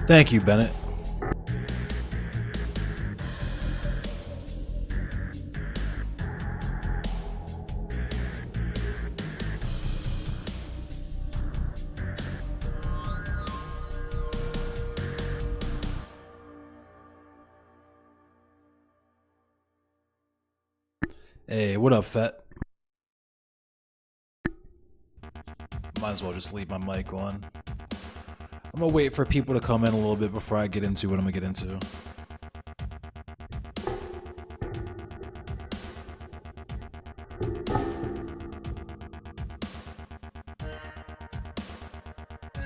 Thank you, Bennett. Hey, what up, Fett? Might as well just leave my mic on. I'm gonna wait for people to come in a little bit before I get into what I'm gonna get into.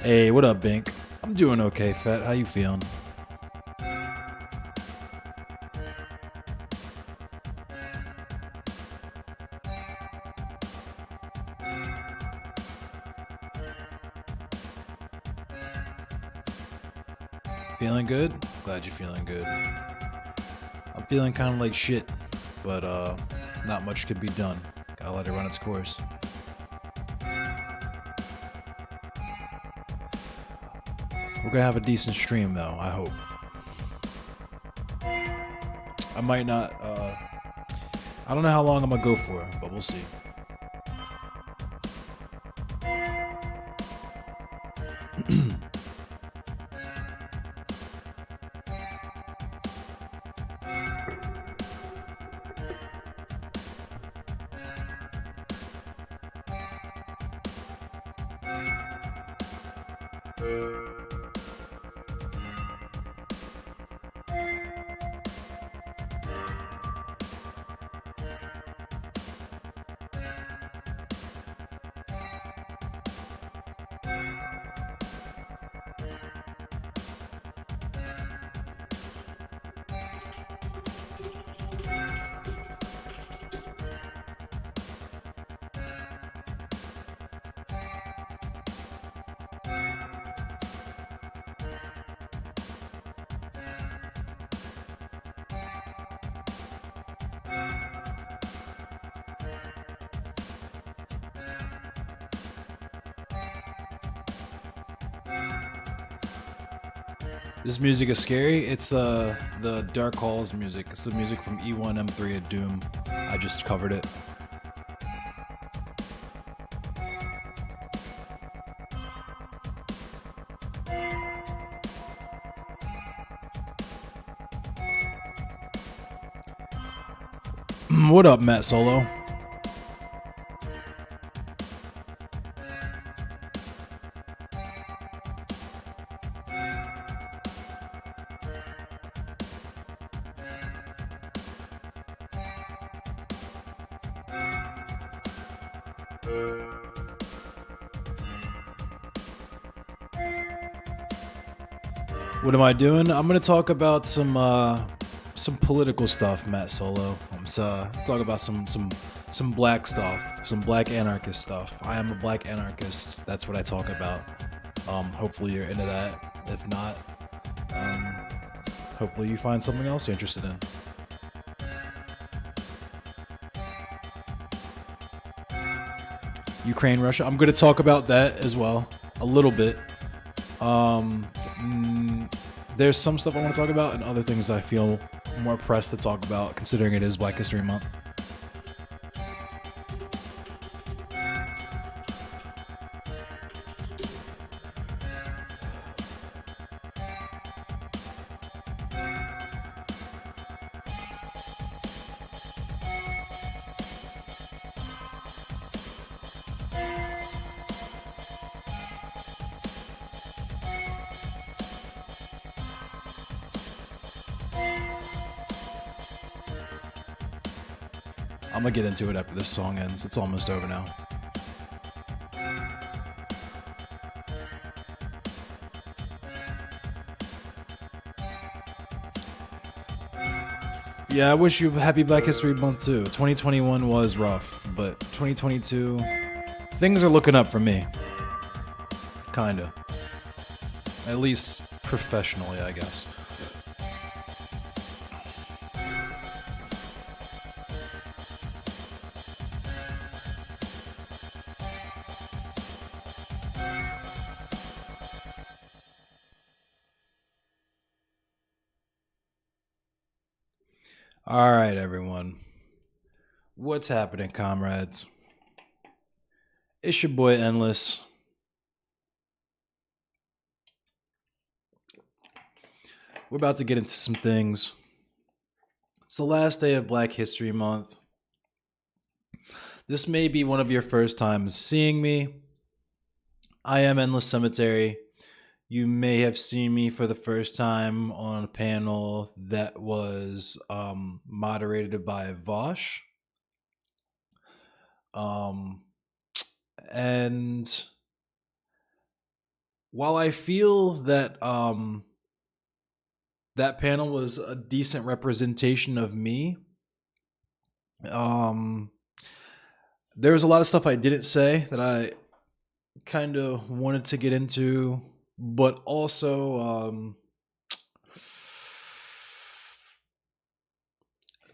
Hey, what up, Bink? I'm doing okay, Fett. How you feeling? Feeling good? Glad you're feeling good. I'm feeling kind of like shit, but not much could be done. Gotta let it run its course. We're gonna have a decent stream though, I hope. I might not, I don't know how long I'm gonna go for, but we'll see. This music is scary. It's the Dark Halls music. It's the music from E1M3 at Doom. I just covered it. What up, Matt Solo? What am I doing? I'm gonna talk about some political stuff, Matt Solo. I'm talk about some black stuff, some black anarchist stuff. I am a black anarchist. That's what I talk about. Hopefully you're into that. If not, hopefully you find something else you're interested in. Ukraine, Russia. I'm gonna talk about that as well, a little bit. There's some stuff I want to talk about and other things I feel more pressed to talk about considering it is Black History Month. I'm gonna get into it after this song ends. It's almost over now. Yeah, I wish you happy Black History Month too. 2021 was rough, but 2022, things are looking up for me. Kinda. At least professionally, I guess. All right, everyone. What's happening, comrades? It's your boy Endless. We're about to get into some things. It's the last day of Black History Month. This may be one of your first times seeing me. I am Endless Cemetery. You may have seen me for the first time on a panel that was moderated by Vaush. Um, and while I feel that that panel was a decent representation of me, um, there was a lot of stuff I didn't say that I kind of wanted to get into, but also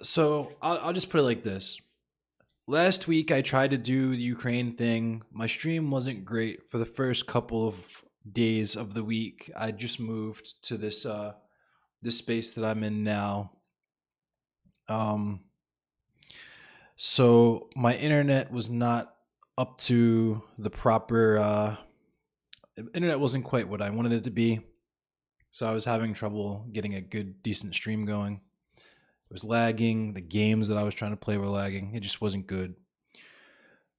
so I'll just put it like this. Last week I tried to do the Ukraine thing. My stream wasn't great for the first couple of days of the week. I just moved to this space that I'm in now. Um so my internet was not up to the proper internet wasn't quite what I wanted it to be. So I was having trouble getting a good decent stream going. It was lagging. The games that I was trying to play were lagging. It just wasn't good.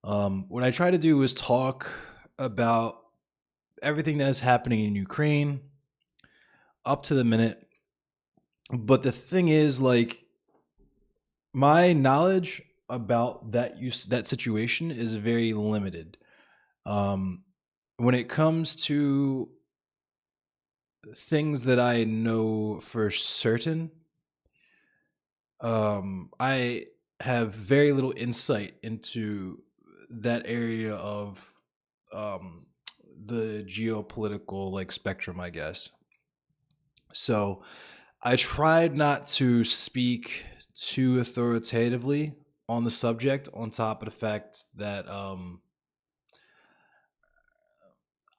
What I try to do is talk about everything that is happening in Ukraine up to the minute. But the thing is, like, my knowledge about that situation is very limited. When it comes to things that I know for certain, I have very little insight into that area of um, the geopolitical like spectrum, I guess. So I tried not to speak too authoritatively on the subject. On top of the fact that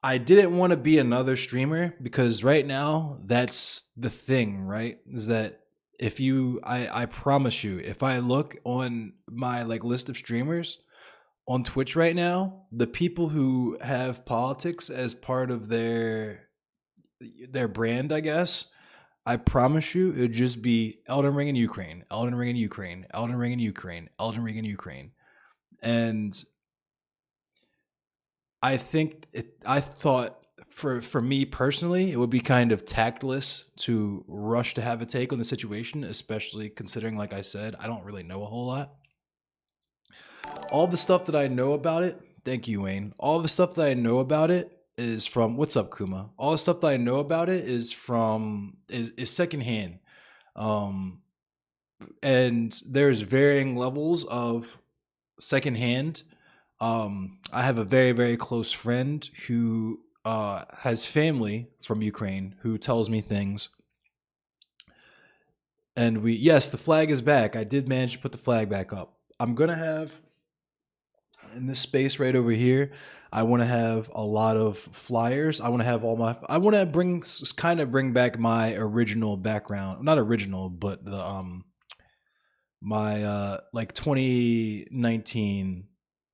I didn't want to be another streamer because right now that's the thing, right? Is that if you I promise you, if I look on my like list of streamers on Twitch right now, the people who have politics as part of their brand, I guess, I promise you it'd just be Elden Ring in Ukraine, Elden Ring in Ukraine, Elden Ring in Ukraine, Elden Ring in Ukraine. And I thought for me personally, it would be kind of tactless to rush to have a take on the situation, especially considering, like I said, I don't really know a whole lot. All the stuff that I know about it, thank you, Wayne. All the stuff that I know about it is from what's up, Kuma. All the stuff that I know about it is from is secondhand. Um, and there's varying levels of secondhand. I have a very, very close friend who has family from Ukraine who tells me things. And yes, the flag is back. I did manage to put the flag back up. I'm going to have in this space right over here, I want to have a lot of flyers. I want to bring back my original background. Not original, but the my like 2019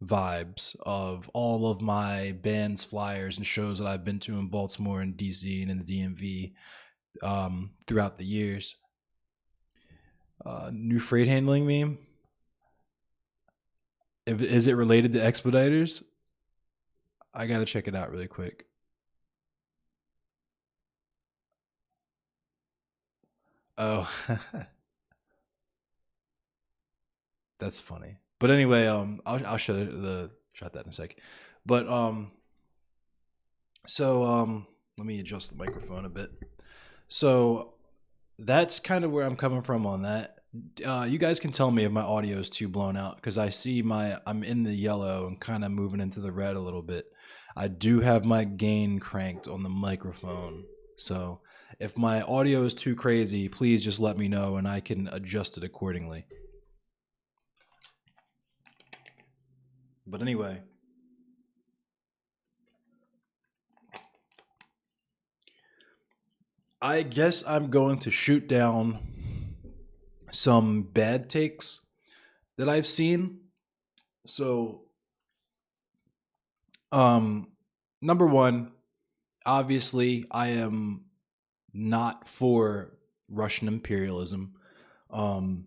vibes of all of my band's flyers and shows that I've been to in Baltimore and DC and in the DMV throughout the years. New freight handling meme. Is it related to expediters? I gotta check it out really quick. Oh, that's funny. But anyway, I'll show the shot that in a sec. But so let me adjust the microphone a bit. So that's kind of where I'm coming from on that. You guys can tell me if my audio is too blown out because I see I'm in the yellow and kind of moving into the red a little bit. I do have my gain cranked on the microphone, so if my audio is too crazy, please just let me know and I can adjust it accordingly. But anyway, I guess I'm going to shoot down some bad takes that I've seen. So, um, number one, obviously, I am not for Russian imperialism. Um,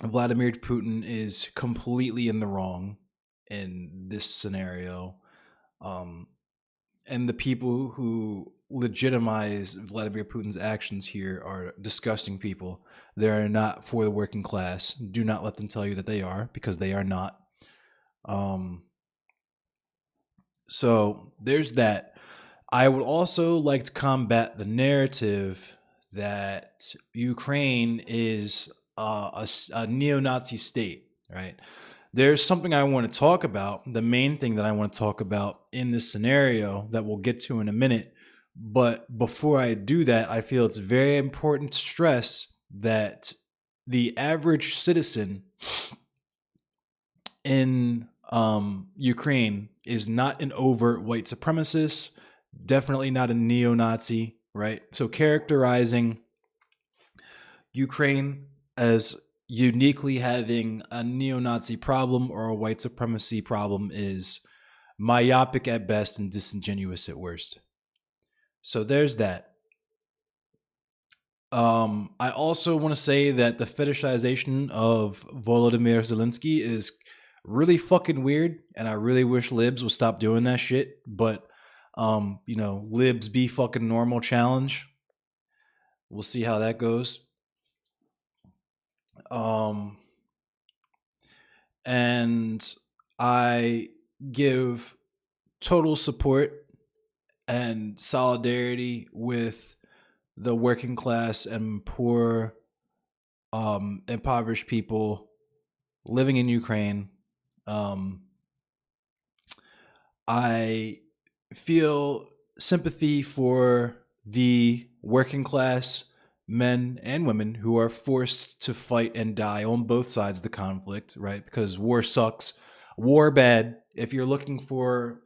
Vladimir Putin is completely in the wrong in this scenario. Um, and the people who legitimize Vladimir Putin's actions here are disgusting people. They're not for the working class. Do not let them tell you that they are, because they are not. Um, so there's that. I would also like to combat the narrative that Ukraine is a neo-Nazi state, right? There's something I want to talk about. The main thing that I want to talk about in this scenario that we'll get to in a minute. But before I do that, I feel it's very important to stress that the average citizen in Ukraine is not an overt white supremacist, definitely not a neo-Nazi, right? So characterizing Ukraine as uniquely having a neo-Nazi problem or a white supremacy problem is myopic at best and disingenuous at worst. So there's that. I also want to say that the fetishization of Volodymyr Zelensky is really fucking weird, and I really wish libs would stop doing that shit. But libs be fucking normal challenge. We'll see how that goes. And I give total support and solidarity with the working class and poor, impoverished people living in Ukraine. I feel sympathy for the working class men and women who are forced to fight and die on both sides of the conflict, right? Because war sucks. War bad. If you're looking for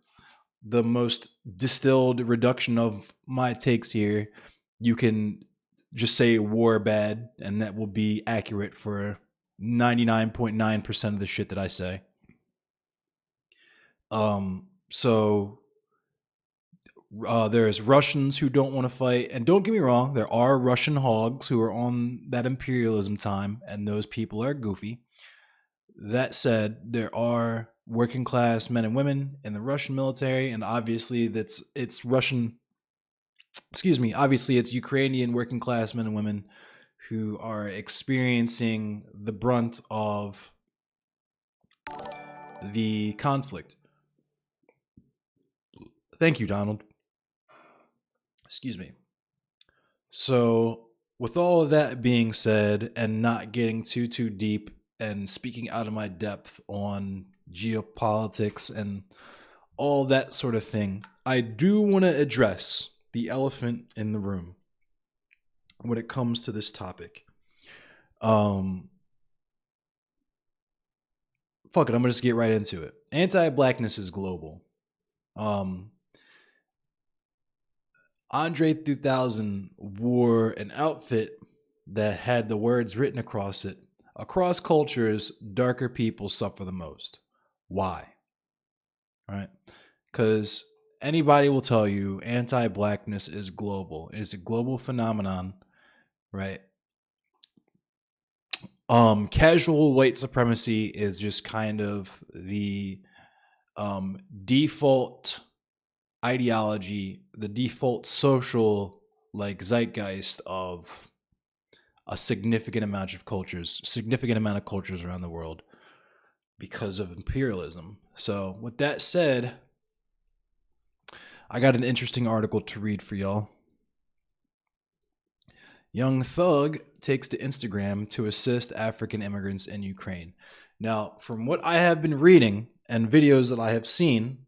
the most distilled reduction of my takes here, you can just say war bad, and that will be accurate for 99.9% of the shit that I say. So there's Russians who don't want to fight, and don't get me wrong, there are Russian hogs who are on that imperialism time, and those people are goofy. That said, there are working class men and women in the Russian military, and obviously it's Russian. Excuse me. Obviously, it's Ukrainian working class men and women who are experiencing the brunt of the conflict. Thank you, Donald. Excuse me. So, with all of that being said, and not getting too deep and speaking out of my depth on geopolitics and all that sort of thing, I do want to address the elephant in the room when it comes to this topic. Fuck it, I'm gonna just get right into it. Anti-blackness is global. Andre 3000 wore an outfit that had the words written across it. Across cultures, darker people suffer the most. Why? Right? Because anybody will tell you anti-blackness is global. It is a global phenomenon, right? Casual white supremacy is just kind of the default ideology, the default social zeitgeist of a significant amount of cultures around the world because of imperialism. So with that said, I got an interesting article to read for y'all. Young Thug takes to Instagram to assist African immigrants in Ukraine. Now, from what I have been reading and videos that I have seen,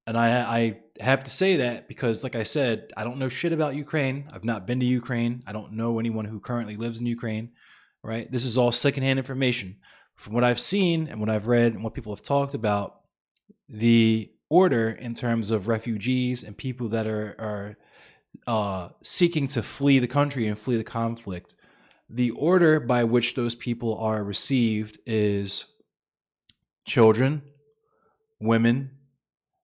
and I have to say that because, like I said, I don't know shit about Ukraine. I've not been to Ukraine. I don't know anyone who currently lives in Ukraine, right? This is all secondhand information. From what I've seen and what I've read and what people have talked about, the order in terms of refugees and people that are seeking to flee the country and flee the conflict, The order by which those people are received is children, women,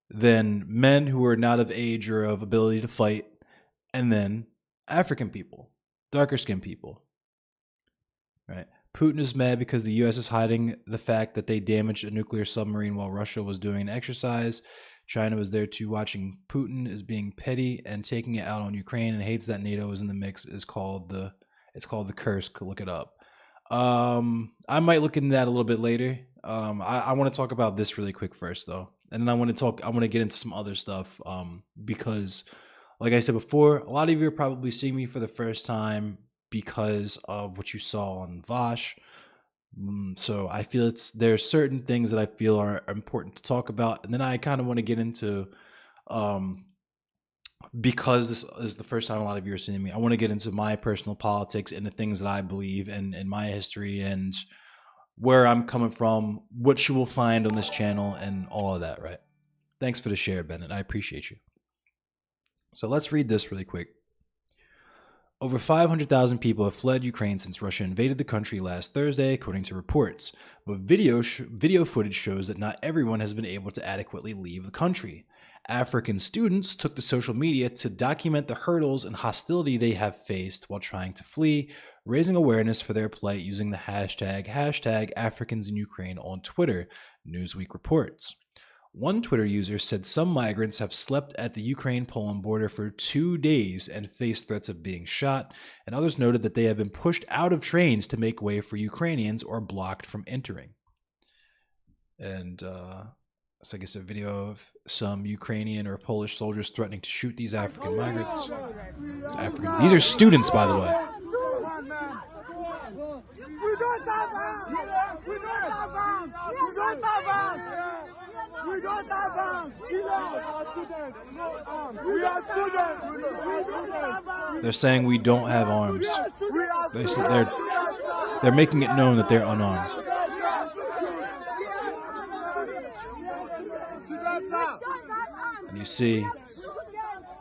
then men who are not of age or of ability to fight, and then African people, darker skinned people. Right? Putin is mad because the U.S. is hiding the fact that they damaged a nuclear submarine while Russia was doing an exercise. China was there too, watching. Putin is being petty and taking it out on Ukraine, and hates that NATO is in the mix. It's called the curse. Look it up. I might look into that a little bit later. I want to talk about this really quick first, though, and then I want to get into some other stuff. Because, like I said before, a lot of you are probably seeing me for the first time because of what you saw on Vaush. So I feel there's certain things that I feel are important to talk about, and then I kind of want to get into, because this is the first time a lot of you are seeing me, I want to get into my personal politics and the things that I believe in my history and where I'm coming from, what you will find on this channel, and all of that, right? Thanks for the share, Bennett. I appreciate you. So let's read this really quick. Over 500,000 people have fled Ukraine since Russia invaded the country last Thursday, according to reports. But video footage shows that not everyone has been able to adequately leave the country. African students took to social media to document the hurdles and hostility they have faced while trying to flee, raising awareness for their plight using the hashtag Africans in Ukraine on Twitter, Newsweek reports. One Twitter user said some migrants have slept at the Ukraine-Poland border for 2 days and faced threats of being shot, and others noted that they have been pushed out of trains to make way for Ukrainians or blocked from entering. And it's, I guess, a video of some Ukrainian or Polish soldiers threatening to shoot these African migrants. These are students, by the way. We don't have arms. We are students. They're saying we don't have arms. They're making it known that they're unarmed. And you see,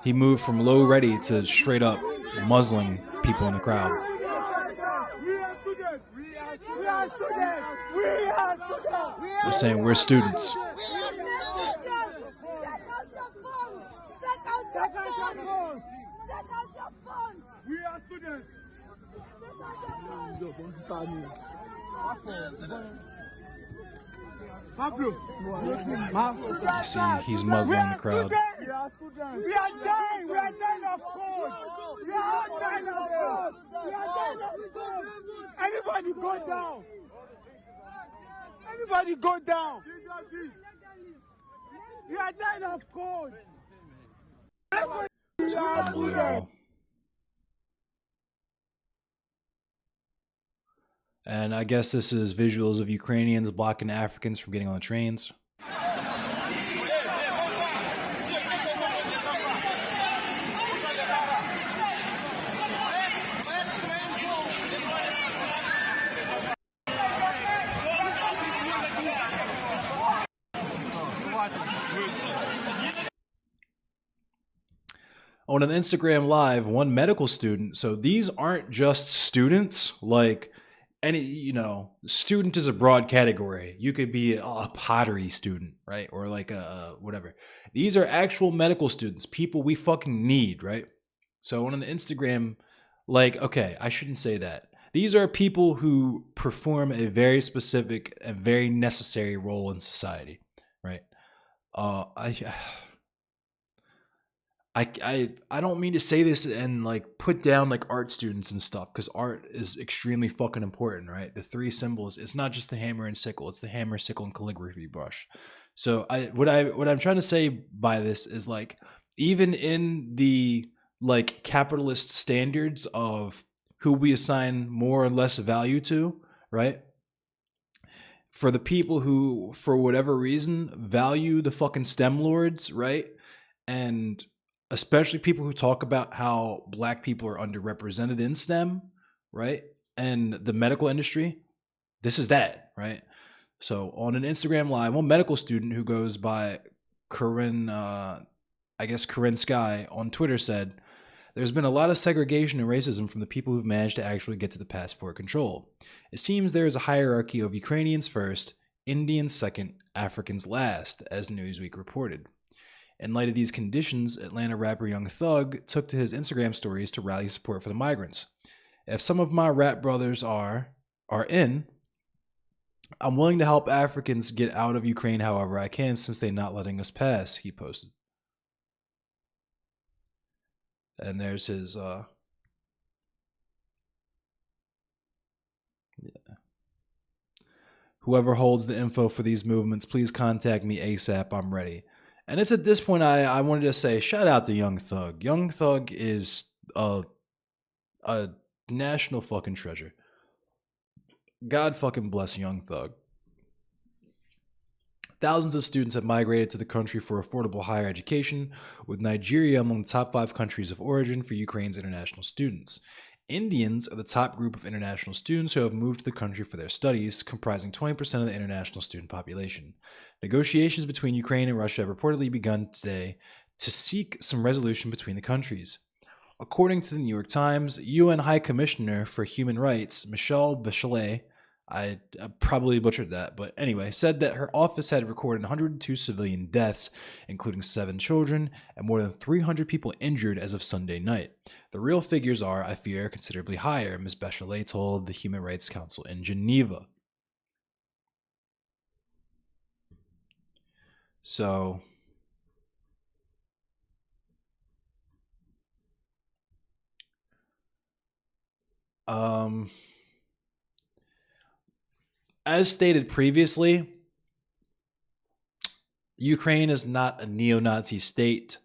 he moved from low ready to straight up muzzling people in the crowd. They're saying we're students. We are students. You see, he's muzzling the crowd. We are students. We are dying. We are dying of cold. We are dying of cold. We are dying of cold. Everybody go down. Everybody go down. We are dying of cold. Unbelievable. And I guess this is visuals of Ukrainians blocking Africans from getting on the trains. On an Instagram Live, one medical student, so these aren't just students, like any, student is a broad category. You could be a pottery student, right? Or like a whatever. These are actual medical students, people we fucking need, right? So on an Instagram, like, okay, I shouldn't say that. These are people who perform a very specific and very necessary role in society, right? I don't mean to say this and like put down like art students and stuff, because art is extremely fucking important, right? The three symbols, it's not just the hammer and sickle, it's the hammer, sickle, and calligraphy brush. So what I'm trying to say by this is, like, even in the like capitalist standards of who we assign more or less value to, right? For the people who, for whatever reason, value the fucking STEM lords, right? And especially people who talk about how black people are underrepresented in STEM, right? And the medical industry, this is that, right? So on an Instagram Live, one medical student who goes by Corinne Sky on Twitter said, There's been a lot of segregation and racism from the people who've managed to actually get to the passport control. It seems there is a hierarchy of Ukrainians first, Indians second, Africans last, as Newsweek reported. In light of these conditions, Atlanta rapper Young Thug took to his Instagram stories to rally support for the migrants. If some of my rap brothers are in, I'm willing to help Africans get out of Ukraine however I can since they're not letting us pass, he posted. And there's his whoever holds the info for these movements, please contact me ASAP. I'm ready. And it's at this point I wanted to say shout out to Young Thug. Young Thug is a national fucking treasure. God fucking bless Young Thug. Thousands of students have migrated to the country for affordable higher education, with Nigeria among the top 5 countries of origin for Ukraine's international students. Indians are the top group of international students who have moved to the country for their studies, comprising 20% of the international student population. Negotiations between Ukraine and Russia have reportedly begun today to seek some resolution between the countries. According to the New York Times, UN High Commissioner for Human Rights, Michelle Bachelet, I probably butchered that, but anyway, said that her office had recorded 102 civilian deaths, including 7 children, and more than 300 people injured as of Sunday night. The real figures are, I fear, considerably higher, Ms. Bachelet told the Human Rights Council in Geneva. So, as stated previously, Ukraine is not a neo-Nazi state.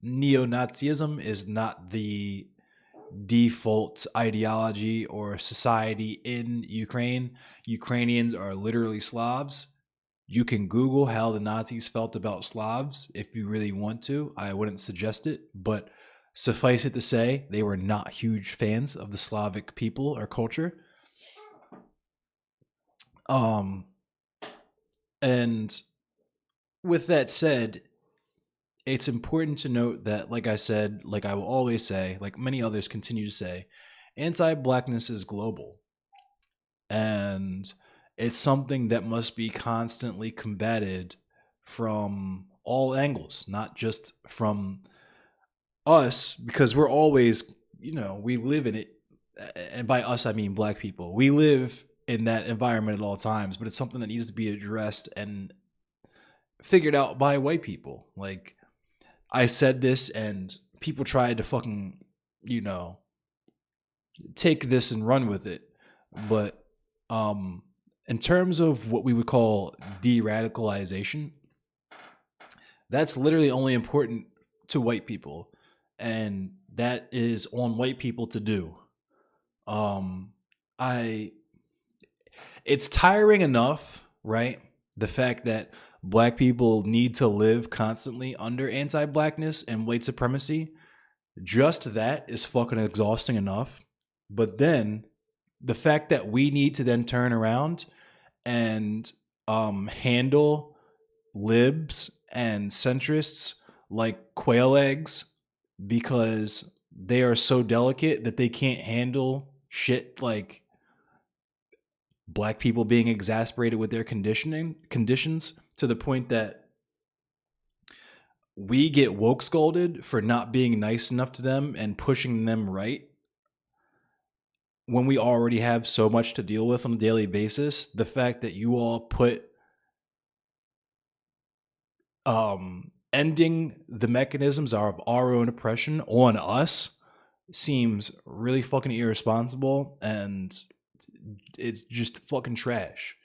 Neo-Nazism is not the default ideology or society in Ukraine. Ukrainians are literally Slavs. You can Google how the Nazis felt about Slavs if you really want to. I wouldn't suggest it, but suffice it to say, they were not huge fans of the Slavic people or culture. And with that said, it's important to note that, like I said, like I will always say, like many others continue to say, anti-blackness is global. And it's something that must be constantly combated from all angles, not just from us, because we're always, we live in it. And by us, I mean black people. We live in that environment at all times, but it's something that needs to be addressed and figured out by white people. Like, I said this and people tried to fucking, take this and run with it. But in terms of what we would call de-radicalization, that's literally only important to white people. And that is on white people to do. It's tiring enough, right? The fact that black people need to live constantly under anti-blackness and white supremacy. Just that is fucking exhausting enough. But then the fact that we need to then turn around and handle libs and centrists like quail eggs because they are so delicate that they can't handle shit like black people being exasperated with their conditions to the point that we get woke scolded for not being nice enough to them and pushing them right when we already have so much to deal with on a daily basis. The fact that you all put ending the mechanisms of our own oppression on us seems really fucking irresponsible, and it's just fucking trash.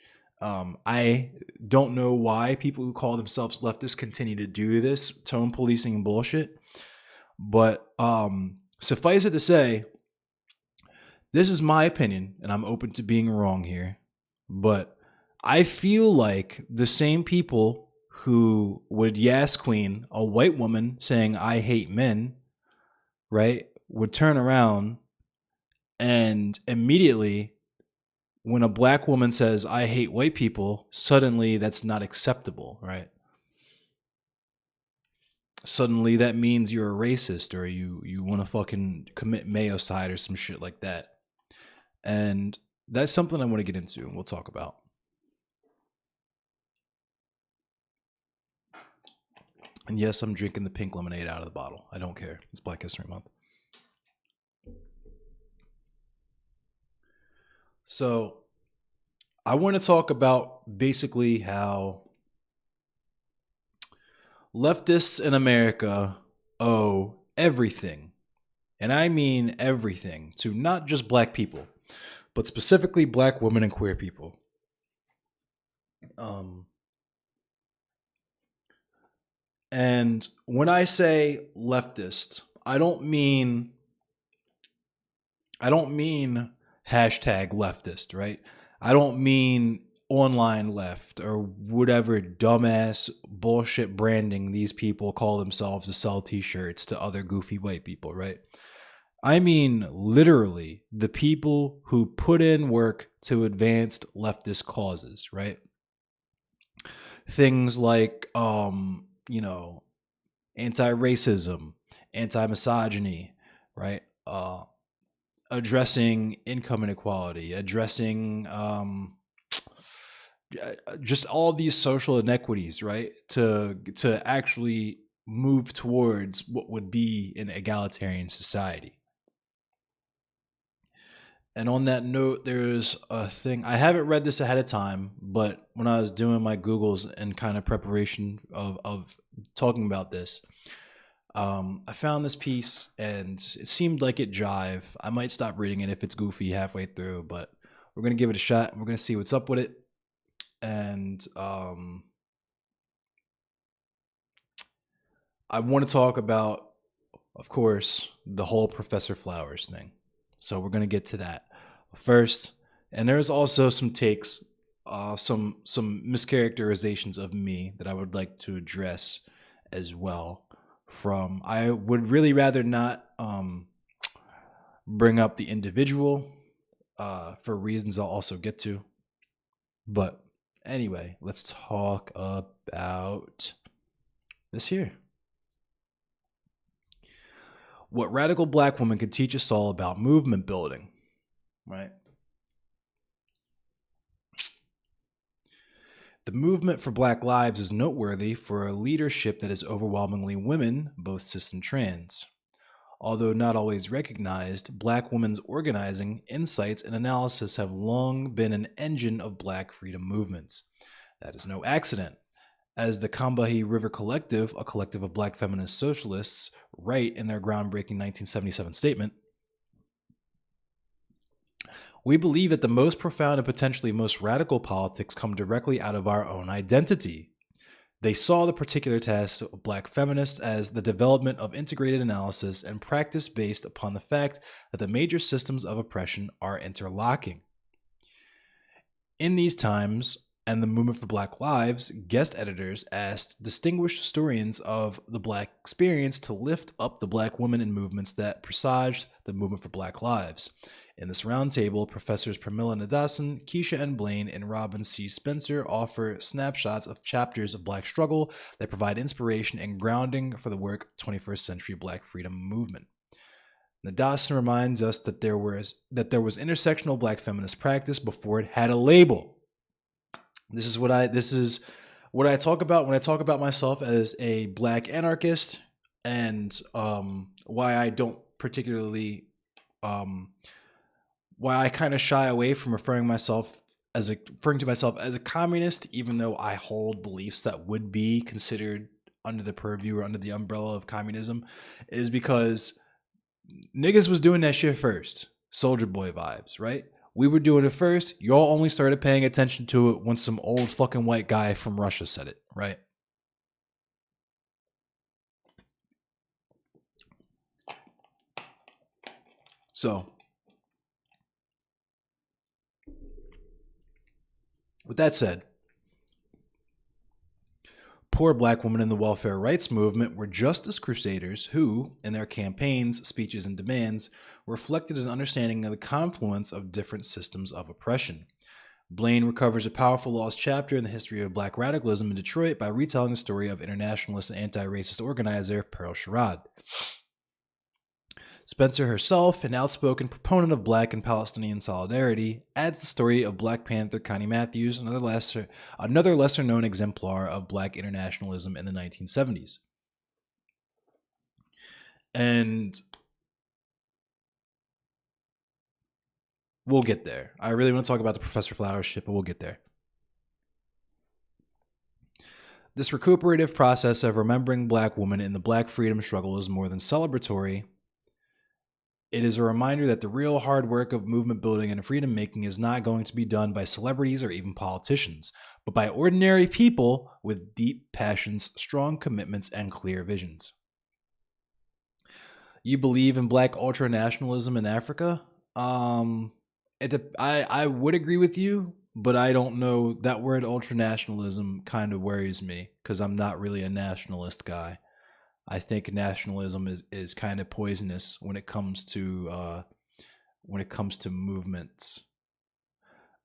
I don't know why people who call themselves leftists continue to do this tone policing bullshit, but suffice it to say, this is my opinion, and I'm open to being wrong here, but I feel like the same people who would Yas Queen a white woman saying I hate men, right, would turn around and immediately when a black woman says I hate white people, suddenly that's not acceptable, right? suddenly that means you're a racist or you want to fucking commit maocide or some shit like that. And that's something I want to get into and we'll talk about. And yes, I'm drinking the pink lemonade out of the bottle. I don't care. It's Black History Month. So I want to talk about basically how leftists in America owe everything, and I mean everything, to not just black people, but specifically black women and queer people. And when I say leftist, I don't mean hashtag leftist, right? I don't mean online left or whatever dumbass bullshit branding these people call themselves to sell t-shirts to other goofy white people, right? I mean literally the people who put in work to advance leftist causes, right? Things like anti-racism, anti-misogyny, right? Addressing income inequality, addressing just all these social inequities, right? To actually move towards what would be an egalitarian society. And on that note, there's a thing, I haven't read this ahead of time, but when I was doing my Googles and kind of preparation of talking about this, I found this piece and it seemed like it jive. I might stop reading it if it's goofy halfway through, but we're going to give it a shot and we're going to see what's up with it. And I want to talk about, of course, the whole Professor Flowers thing. So we're going to get to that first. And there's also some takes, some mischaracterizations of me that I would like to address as well. I would really rather not bring up the individual for reasons I'll also get to. But anyway, let's talk about this here. What radical black woman could teach us all about movement building, right? The movement for Black lives is noteworthy for a leadership that is overwhelmingly women, both cis and trans. Although not always recognized, Black women's organizing, insights, and analysis have long been an engine of Black freedom movements. That is no accident. As the Combahee River Collective, a collective of Black feminist socialists, write in their groundbreaking 1977 statement, we believe that the most profound and potentially most radical politics come directly out of our own identity. They saw the particular task of Black feminists as the development of integrated analysis and practice based upon the fact that the major systems of oppression are interlocking. In these times, and the Movement for Black Lives, guest editors asked distinguished historians of the Black experience to lift up the Black women in movements that presaged the Movement for Black Lives. In this roundtable, Professors Pramila Nadasan, Keisha N. Blaine, and Robin C. Spencer offer snapshots of chapters of Black struggle that provide inspiration and grounding for the work of 21st century Black freedom movement. Nadasan reminds us that there was intersectional Black feminist practice before it had a label. This is what I talk about when I talk about myself as a Black anarchist, and why I don't particularly why I kind of shy away from referring to myself as a communist, even though I hold beliefs that would be considered under the purview or under the umbrella of communism, is because niggas was doing that shit first. Soldier Boy vibes, right? We were doing it first. Y'all only started paying attention to it when some old fucking white guy from Russia said it, right? So, with that said, poor Black women in the welfare rights movement were justice crusaders who, in their campaigns, speeches, and demands, reflected an understanding of the confluence of different systems of oppression. Blaine recovers a powerful lost chapter in the history of black radicalism in Detroit by retelling the story of internationalist and anti-racist organizer Pearl Sherrod. Spencer herself, an outspoken proponent of black and Palestinian solidarity, adds the story of Black Panther Connie Matthews, another lesser-known exemplar of black internationalism in the 1970s. And we'll get there. I really want to talk about the Professor Flowers shit, but we'll get there. This recuperative process of remembering black women in the black freedom struggle is more than celebratory. It is a reminder that the real hard work of movement building and freedom making is not going to be done by celebrities or even politicians, but by ordinary people with deep passions, strong commitments, and clear visions. You believe in black ultranationalism in Africa? I would agree with you, but I don't know. That word ultranationalism kind of worries me because I'm not really a nationalist guy. I think nationalism is kind of poisonous when it comes to movements.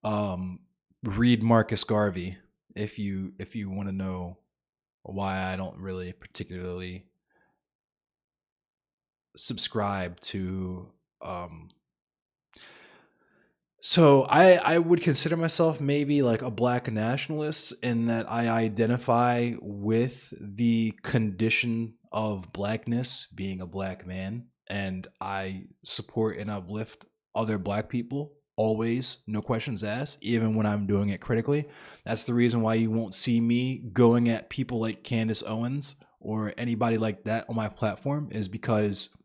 Read Marcus Garvey if you want to know why I don't really particularly subscribe to. So I would consider myself maybe like a black nationalist in that I identify with the condition of blackness, being a black man, and I support and uplift other black people always, no questions asked, even when I'm doing it critically. That's the reason why you won't see me going at people like Candace Owens or anybody like that on my platform, is because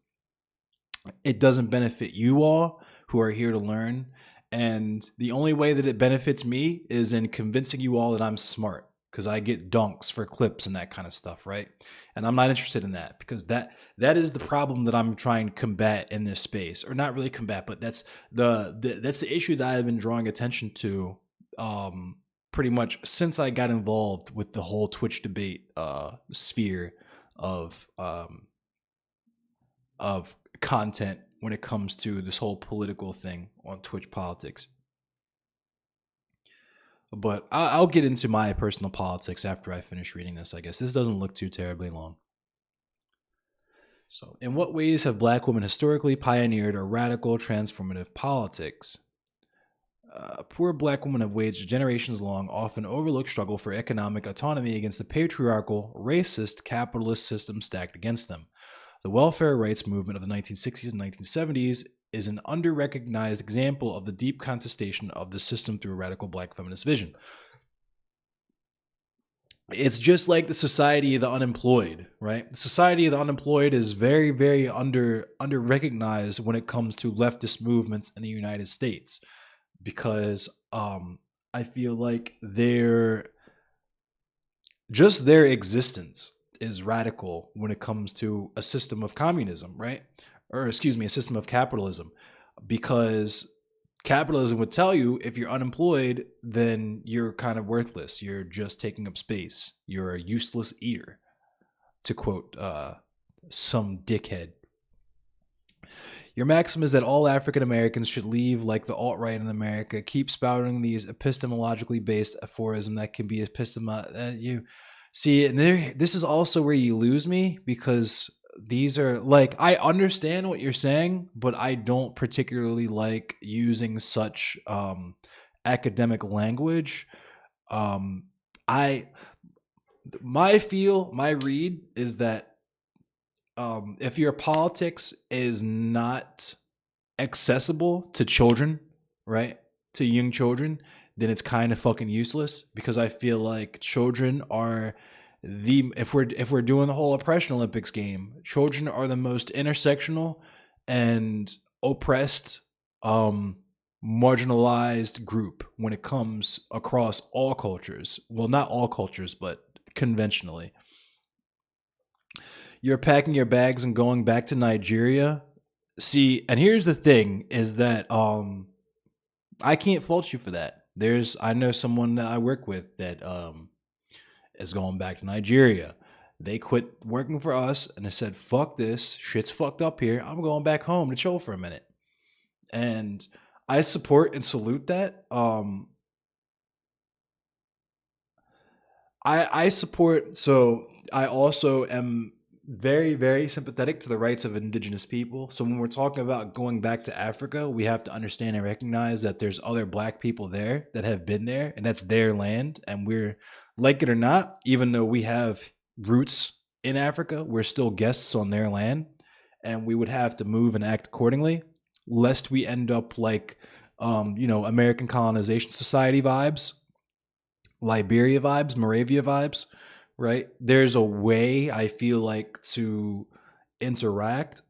it doesn't benefit you all who are here to learn. And the only way that it benefits me is in convincing you all that I'm smart, because I get dunks for clips and that kind of stuff, right? And I'm not interested in that, because that is the problem that I'm trying to combat in this space, or not really combat, but that's the issue that I've been drawing attention to pretty much since I got involved with the whole Twitch debate sphere of content when it comes to this whole political thing on Twitch politics. But I'll get into my personal politics after I finish reading this, I guess. This doesn't look too terribly long. So, in what ways have black women historically pioneered a radical transformative politics? Poor black women have waged a generations-long, often overlooked struggle for economic autonomy against the patriarchal, racist, capitalist system stacked against them. The welfare rights movement of the 1960s and 1970s is an under-recognized example of the deep contestation of the system through a radical black feminist vision. It's just like the Society of the Unemployed, right? The Society of the Unemployed is very, very under-recognized when it comes to leftist movements in the United States, because I feel like their existence is radical when it comes to a system of communism, right? Or excuse me, a system of capitalism, because capitalism would tell you if you're unemployed, then you're kind of worthless. You're just taking up space. You're a useless eater, to quote some dickhead. Your maxim is that all African Americans should leave like the alt-right in America. Keep spouting these epistemologically based aphorism that can be See, and this is also where you lose me, because these are like, I understand what you're saying, but I don't particularly like using such academic language. My read is that if your politics is not accessible to children, right, to young children, then it's kind of fucking useless, because I feel like children are if we're doing the whole oppression Olympics game, children are the most intersectional and oppressed, marginalized group when it comes across all cultures. Well, not all cultures, but conventionally. You're packing your bags and going back to Nigeria. See, and here's the thing is that I can't fault you for that. I know someone that I work with that is going back to Nigeria. They quit working for us and they said, fuck this, shit's fucked up here. I'm going back home to chill for a minute. And I support and salute that. I support. So I also am very, very sympathetic to the rights of indigenous people. So when we're talking about going back to Africa, we have to understand and recognize that there's other black people there that have been there, and that's their land. And we're, like it or not, even though we have roots in Africa, we're still guests on their land, and we would have to move and act accordingly, lest we end up like, American colonization society vibes, Liberia vibes, Moravia vibes, right? There's a way I feel like to interact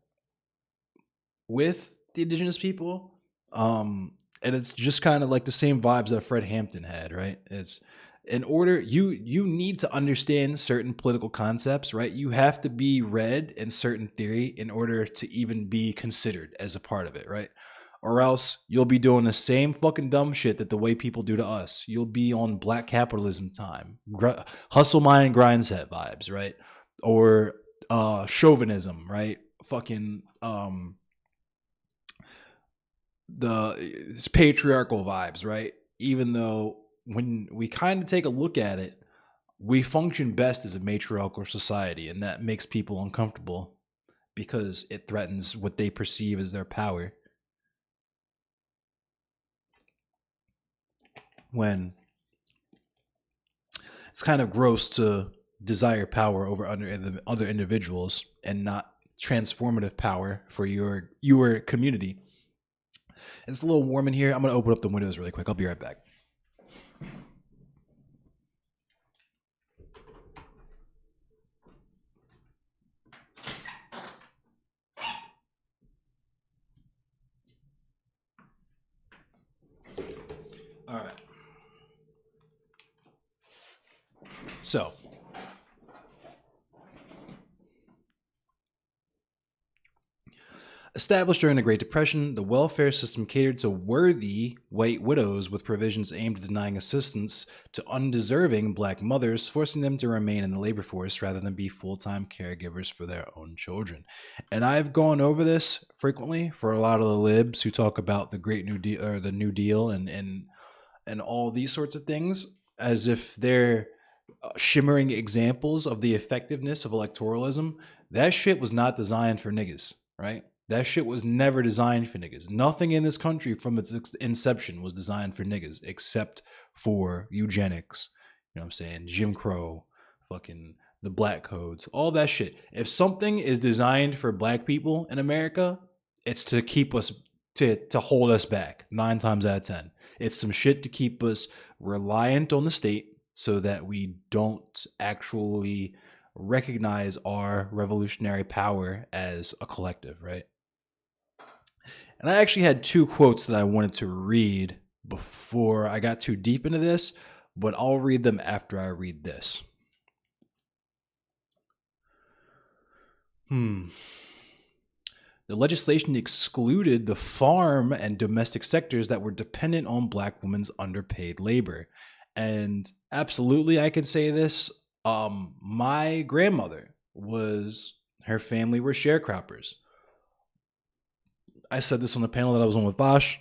with the indigenous people. And it's just kind of like the same vibes that Fred Hampton had, right? It's in order you need to understand certain political concepts, right? You have to be read in certain theory in order to even be considered as a part of it, right? Or else you'll be doing the same fucking dumb shit that the way people do to us. You'll be on black capitalism time, hustle mind grind set vibes, right? Or chauvinism, right? Fucking the patriarchal vibes, right? Even though when we kind of take a look at it, we function best as a matriarchal society, and that makes people uncomfortable because it threatens what they perceive as their power. When it's kind of gross to desire power over other individuals and not transformative power for your community. It's a little warm in here. I'm gonna open up the windows really quick. I'll be right back. All right. So, established during the Great Depression, the welfare system catered to worthy white widows with provisions aimed at denying assistance to undeserving black mothers, forcing them to remain in the labor force rather than be full-time caregivers for their own children. And I've gone over this frequently for a lot of the libs who talk about the Great New Deal or the New Deal and all these sorts of things as if they're shimmering examples of the effectiveness of electoralism. That shit was not designed for niggas, right? That shit was never designed for niggas. Nothing in this country from its inception was designed for niggas except for eugenics. You know what I'm saying? Jim Crow, fucking the black codes, all that shit. If something is designed for black people in America, it's to keep us to hold us back 9 times out of 10. It's some shit to keep us reliant on the state so that we don't actually recognize our revolutionary power as a collective, right? And I actually had 2 quotes that I wanted to read before I got too deep into this, but I'll read them after I read this. The legislation excluded the farm and domestic sectors that were dependent on black women's underpaid labor. And absolutely, I can say this. My grandmother her family were sharecroppers. I said this on the panel that I was on with Vaush.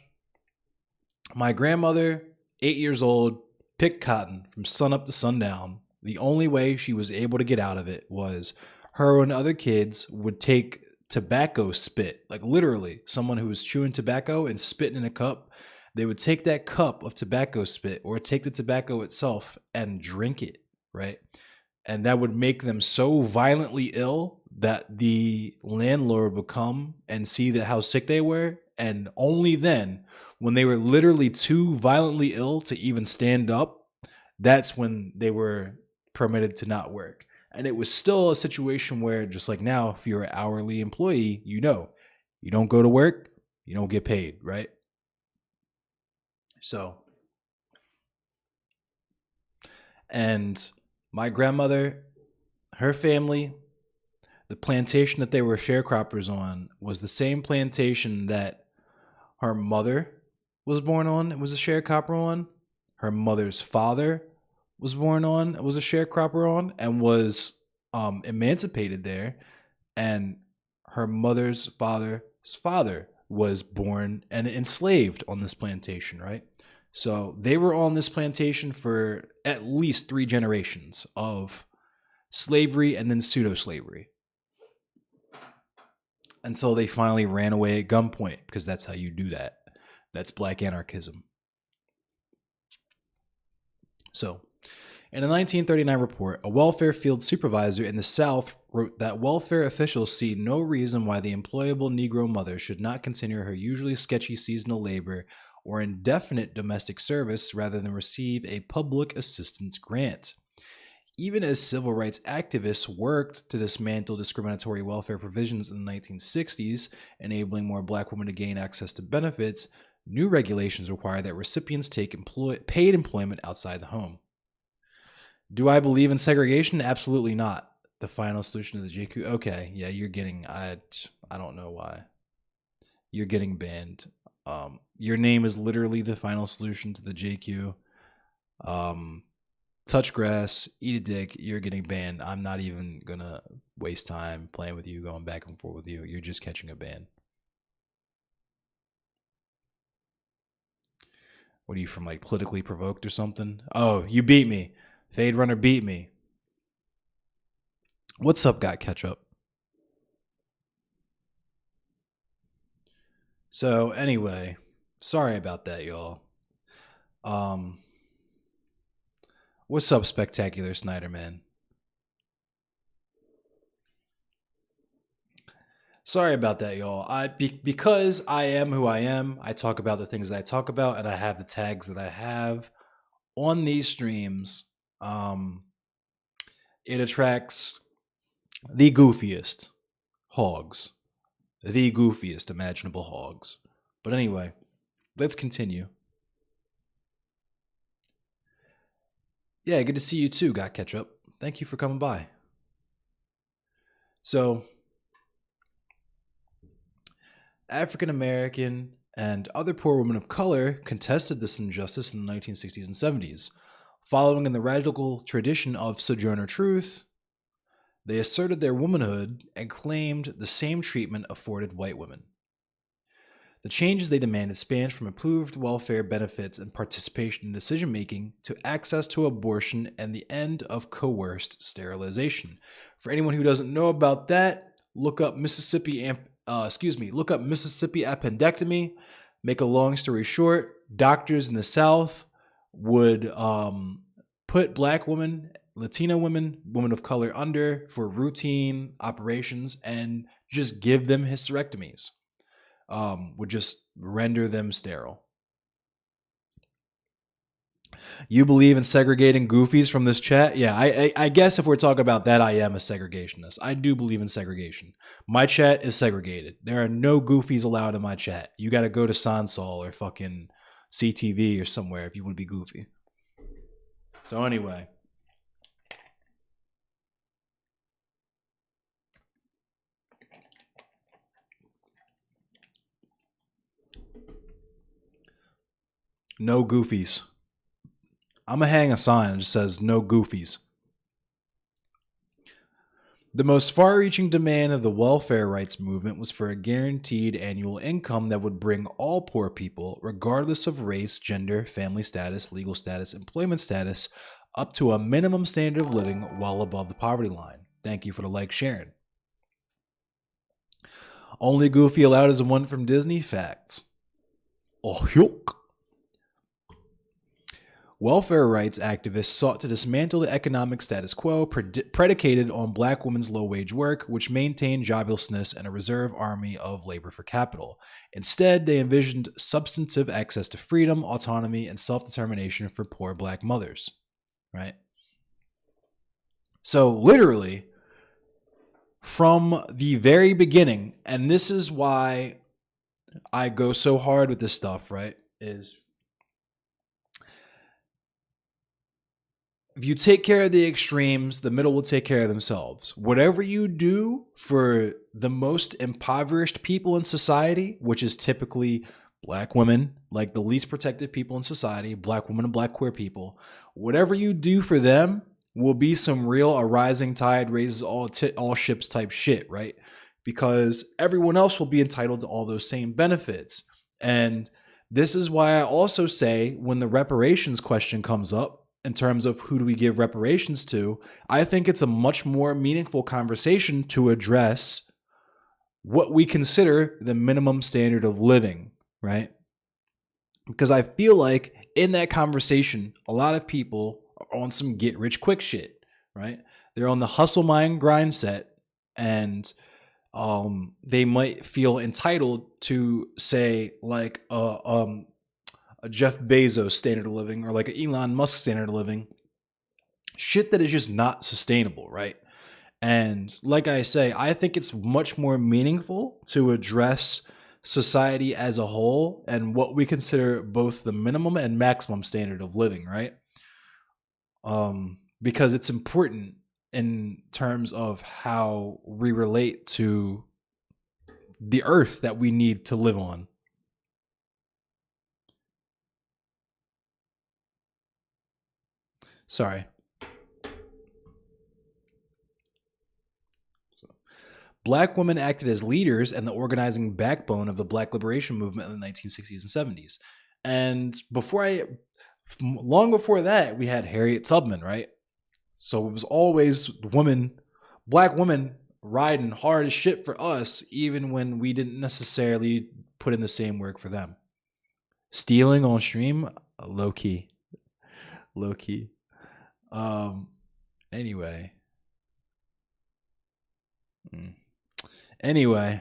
My grandmother, 8 years old, picked cotton from sun up to sundown. The only way she was able to get out of it was her and other kids would take tobacco spit, like literally someone who was chewing tobacco and spitting in a cup. They would take that cup of tobacco spit or take the tobacco itself and drink it, right? And that would make them so violently ill that the landlord would come and see that how sick they were. And only then, when they were literally too violently ill to even stand up, that's when they were permitted to not work. And it was still a situation where, just like now, if you're an hourly employee, you don't go to work, you don't get paid, right? So, and my grandmother, her family, the plantation that they were sharecroppers on was the same plantation that her mother was born on and was a sharecropper on. Her mother's father was born on, was a sharecropper on, and was emancipated there. And her mother's father's father was born and enslaved on this plantation, right? So they were on this plantation for at least 3 generations of slavery and then pseudo-slavery until they finally ran away at gunpoint, because that's how you do that. That's black anarchism. So, in a 1939 report, a welfare field supervisor in the South wrote that welfare officials see no reason why the employable Negro mother should not continue her usually sketchy seasonal labor or indefinite domestic service rather than receive a public assistance grant. Even as civil rights activists worked to dismantle discriminatory welfare provisions in the 1960s, enabling more black women to gain access to benefits, new regulations require that recipients take paid employment outside the home. Do I believe in segregation? Absolutely not. The final solution to the JQ. Okay, yeah, you're getting. I don't know why. You're getting banned. Your name is literally the final solution to the JQ. Touch grass, eat a dick. You're getting banned. I'm not even gonna waste time playing with you, going back and forth with you. You're just catching a ban. What are you from, like Politically Provoked or something? Oh, you beat me. Fade Runner beat me. What's up, Got Ketchup? So anyway, sorry about that, y'all. What's up, Spectacular Snyder Man? Sorry about that, y'all. Because I am who I am, I talk about the things that I talk about, and I have the tags that I have on these streams. It attracts the goofiest hogs, the goofiest imaginable hogs. But anyway, let's continue. Yeah, good to see you too, Got Ketchup. Thank you for coming by. So, African American and other poor women of color contested this injustice in the 1960s and 70s. Following in the radical tradition of Sojourner Truth, they asserted their womanhood and claimed the same treatment afforded white women. The changes they demanded spanned from improved welfare benefits and participation in decision-making to access to abortion and the end of coerced sterilization. For anyone who doesn't know about that, look up Mississippi appendectomy. Make a long story short, doctors in the South would put black women, Latino women, women of color under for routine operations and just give them hysterectomies. Would just render them sterile. You believe in segregating goofies from this chat? Yeah, I guess if we're talking about that, I am a segregationist. I do believe in segregation. My chat is segregated. There are no goofies allowed in my chat. You got to go to Sansol or fucking CTV or somewhere if you want to be goofy. So anyway. No goofies. I'm going to hang a sign that just says no goofies. The most far-reaching demand of the welfare rights movement was for a guaranteed annual income that would bring all poor people, regardless of race, gender, family status, legal status, employment status, up to a minimum standard of living well above the poverty line. Thank you for the like, Sharon. Only goofy allowed is the one from Disney. Facts. Oh, yuck. Welfare rights activists sought to dismantle the economic status quo predicated on black women's low-wage work, which maintained joblessness and a reserve army of labor for capital. Instead, they envisioned substantive access to freedom, autonomy, and self-determination for poor black mothers. Right? So literally, from the very beginning, and this is why I go so hard with this stuff, right, is if you take care of the extremes, the middle will take care of themselves. Whatever you do for the most impoverished people in society, which is typically black women, like the least protected people in society, black women and black queer people, whatever you do for them will be some real a rising tide raises all ships type shit, right? Because everyone else will be entitled to all those same benefits. And This is why I also say when the reparations question comes up in terms of who do we give reparations to, I think it's a much more meaningful conversation to address what we consider the minimum standard of living, right? Because I feel like in that conversation, a lot of people are on some get rich quick shit, right? They're on the hustle mind grind set, and they might feel entitled to say like a Jeff Bezos standard of living or like an Elon Musk standard of living, shit that is just not sustainable, right? And like I say, I think it's much more meaningful to address society as a whole and what we consider both the minimum and maximum standard of living, right? Because it's important in terms of how we relate to the earth that we need to live on. Sorry. Black women acted as leaders and the organizing backbone of the Black liberation movement in the 1960s and 70s. And long before that, we had Harriet Tubman, right? So it was always Black women riding hard as shit for us, even when we didn't necessarily put in the same work for them. Stealing on stream, low key. Low key. Anyway. Anyway,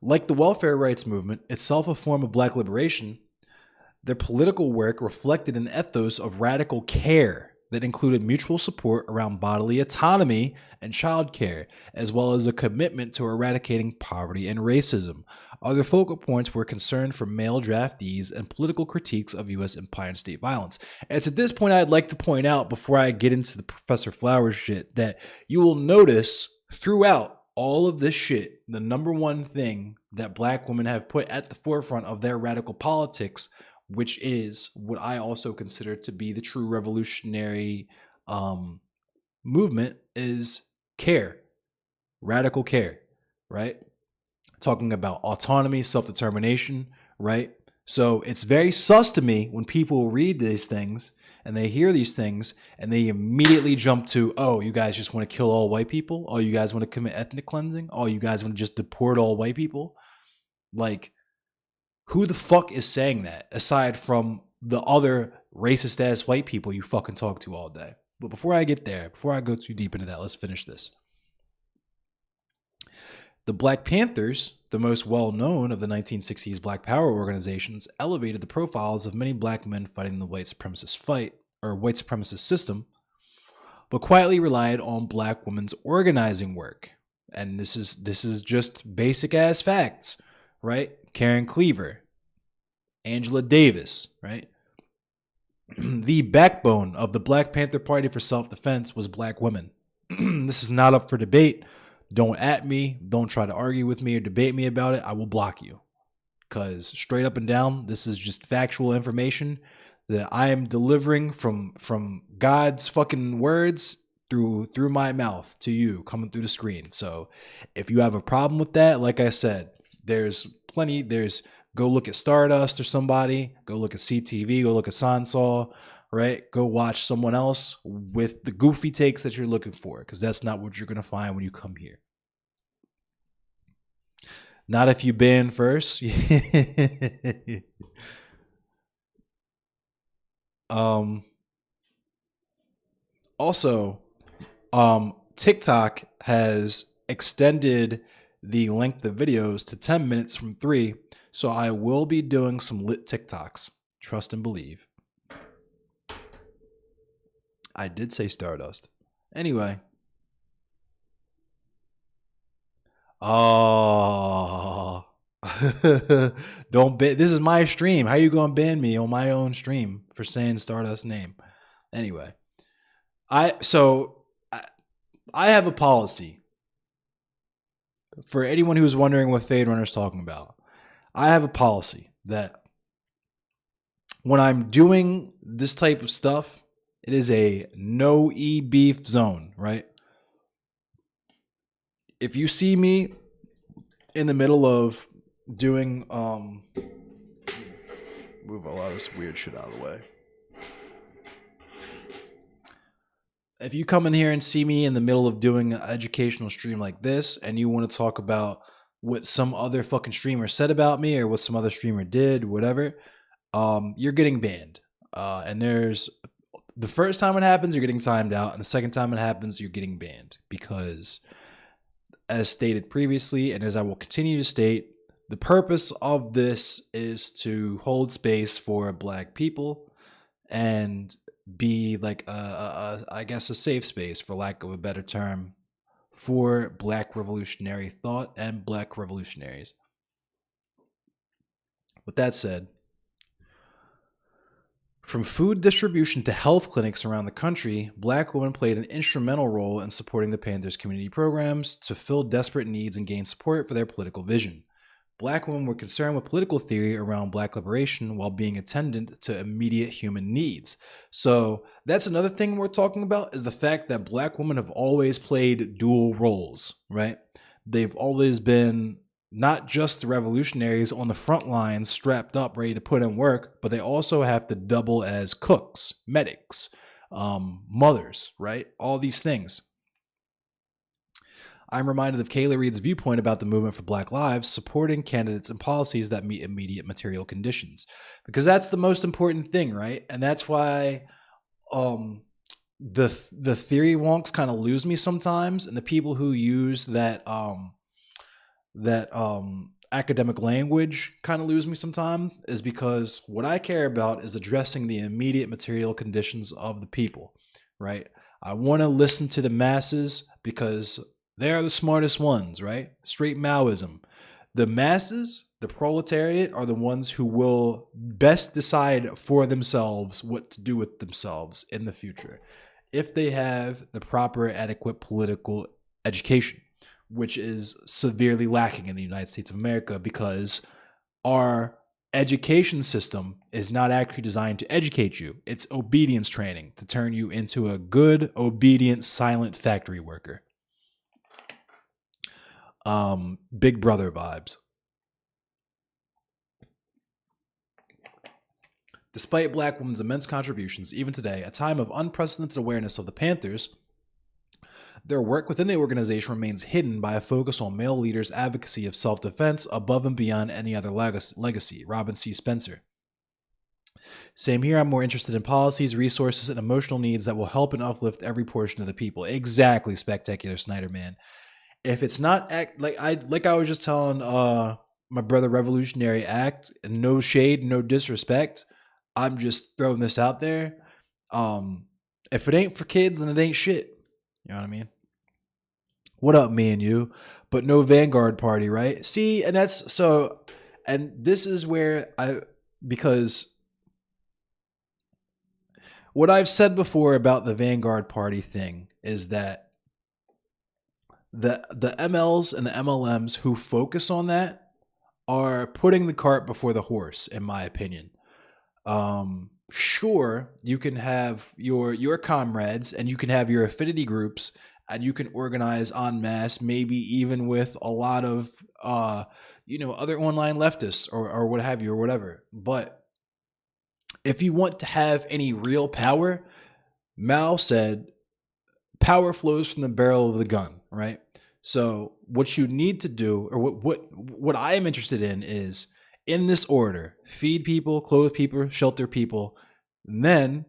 like the welfare rights movement, itself a form of Black liberation, their political work reflected an ethos of radical care that included mutual support around bodily autonomy and childcare, as well as a commitment to eradicating poverty and racism. Other focal points were concern for male draftees and political critiques of U.S. empire and state violence. And it's at this point I'd like to point out, before I get into the Professor Flowers shit, that you will notice throughout all of this shit, the number one thing that Black women have put at the forefront of their radical politics, which is what I also consider to be the true revolutionary movement, is care, radical care, right? Talking about autonomy, self-determination, right? So it's very sus to me when people read these things and they hear these things and they immediately jump to, oh, you guys just want to kill all white people? Oh, you guys want to commit ethnic cleansing? Oh, you guys want to just deport all white people? Like, who the fuck is saying that aside from the other racist ass white people you fucking talk to all day? But before I get there, before I go too deep into that, let's finish this. The Black Panthers, the most well-known of the 1960s Black Power organizations, elevated the profiles of many Black men fighting the white supremacist system, but quietly relied on Black women's organizing work. And this is just basic ass facts, right? Karen Cleaver, Angela Davis, right? The backbone of the Black Panther Party for self-defense was Black women. This is not up for debate. Don't at me. Don't try to argue with me or debate me about it. I will block you. Because straight up and down, this is just factual information that I am delivering from God's fucking words through my mouth to you, coming through the screen. So if you have a problem with that, like I said, there's plenty. Go look at Stardust or somebody. Go look at CTV. Go look at Sansaw. Right? Go watch someone else with the goofy takes that you're looking for, because that's not what you're going to find when you come here. Not if you ban first. Also, TikTok has extended the length of videos to 10 minutes from 3, so I will be doing some lit TikToks. Trust and believe. I did say Stardust. Anyway. Oh. Don't ban. This is my stream. How you going to ban me on my own stream for saying Stardust name? Anyway. I have a policy. For anyone who's wondering what Fade Runner's talking about, I have a policy that when I'm doing this type of stuff, it is a no e-beef zone, right? If you see me in the middle of doing move a lot of this weird shit out of the way. If you come in here and see me in the middle of doing an educational stream like this and you want to talk about what some other fucking streamer said about me or what some other streamer did, whatever, you're getting banned. And there's the first time it happens, you're getting timed out, and the second time it happens, you're getting banned because, as stated previously, and as I will continue to state, the purpose of this is to hold space for Black people and be like I guess a safe space, for lack of a better term, for Black revolutionary thought and Black revolutionaries. With that said, from food distribution to health clinics around the country, Black women played an instrumental role in supporting the Panthers' community programs to fill desperate needs and gain support for their political vision. Black women were concerned with political theory around Black liberation while being attendant to immediate human needs. So that's another thing we're talking about, is the fact that Black women have always played dual roles, right? They've always been not just the revolutionaries on the front lines strapped up, ready to put in work, but they also have to double as cooks, medics, mothers, right? All these things. I'm reminded of Kayla Reed's viewpoint about the movement for Black Lives, supporting candidates and policies that meet immediate material conditions, because that's the most important thing, right? And that's why the theory wonks kind of lose me sometimes, and the people who use that academic language kind of lose me sometimes, is because what I care about is addressing the immediate material conditions of the people, right? I want to listen to the masses because they are the smartest ones, right? Straight Maoism. The masses, the proletariat, are the ones who will best decide for themselves what to do with themselves in the future, if they have the proper, adequate political education, which is severely lacking in the United States of America because our education system is not actually designed to educate you. It's obedience training to turn you into a good, obedient, silent factory worker. Big Brother vibes. Despite Black women's immense contributions, even today, a time of unprecedented awareness of the Panthers, their work within the organization remains hidden by a focus on male leaders' advocacy of self-defense above and beyond any other legacy. Robin C. Spencer. Same here. I'm more interested in policies, resources, and emotional needs that will help and uplift every portion of the people. Exactly, Spectacular Snyder, man. If it's not like I was just telling my brother Revolutionary Act, no shade, no disrespect, I'm just throwing this out there. If it ain't for kids, then it ain't shit. You know what I mean? What up, me and you? But no Vanguard Party, right? See, and that's so, and this is where because what I've said before about the Vanguard Party thing is that the MLs and the MLMs who focus on that are putting the cart before the horse, in my opinion. Sure, you can have your comrades and you can have your affinity groups and you can organize en masse, maybe even with a lot of other online leftists or what have you or whatever. But if you want to have any real power, Mao said, power flows from the barrel of the gun, right? So what you need to do, or what I am interested in, is in this order: feed people, clothe people, shelter people. And then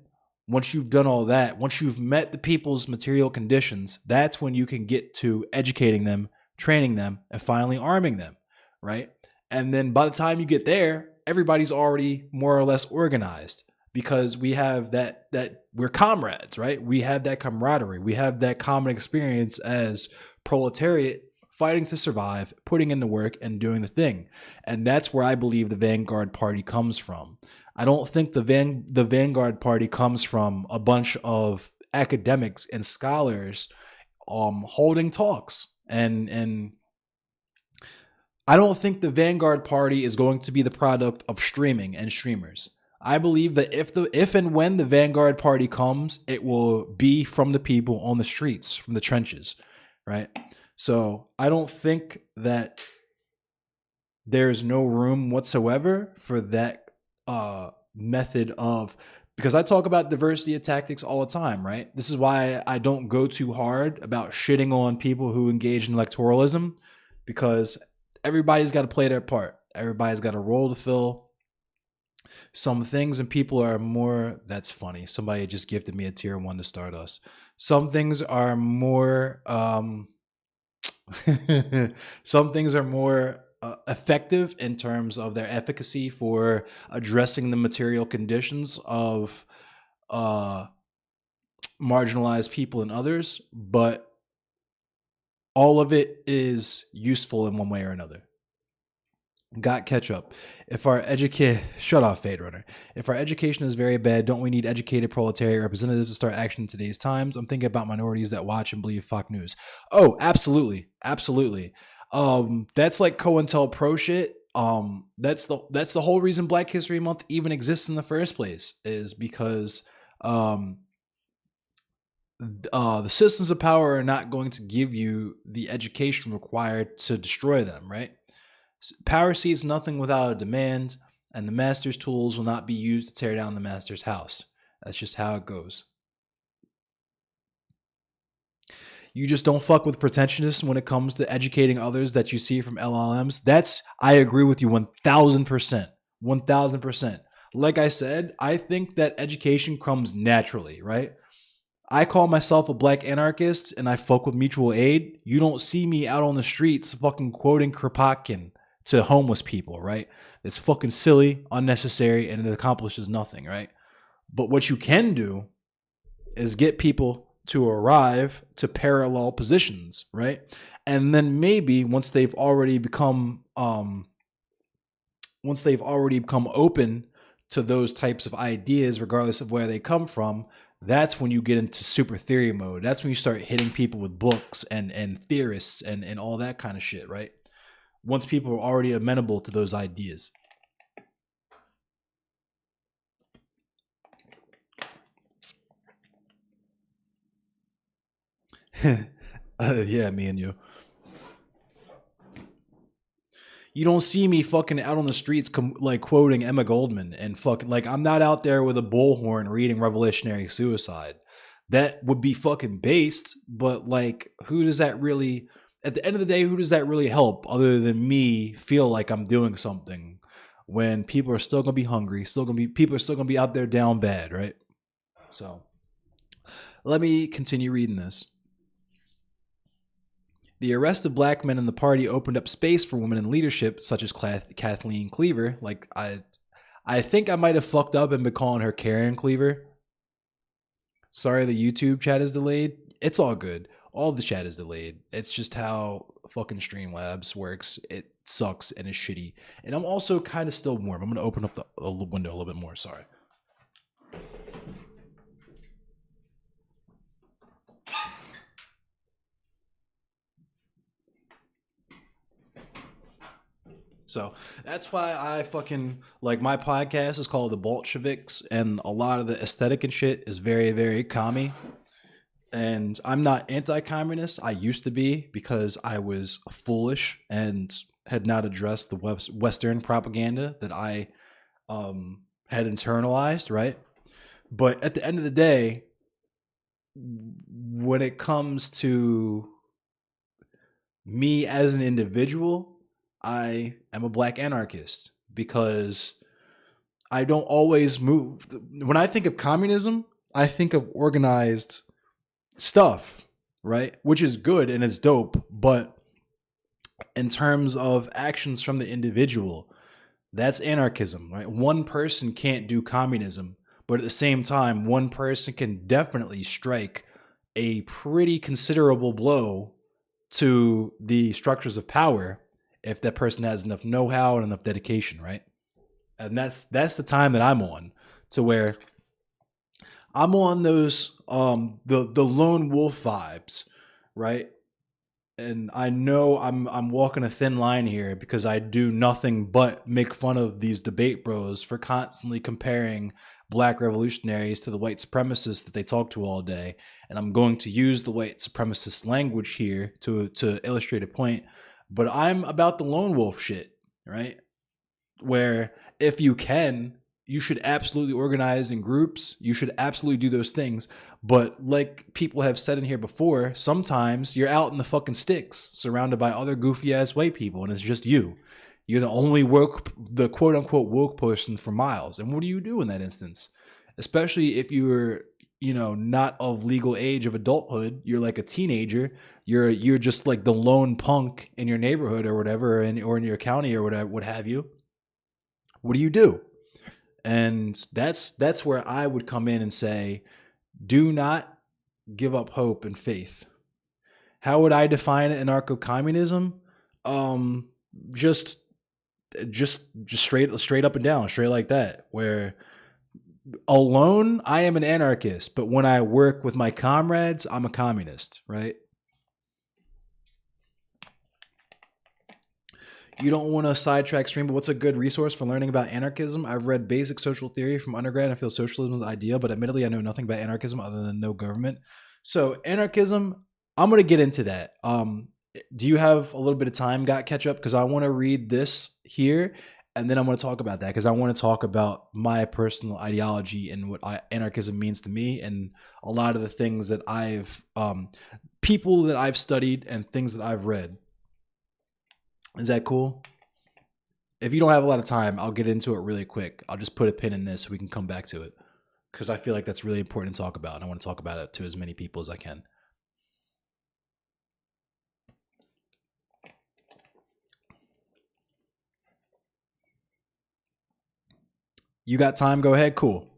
once you've done all that, once you've met the people's material conditions, that's when you can get to educating them, training them, and finally arming them, right? And then by the time you get there, everybody's already more or less organized, because we have that we're comrades, right? We have that camaraderie. We have that common experience as proletariat, fighting to survive, putting in the work, and doing the thing. And that's where I believe the Vanguard Party comes from. I don't think the Vanguard Party comes from a bunch of academics and scholars holding talks. And I don't think the Vanguard Party is going to be the product of streaming and streamers. I believe that if and when the Vanguard Party comes, it will be from the people on the streets, from the trenches, right? So I don't think that there's no room whatsoever for that method of, because I talk about diversity of tactics all the time, right? This is why I don't go too hard about shitting on people who engage in electoralism, because everybody's got to play their part. Everybody's got a role to fill. Some things and people are more, that's funny. Somebody just gifted me a tier 1 to start us. Some things are more some things are more effective in terms of their efficacy for addressing the material conditions of marginalized people and others, but all of it is useful in one way or another. Got catch up. If our shut off, Fade Runner. If our education is very bad, don't we need educated proletariat representatives to start action in today's times? I'm thinking about minorities that watch and believe Fox News. Oh, absolutely, absolutely. That's like COINTELPRO shit. That's the whole reason Black History Month even exists in the first place, is because the systems of power are not going to give you the education required to destroy them, right? Power sees nothing without a demand, and the master's tools will not be used to tear down the master's house. That's just how it goes. You just don't fuck with pretentionists when it comes to educating others that you see from LLMs. I agree with you 1000%. 1000%. Like I said, I think that education comes naturally, right? I call myself a Black anarchist and I fuck with mutual aid. You don't see me out on the streets fucking quoting Kropotkin to homeless people, right? It's fucking silly, unnecessary, and it accomplishes nothing, right? But what you can do is get people to arrive to parallel positions, right? And then maybe once they've already become open to those types of ideas, regardless of where they come from, that's when you get into super theory mode. That's when you start hitting people with books and theorists and all that kind of shit, right? Once people are already amenable to those ideas. Yeah, me and you. You don't see me fucking out on the streets like quoting Emma Goldman and fucking like I'm not out there with a bullhorn reading Revolutionary Suicide. That would be fucking based, but like who does that really, at the end of the day, who does that really help other than me feel like I'm doing something when people are still going to be hungry, people are still going to be out there down bad, right? So let me continue reading this. The arrest of Black men in the party opened up space for women in leadership, such as Kathleen Cleaver. Like I think I might have fucked up and been calling her Karen Cleaver. Sorry, the YouTube chat is delayed. It's all good. All the chat is delayed. It's just how fucking Streamlabs works. It sucks and is shitty. And I'm also kind of still warm. I'm going to open up the window a little bit more. Sorry. So that's why I fucking like my podcast is called The Bolsheviks, and a lot of the aesthetic and shit is very, very commie. And I'm not anti-communist. I used to be because I was foolish and had not addressed the Western propaganda that I had internalized, right? But at the end of the day, when it comes to me as an individual, I am a Black anarchist because I don't always move. When I think of communism, I think of organized stuff, right? Which is good and it's dope. But in terms of actions from the individual, that's anarchism, right? One person can't do communism, but at the same time, one person can definitely strike a pretty considerable blow to the structures of power if that person has enough know-how and enough dedication, right? And that's the time that I'm on, to where I'm on those the lone wolf vibes, right? And I know I'm walking a thin line here because I do nothing but make fun of these debate bros for constantly comparing Black revolutionaries to the white supremacists that they talk to all day. And I'm going to use the white supremacist language here to illustrate a point. But I'm about the lone wolf shit. right? Where if you can, you should absolutely organize in groups. You should absolutely do those things. But like people have said in here before, sometimes you're out in the fucking sticks, surrounded by other goofy ass white people, and it's just you. You're the only woke, the quote unquote woke person for miles. And what do you do in that instance? Especially if you're, not of legal age of adulthood, you're like a teenager. You're just like the lone punk in your neighborhood or whatever, or in your county or whatever, what have you. What do you do? And that's where I would come in and say, do not give up hope and faith. How would I define anarcho-communism? Um, just just straight up and down, straight like that. Where alone I am an anarchist, but when I work with my comrades, I'm a communist, right? You don't want to sidetrack stream, but what's a good resource for learning about anarchism? I've read basic social theory from undergrad and I feel socialism is ideal, but admittedly I know nothing about anarchism other than no government. So anarchism, I'm going to get into that. Do you have a little bit of time, got catch up? Because I want to read this here and then I'm going to talk about that because I want to talk about my personal ideology and what anarchism means to me and a lot of the things that people that I've studied and things that I've read. Is that cool? If you don't have a lot of time, I'll get into it really quick. I'll just put a pin in this so we can come back to it because I feel like that's really important to talk about. And I want to talk about it to as many people as I can. You got time? Go ahead. Cool.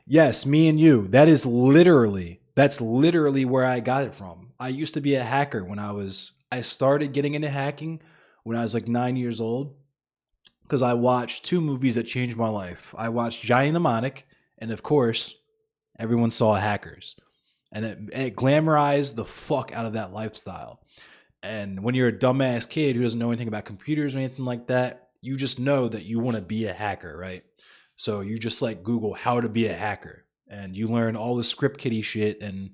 Yes, me and you. That's literally where I got it from. I used to be a hacker I started getting into hacking when I was like 9 years old because I watched two movies that changed my life. I watched Johnny Mnemonic, and of course, everyone saw Hackers. And it glamorized the fuck out of that lifestyle. And when you're a dumbass kid who doesn't know anything about computers or anything like that, you just know that you want to be a hacker, right? So you just like Google how to be a hacker and you learn all the script kiddie shit. And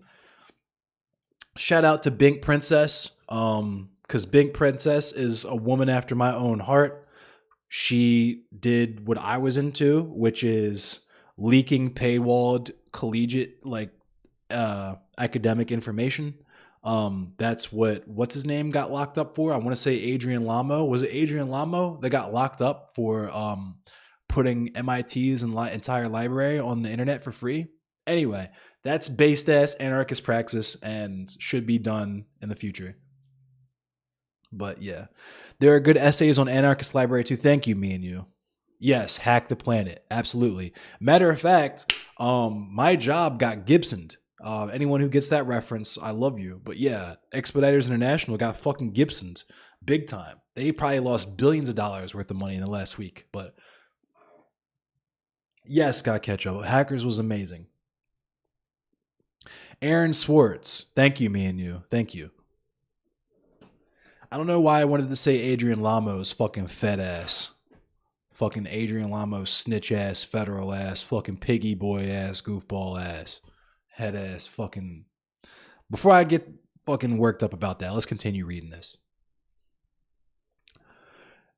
shout out to Bink Princess, because Bink Princess is a woman after my own heart. She did what I was into, which is leaking paywalled collegiate academic information. That's what's his name got locked up for. I want to say Adrian Lamo. Was it Adrian Lamo that got locked up for putting MIT's entire library on the internet for free? Anyway, that's based ass anarchist praxis and should be done in the future. But yeah, there are good essays on anarchist library too. Thank you, me and you. Yes, hack the planet. Absolutely. Matter of fact, my job got Gibsoned. Anyone who gets that reference, I love you. But yeah, Expeditors International got fucking Gibsoned big time. They probably lost billions of dollars worth of money in the last week. But yes, got catch up. Hackers was amazing. Aaron Swartz. Thank you, me and you. Thank you. I don't know why I wanted to say Adrian Lamo's fucking fed ass. Fucking Adrian Lamo snitch ass, federal ass, fucking piggy boy ass, goofball ass, head ass, fucking. Before I get fucking worked up about that, let's continue reading this.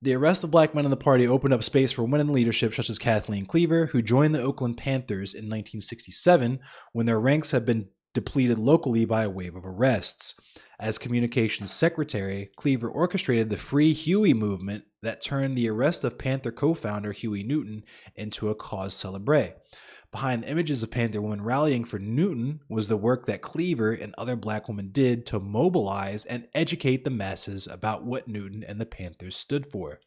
The arrest of black men in the party opened up space for women in leadership such as Kathleen Cleaver, who joined the Oakland Panthers in 1967 when their ranks had been depleted locally by a wave of arrests. As communications secretary, Cleaver orchestrated the Free Huey movement that turned the arrest of Panther co-founder Huey Newton into a cause célèbre. Behind the images of Panther women rallying for Newton was the work that Cleaver and other black women did to mobilize and educate the masses about what Newton and the Panthers stood for.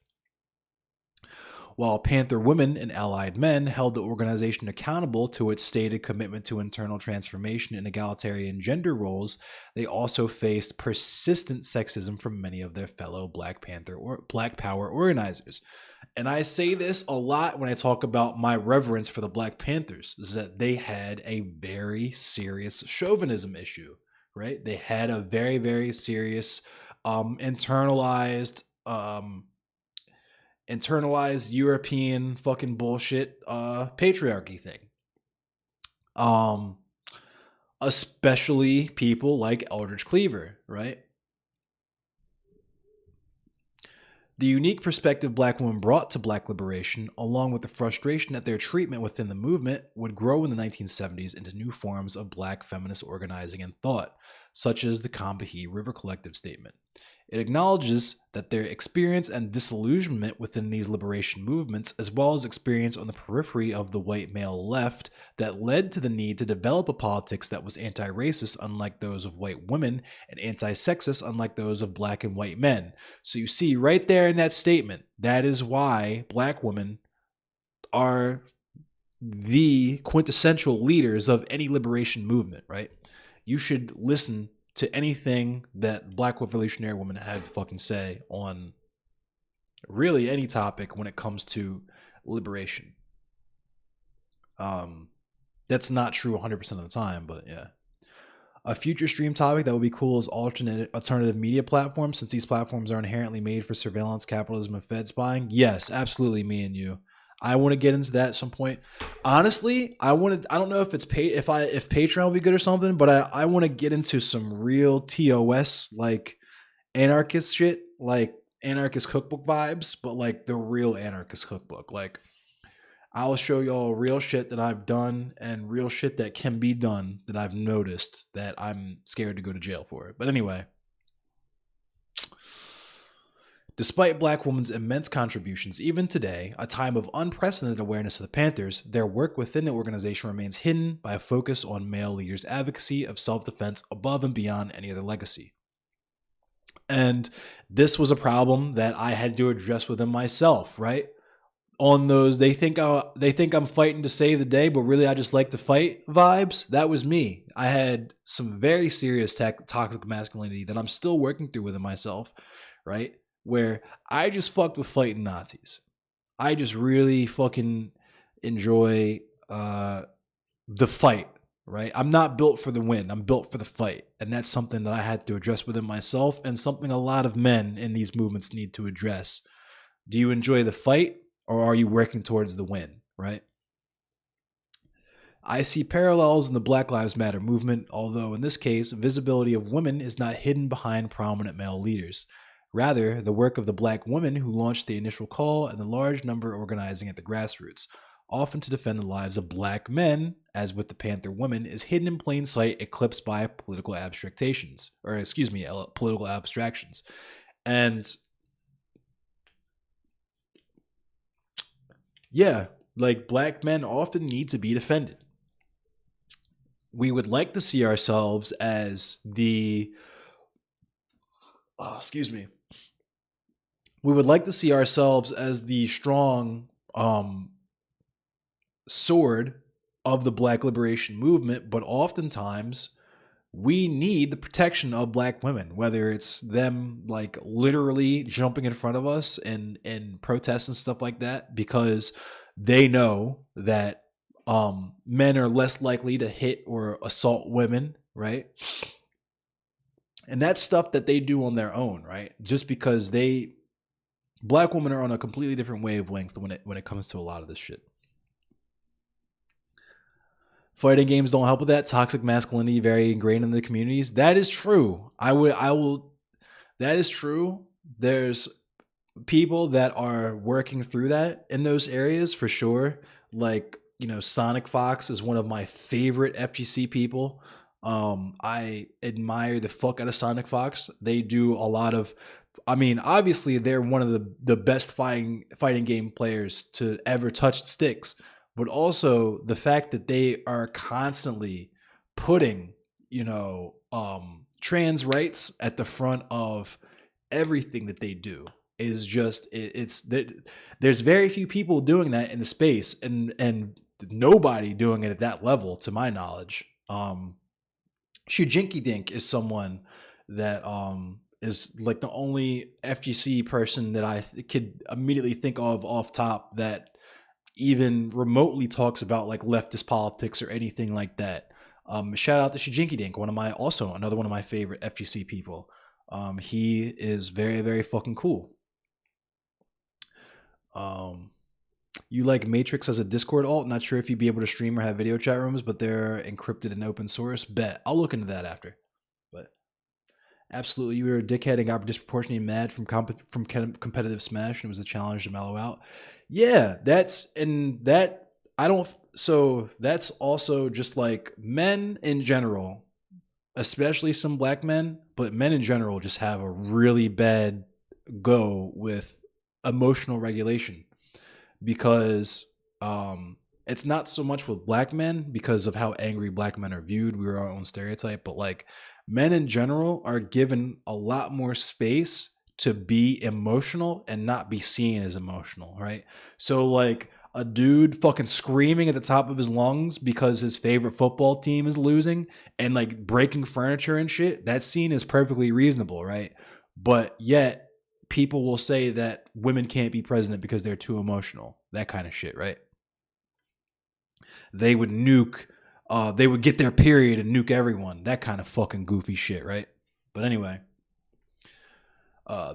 While Panther women and allied men held the organization accountable to its stated commitment to internal transformation and egalitarian gender roles, they also faced persistent sexism from many of their fellow Black Panther or Black Power organizers. And I say this a lot when I talk about my reverence for the Black Panthers, is that they had a very serious chauvinism issue, right? They had a very, very serious internalized European fucking bullshit patriarchy thing. Especially people like Eldridge Cleaver, right? The unique perspective black women brought to black liberation, along with the frustration at their treatment within the movement, would grow in the 1970s into new forms of black feminist organizing and thought, such as the Combahee River Collective Statement. It acknowledges that their experience and disillusionment within these liberation movements, as well as experience on the periphery of the white male left, that led to the need to develop a politics that was anti-racist, unlike those of white women, and anti-sexist, unlike those of black and white men. So you see right there in that statement, that is why black women are the quintessential leaders of any liberation movement, right? You should listen to anything that black revolutionary women have to fucking say on really any topic when it comes to liberation. That's not true 100% of the time, but yeah. A future stream topic that would be cool is alternative media platforms, since these platforms are inherently made for surveillance, capitalism, and Fed spying. Yes, absolutely, me and you. I want to get into that at some point. Honestly, I don't know if it's if Patreon will be good or something, but I want to get into some real TOS like anarchist shit, like anarchist cookbook vibes, but like the real anarchist cookbook. Like I'll show y'all real shit that I've done and real shit that can be done that I've noticed that I'm scared to go to jail for it. But anyway, despite black women's immense contributions, even today, a time of unprecedented awareness of the Panthers, their work within the organization remains hidden by a focus on male leaders' advocacy of self-defense above and beyond any other legacy. And this was a problem that I had to address within myself, right? On those, they think I'm fighting to save the day, but really I just like to fight vibes. That was me. I had some very serious toxic masculinity that I'm still working through within myself, right? Where I just fucked with fighting Nazis. I just really fucking enjoy the fight, right? I'm not built for the win. I'm built for the fight. And that's something that I had to address within myself and something a lot of men in these movements need to address. Do you enjoy the fight or are you working towards the win, right? I see parallels in the Black Lives Matter movement, although in this case, visibility of women is not hidden behind prominent male leaders. Rather, the work of the black women who launched the initial call and the large number organizing at the grassroots, often to defend the lives of black men, as with the Panther women, is hidden in plain sight, eclipsed by political abstractions. And yeah, like black men often need to be defended. We would like to see ourselves as we would like to see ourselves as the strong sword of the black liberation movement, but oftentimes we need the protection of black women, whether it's them like literally jumping in front of us and protests and stuff like that, because they know that men are less likely to hit or assault women, right? And that's stuff that they do on their own, right? Just because black women are on a completely different wavelength when it comes to a lot of this shit. Fighting games don't help with that. Toxic masculinity very ingrained in the communities. That is true. That is true. There's people that are working through that in those areas for sure. Like, Sonic Fox is one of my favorite FGC people. I admire the fuck out of Sonic Fox. They do a lot of, obviously they're one of the best fighting game players to ever touch the sticks, but also the fact that they are constantly putting, trans rights at the front of everything that they do is just, there's very few people doing that in the space and nobody doing it at that level, to my knowledge. Shujinky Dink is someone that is like the only FGC person that I could immediately think of off top that even remotely talks about like leftist politics or anything like that. Shout out to Shujinky Dink, another one of my favorite FGC people. He is very, very fucking cool. You like Matrix as a Discord alt? Not sure if you'd be able to stream or have video chat rooms, but they're encrypted and open source. Bet. I'll look into that after. But Absolutely, you were a dickhead and got disproportionately mad from competitive smash, and it was a challenge to mellow out. Yeah, that I don't. So that's also just like men in general, especially some black men, but men in general just have a really bad go with emotional regulation because it's not so much with black men because of how angry black men are viewed. We're our own stereotype, but like men in general are given a lot more space to be emotional and not be seen as emotional, right? So like a dude fucking screaming at the top of his lungs because his favorite football team is losing and like breaking furniture and shit, that scene is perfectly reasonable, right? But yet people will say that women can't be president because they're too emotional. That kind of shit, right? They would nuke, they would get their period and nuke everyone. That kind of fucking goofy shit, right? But anyway,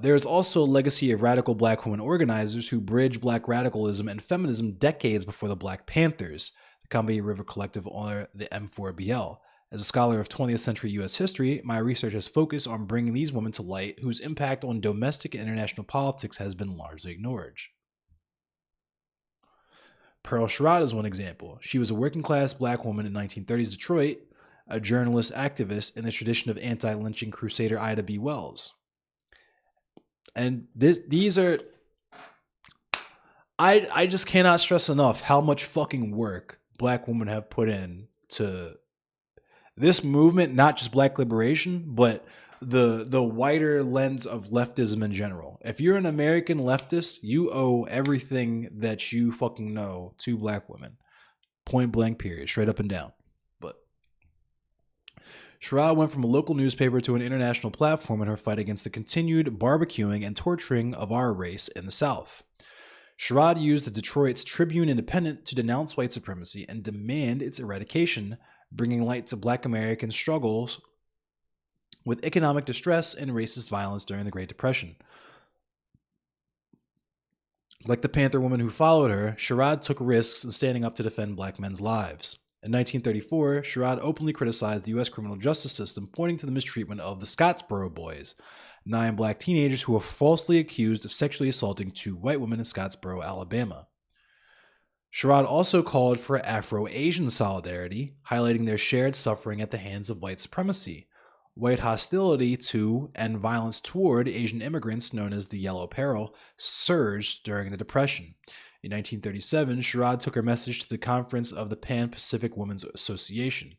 there is also a legacy of radical black women organizers who bridged black radicalism and feminism decades before the Black Panthers, the Columbia River Collective, or the M4BL. As a scholar of 20th century U.S. history, my research has focused on bringing these women to light whose impact on domestic and international politics has been largely ignored. Pearl Sherrod is one example. She was a working class black woman in 1930s Detroit, a journalist activist in the tradition of anti lynching crusader Ida B. Wells. And these are, I just cannot stress enough how much fucking work black women have put in to this movement, not just black liberation, but the wider lens of leftism in general. If you're an American leftist, you owe everything that you fucking know to black women. Point blank, period. Straight up and down. But Sherrod went from a local newspaper to an international platform in her fight against the continued barbecuing and torturing of our race in the South. Sherrod used the Detroit's Tribune Independent to denounce white supremacy and demand its eradication, bringing light to black American struggles with economic distress and racist violence during the Great Depression. Like the Panther woman who followed her, Sherrod took risks in standing up to defend black men's lives. In 1934, Sherrod openly criticized the U.S. criminal justice system, pointing to the mistreatment of the Scottsboro Boys, 9 black teenagers who were falsely accused of sexually assaulting 2 white women in Scottsboro, Alabama. Sherrod also called for Afro-Asian solidarity, highlighting their shared suffering at the hands of white supremacy. White hostility to and violence toward Asian immigrants, known as the Yellow Peril, surged during the Depression. In 1937, Sherrod took her message to the conference of the Pan-Pacific Women's Association.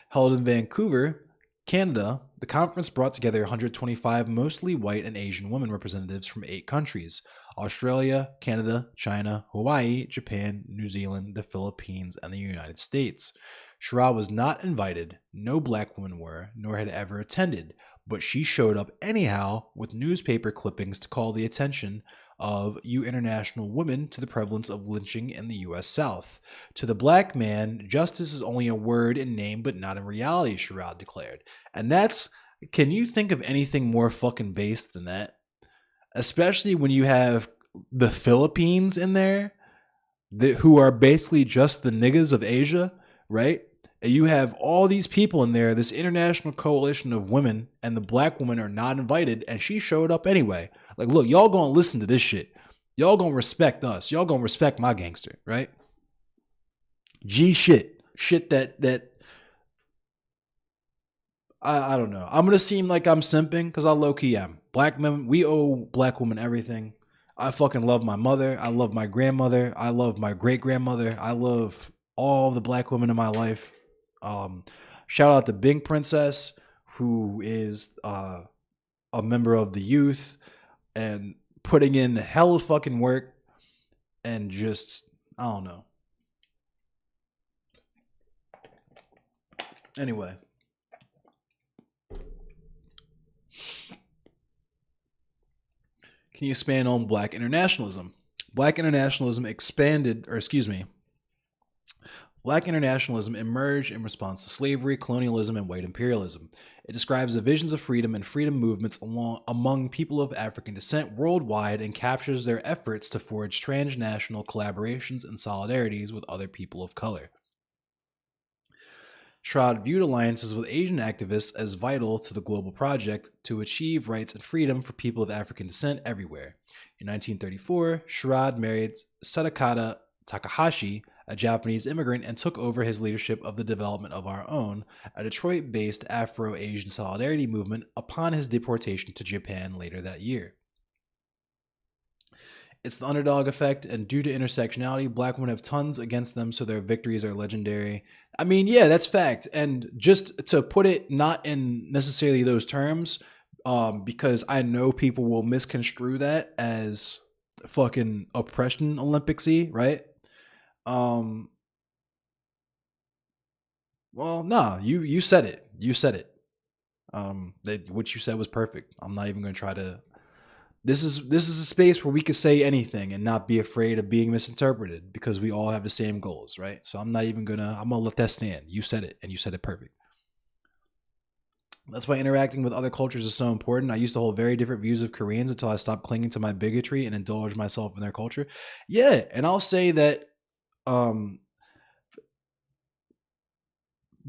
Held in Vancouver, Canada, the conference brought together 125 mostly white and Asian women representatives from 8 countries: Australia, Canada, China, Hawaii, Japan, New Zealand, the Philippines, and the United States. Sherrod was not invited, no black women were, nor had ever attended, but she showed up anyhow with newspaper clippings to call the attention of you international women to the prevalence of lynching in the U.S. South. To the black man, justice is only a word in name but not in reality, Sherrod declared. And that's, can you think of anything more fucking base than that? Especially when you have the Philippines in there, who are basically just the niggas of Asia, right? And you have all these people in there, this international coalition of women, and the black women are not invited, and she showed up anyway. Like, look, y'all gonna listen to this shit. Y'all gonna respect us. Y'all gonna respect my gangster, right? G shit. Shit that I don't know. I'm gonna seem like I'm simping because I low-key am. Black men, we owe black women everything. I fucking love my mother. I love my grandmother. I love my great-grandmother. I love all the black women in my life. Shout out to Bing Princess, who is a member of the youth and putting in hell of fucking work and just, I don't know. Anyway. Can you expand on black internationalism? Black internationalism Black internationalism emerged in response to slavery, colonialism, and white imperialism. It describes the visions of freedom and freedom movements among people of African descent worldwide and captures their efforts to forge transnational collaborations and solidarities with other people of color. Sherrod viewed alliances with Asian activists as vital to the global project to achieve rights and freedom for people of African descent everywhere. In 1934, Sherrod married Sadakata Takahashi, a Japanese immigrant, and took over his leadership of the Development of Our Own, a Detroit-based Afro-Asian solidarity movement, upon his deportation to Japan later that year. It's the underdog effect, and due to intersectionality, black women have tons against them, so their victories are legendary. I mean, yeah, that's fact. And just to put it not in necessarily those terms, because I know people will misconstrue that as fucking oppression Olympicsy, right? Well, nah, you said it. You said it. What you said was perfect. I'm not even gonna try to. This is a space where we could say anything and not be afraid of being misinterpreted because we all have the same goals, right? So I'm gonna let that stand. You said it, and you said it perfect. That's why interacting with other cultures is so important. I used to hold very different views of Koreans until I stopped clinging to my bigotry and indulged myself in their culture. Yeah, and I'll say that in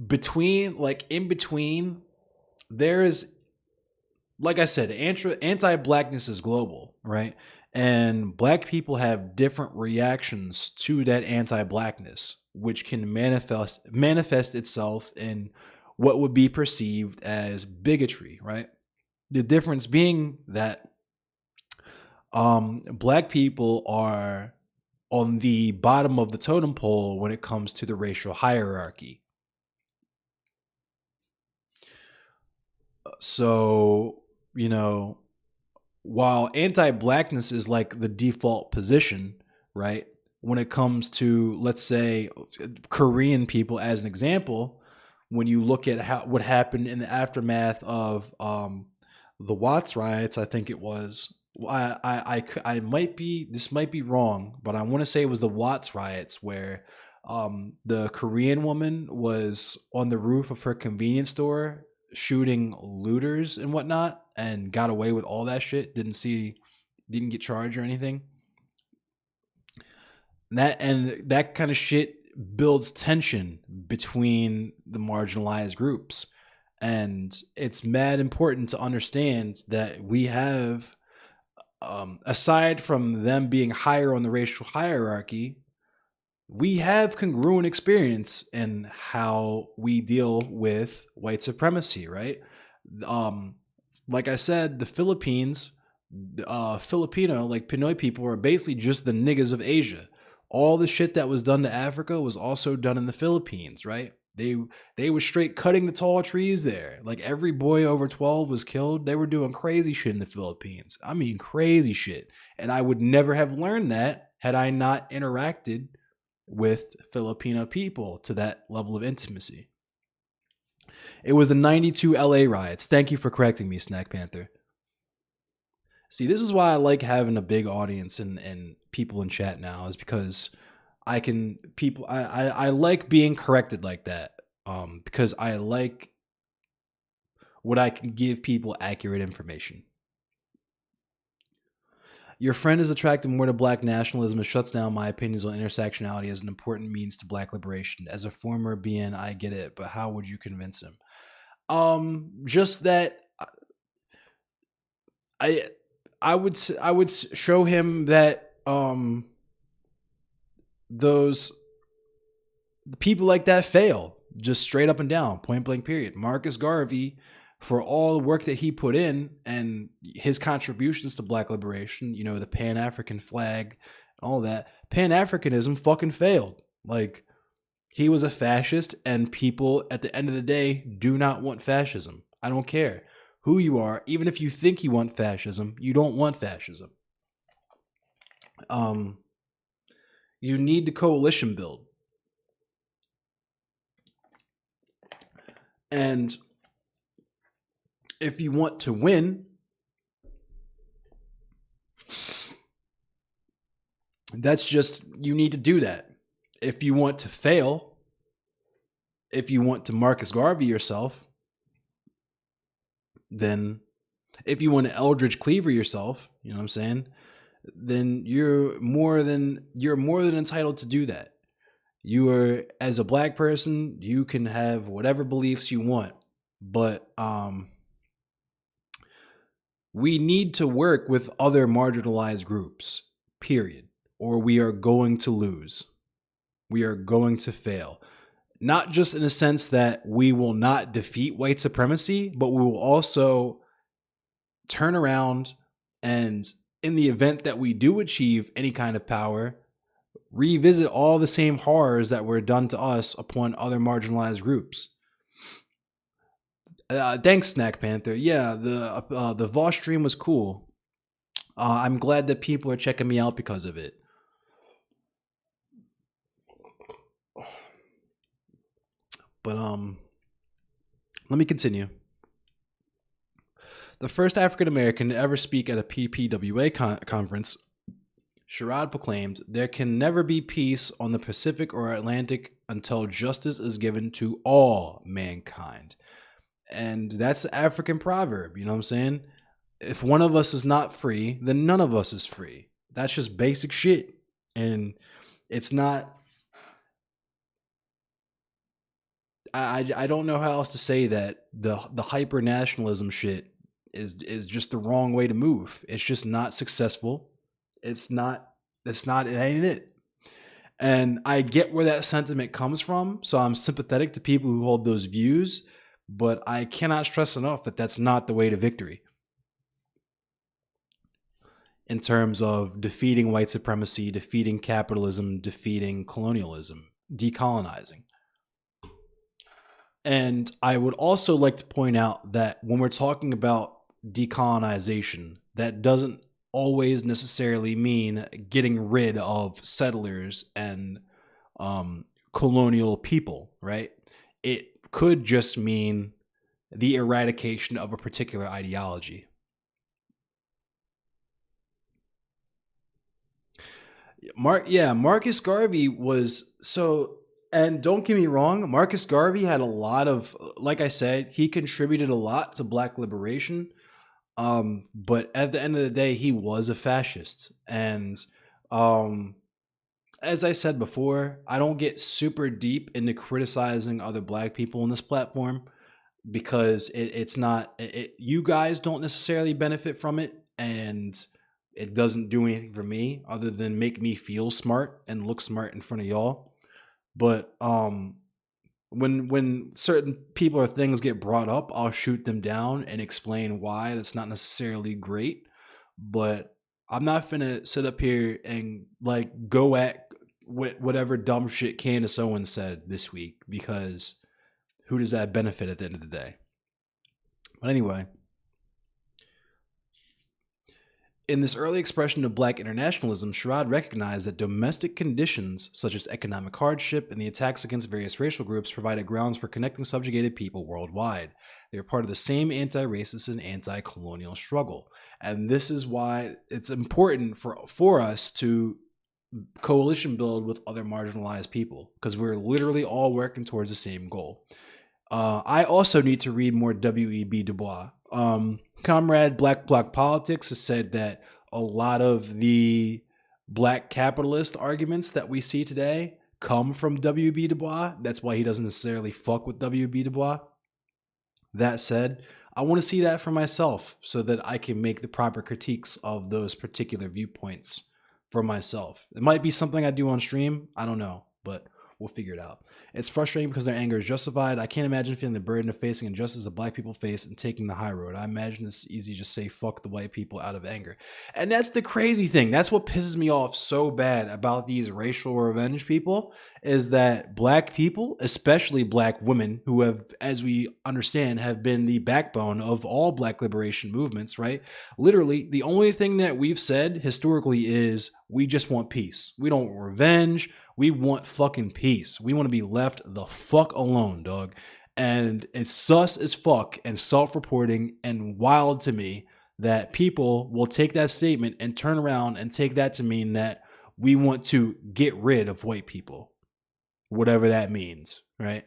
between, there is, like I said, anti-blackness is global, right? And black people have different reactions to that anti-blackness, which can manifest itself in what would be perceived as bigotry, right? The difference being that black people are on the bottom of the totem pole when it comes to the racial hierarchy. So, while anti-blackness is like the default position, right? When it comes to, let's say, Korean people as an example, when you look at what happened in the aftermath of the Watts riots, I think it was. I might be, this might be wrong, but I want to say it was the Watts riots where the Korean woman was on the roof of her convenience store shooting looters and whatnot and got away with all that shit. Didn't get charged or anything. That kind of shit builds tension between the marginalized groups. And it's mad important to understand that we have, aside from them being higher on the racial hierarchy, we have congruent experience in how we deal with white supremacy, right? Like I said, the Philippines, Filipino, like Pinoy people, are basically just the niggas of Asia. All the shit that was done to Africa was also done in the Philippines, right? They were straight cutting the tall trees there. Like every boy over 12 was killed. They were doing crazy shit in the Philippines. I mean, crazy shit. And I would never have learned that had I not interacted with Filipino people to that level of intimacy. It was the 92 LA riots. Thank you for correcting me, Snack Panther. See, this is why I like having a big audience and people in chat now, is because I like being corrected like that. Because I like what I can give people accurate information. Your friend is attracted more to black nationalism and shuts down my opinions on intersectionality as an important means to black liberation. As a former BN, I get it, but how would you convince him? Just that I would show him that those people like that fail, just straight up and down, point blank period. Marcus Garvey, for all the work that he put in and his contributions to black liberation, the Pan-African flag, all that, Pan-Africanism fucking failed. Like, he was a fascist, and people at the end of the day do not want fascism. I don't care who you are. Even if you think you want fascism, you don't want fascism. You need to coalition build. And if you want to win, you need to do that. If you want to fail, if you want to Marcus Garvey yourself, then if you want to Eldridge Cleaver yourself, you know what I'm saying? Then you're more than entitled to do that. You are, as a black person, you can have whatever beliefs you want, but we need to work with other marginalized groups, period, or we are going to lose. We are going to fail. Not just in the sense that we will not defeat white supremacy, but we will also turn around and, in the event that we do achieve any kind of power, revisit all the same horrors that were done to us upon other marginalized groups. Thanks, Snack Panther. Yeah, the Vaush stream was cool. I'm glad that people are checking me out because of it. But let me continue. The first African American to ever speak at a PPWA conference, Sherrod proclaimed, "There can never be peace on the Pacific or Atlantic until justice is given to all mankind." And that's an African proverb, you know what I'm saying? If one of us is not free, then none of us is free. That's just basic shit. And it's not, I don't know how else to say that the hyper nationalism shit is just the wrong way to move. It's just not successful. It ain't it. And I get where that sentiment comes from, so I'm sympathetic to people who hold those views, but I cannot stress enough that that's not the way to victory in terms of defeating white supremacy, defeating capitalism, defeating colonialism, decolonizing. And I would also like to point out that when we're talking about decolonization, that doesn't always necessarily mean getting rid of settlers and colonial people, right? It could just mean the eradication of a particular ideology. Marcus Garvey was so, and don't get me wrong, Marcus Garvey had a lot of, like I said, he contributed a lot to black liberation. But at the end of the day, he was a fascist. And as I said before, I don't get super deep into criticizing other black people on this platform because it's not, you guys don't necessarily benefit from it. And it doesn't do anything for me other than make me feel smart and look smart in front of y'all. But when certain people or things get brought up, I'll shoot them down and explain why that's not necessarily great. But I'm not finna sit up here and like go at whatever dumb shit Candace Owens said this week, because who does that benefit at the end of the day? But anyway, in this early expression of black internationalism, Sherrod recognized that domestic conditions such as economic hardship and the attacks against various racial groups provided grounds for connecting subjugated people worldwide. They are part of the same anti-racist and anti-colonial struggle. And this is why it's important for us to coalition build with other marginalized people, because we're literally all working towards the same goal. I also need to read more W.E.B. Du Bois. Comrade Black Bloc Politics has said that a lot of the black capitalist arguments that we see today come from W.B. Du Bois. That's why he doesn't necessarily fuck with W.B. Du Bois. That said, I want to see that for myself so that I can make the proper critiques of those particular viewpoints for myself. It might be something I do on stream. I don't know, but we'll figure it out. It's frustrating because their anger is justified. I can't imagine feeling the burden of facing injustice that black people face and taking the high road. I imagine it's easy to just say fuck the white people out of anger. And that's the crazy thing. That's what pisses me off so bad about these racial revenge people, is that black people, especially black women, who have, as we understand, have been the backbone of all black liberation movements, right? Literally, the only thing that we've said historically is we just want peace. We don't want revenge. We want fucking peace. We want to be left the fuck alone, dog. And it's sus as fuck and self-reporting and wild to me that people will take that statement and turn around and take that to mean that we want to get rid of white people, whatever that means, right?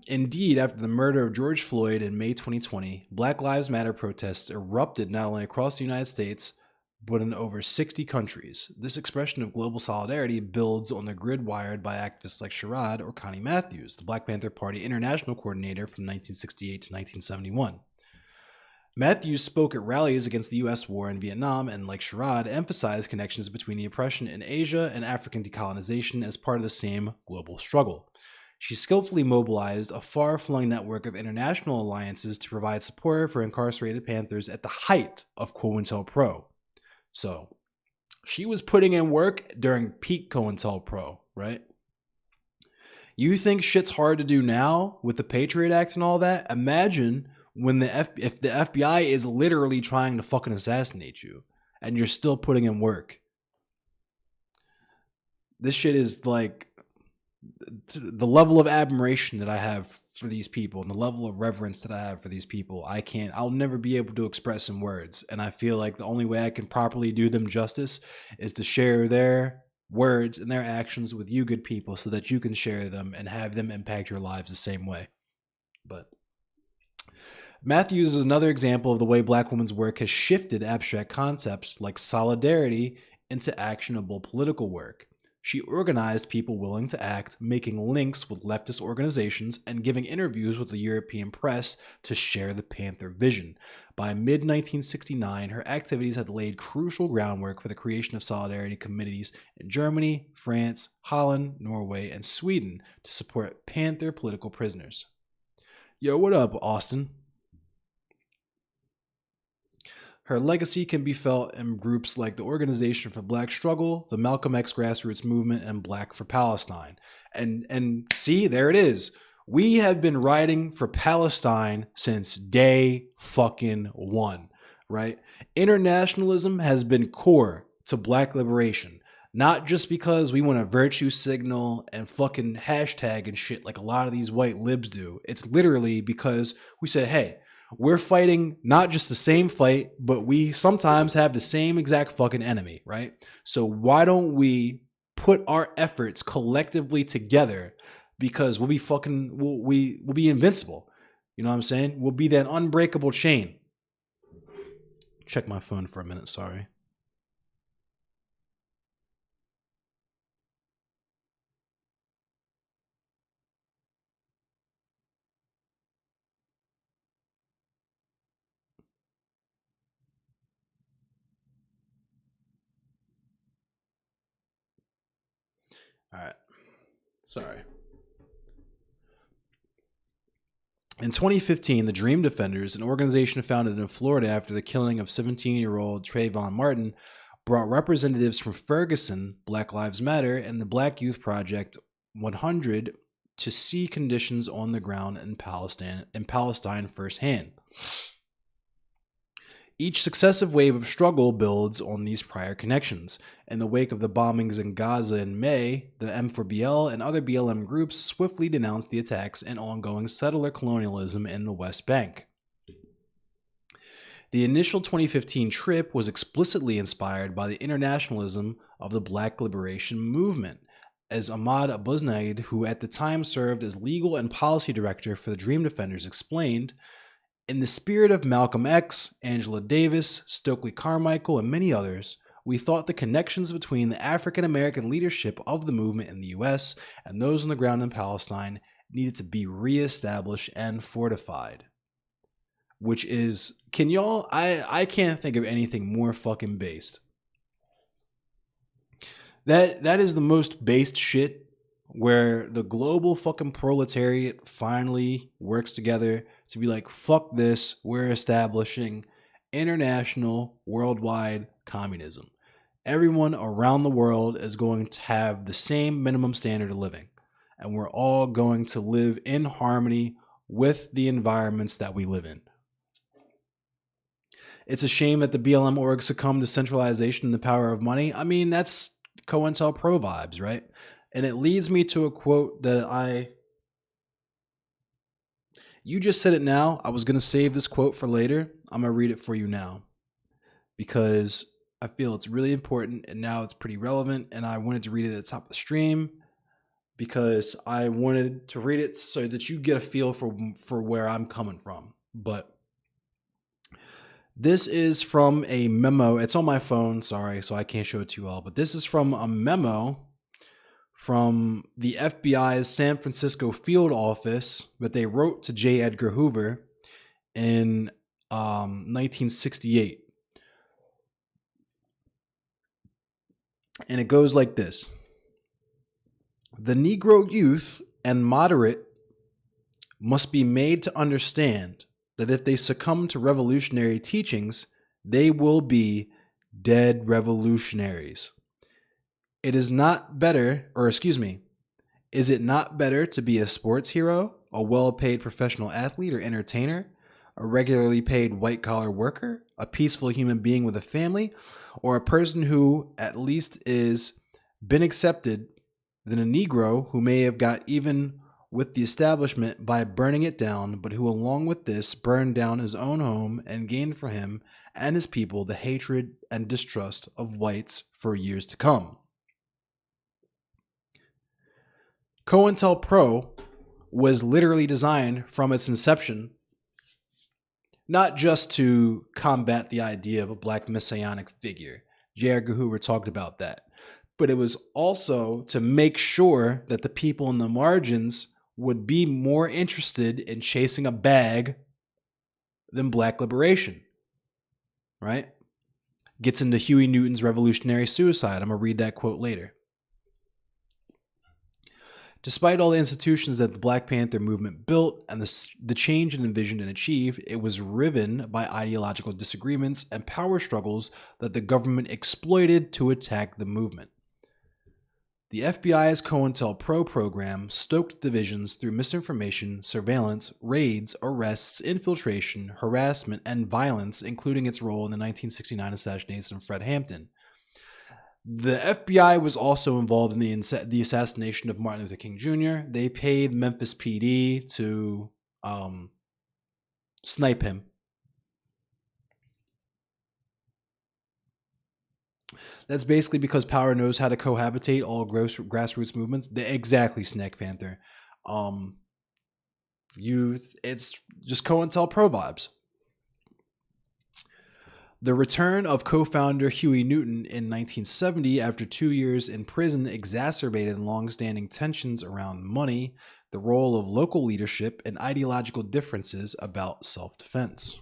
Indeed, after the murder of George Floyd in May 2020, Black Lives Matter protests erupted not only across the United States, but in over 60 countries. This expression of global solidarity builds on the grid wired by activists like Sherrod or Connie Matthews, the Black Panther Party international coordinator from 1968 to 1971. Matthews spoke at rallies against the U.S. war in Vietnam and, like Sherrod, emphasized connections between the oppression in Asia and African decolonization as part of the same global struggle. She skillfully mobilized a far-flung network of international alliances to provide support for incarcerated Panthers at the height of COINTELPRO. So, she was putting in work during peak COINTELPRO, right? You think shit's hard to do now with the Patriot Act and all that? Imagine when if the FBI is literally trying to fucking assassinate you and you're still putting in work. This shit is like the level of admiration that I have for these people and the level of reverence that I have for these people. I'll never be able to express in words. And I feel like the only way I can properly do them justice is to share their words and their actions with you good people so that you can share them and have them impact your lives the same way. But Matthews is another example of the way Black women's work has shifted abstract concepts like solidarity into actionable political work. She organized people willing to act, making links with leftist organizations and giving interviews with the European press to share the Panther vision. By mid-1969, her activities had laid crucial groundwork for the creation of solidarity committees in Germany, France, Holland, Norway, and Sweden to support Panther political prisoners. Yo, what up, Austin? Her legacy can be felt in groups like the Organization for Black Struggle, the Malcolm X Grassroots Movement, and Black for Palestine. And see, there it is. We have been writing for Palestine since day fucking one, right? Internationalism has been core to Black liberation. Not just because we want to virtue signal and fucking hashtag and shit like a lot of these white libs do. It's literally because we said, hey, we're fighting not just the same fight, but we sometimes have the same exact fucking enemy, right? So why don't we put our efforts collectively together? Because we'll be invincible. You know what I'm saying? We'll be that unbreakable chain. Check my phone for a minute, sorry. All right. Sorry. In 2015, the Dream Defenders, an organization founded in Florida after the killing of 17-year-old Trayvon Martin, brought representatives from Ferguson, Black Lives Matter, and the Black Youth Project 100 to see conditions on the ground in Palestine firsthand. Each successive wave of struggle builds on these prior connections. In the wake of the bombings in Gaza in May, the M4BL and other BLM groups swiftly denounced the attacks and ongoing settler colonialism in the West Bank. The initial 2015 trip was explicitly inspired by the internationalism of the Black Liberation Movement, as Ahmad Abusnaid, who at the time served as legal and policy director for the Dream Defenders, explained, in the spirit of Malcolm X, Angela Davis, Stokely Carmichael, and many others, we thought the connections between the African American leadership of the movement in the U.S. and those on the ground in Palestine needed to be reestablished and fortified. Which is, I can't think of anything more fucking based. That is the most based shit, where the global fucking proletariat finally works together to be like, fuck this, we're establishing international, worldwide communism. Everyone around the world is going to have the same minimum standard of living, and we're all going to live in harmony with the environments that we live in. It's a shame that the BLM org succumbed to centralization and the power of money. I mean, that's COINTELPRO vibes, right? And it leads me to a quote that you just said it now. I was going to save this quote for later. I'm going to read it for you now because I feel it's really important and now it's pretty relevant. And I wanted to read it at the top of the stream because I wanted to read it so that you get a feel for where I'm coming from. But This is from a memo. It's on my phone, sorry, so I can't show it to you all. But this is from a memo from the FBI's San Francisco field office that they wrote to J. Edgar Hoover in 1968. And it goes like this. The Negro youth and moderate must be made to understand that if they succumb to revolutionary teachings, they will be dead revolutionaries. Is it not better to be a sports hero, a well-paid professional athlete or entertainer, a regularly paid white-collar worker, a peaceful human being with a family, or a person who at least is been accepted than a Negro who may have got even with the establishment by burning it down, but who along with this burned down his own home and gained for him and his people the hatred and distrust of whites for years to come. COINTELPRO was literally designed from its inception not just to combat the idea of a black messianic figure. J. Edgar Hoover talked about that. But it was also to make sure that the people in the margins would be more interested in chasing a bag than black liberation. Right? Gets into Huey Newton's revolutionary suicide. I'm going to read that quote later. Despite all the institutions that the Black Panther movement built and the change it envisioned and achieved, it was riven by ideological disagreements and power struggles that the government exploited to attack the movement. The FBI's COINTELPRO program stoked divisions through misinformation, surveillance, raids, arrests, infiltration, harassment, and violence, including its role in the 1969 assassination of Fred Hampton. The FBI was also involved in the assassination of Martin Luther King Jr. They paid Memphis PD to snipe him. That's basically because power knows how to cohabitate all grassroots movements. Exactly, Snake Panther. It's just COINTELPRO vibes. The return of co-founder Huey Newton in 1970 after 2 years in prison exacerbated long-standing tensions around money, the role of local leadership, and ideological differences about self-defense.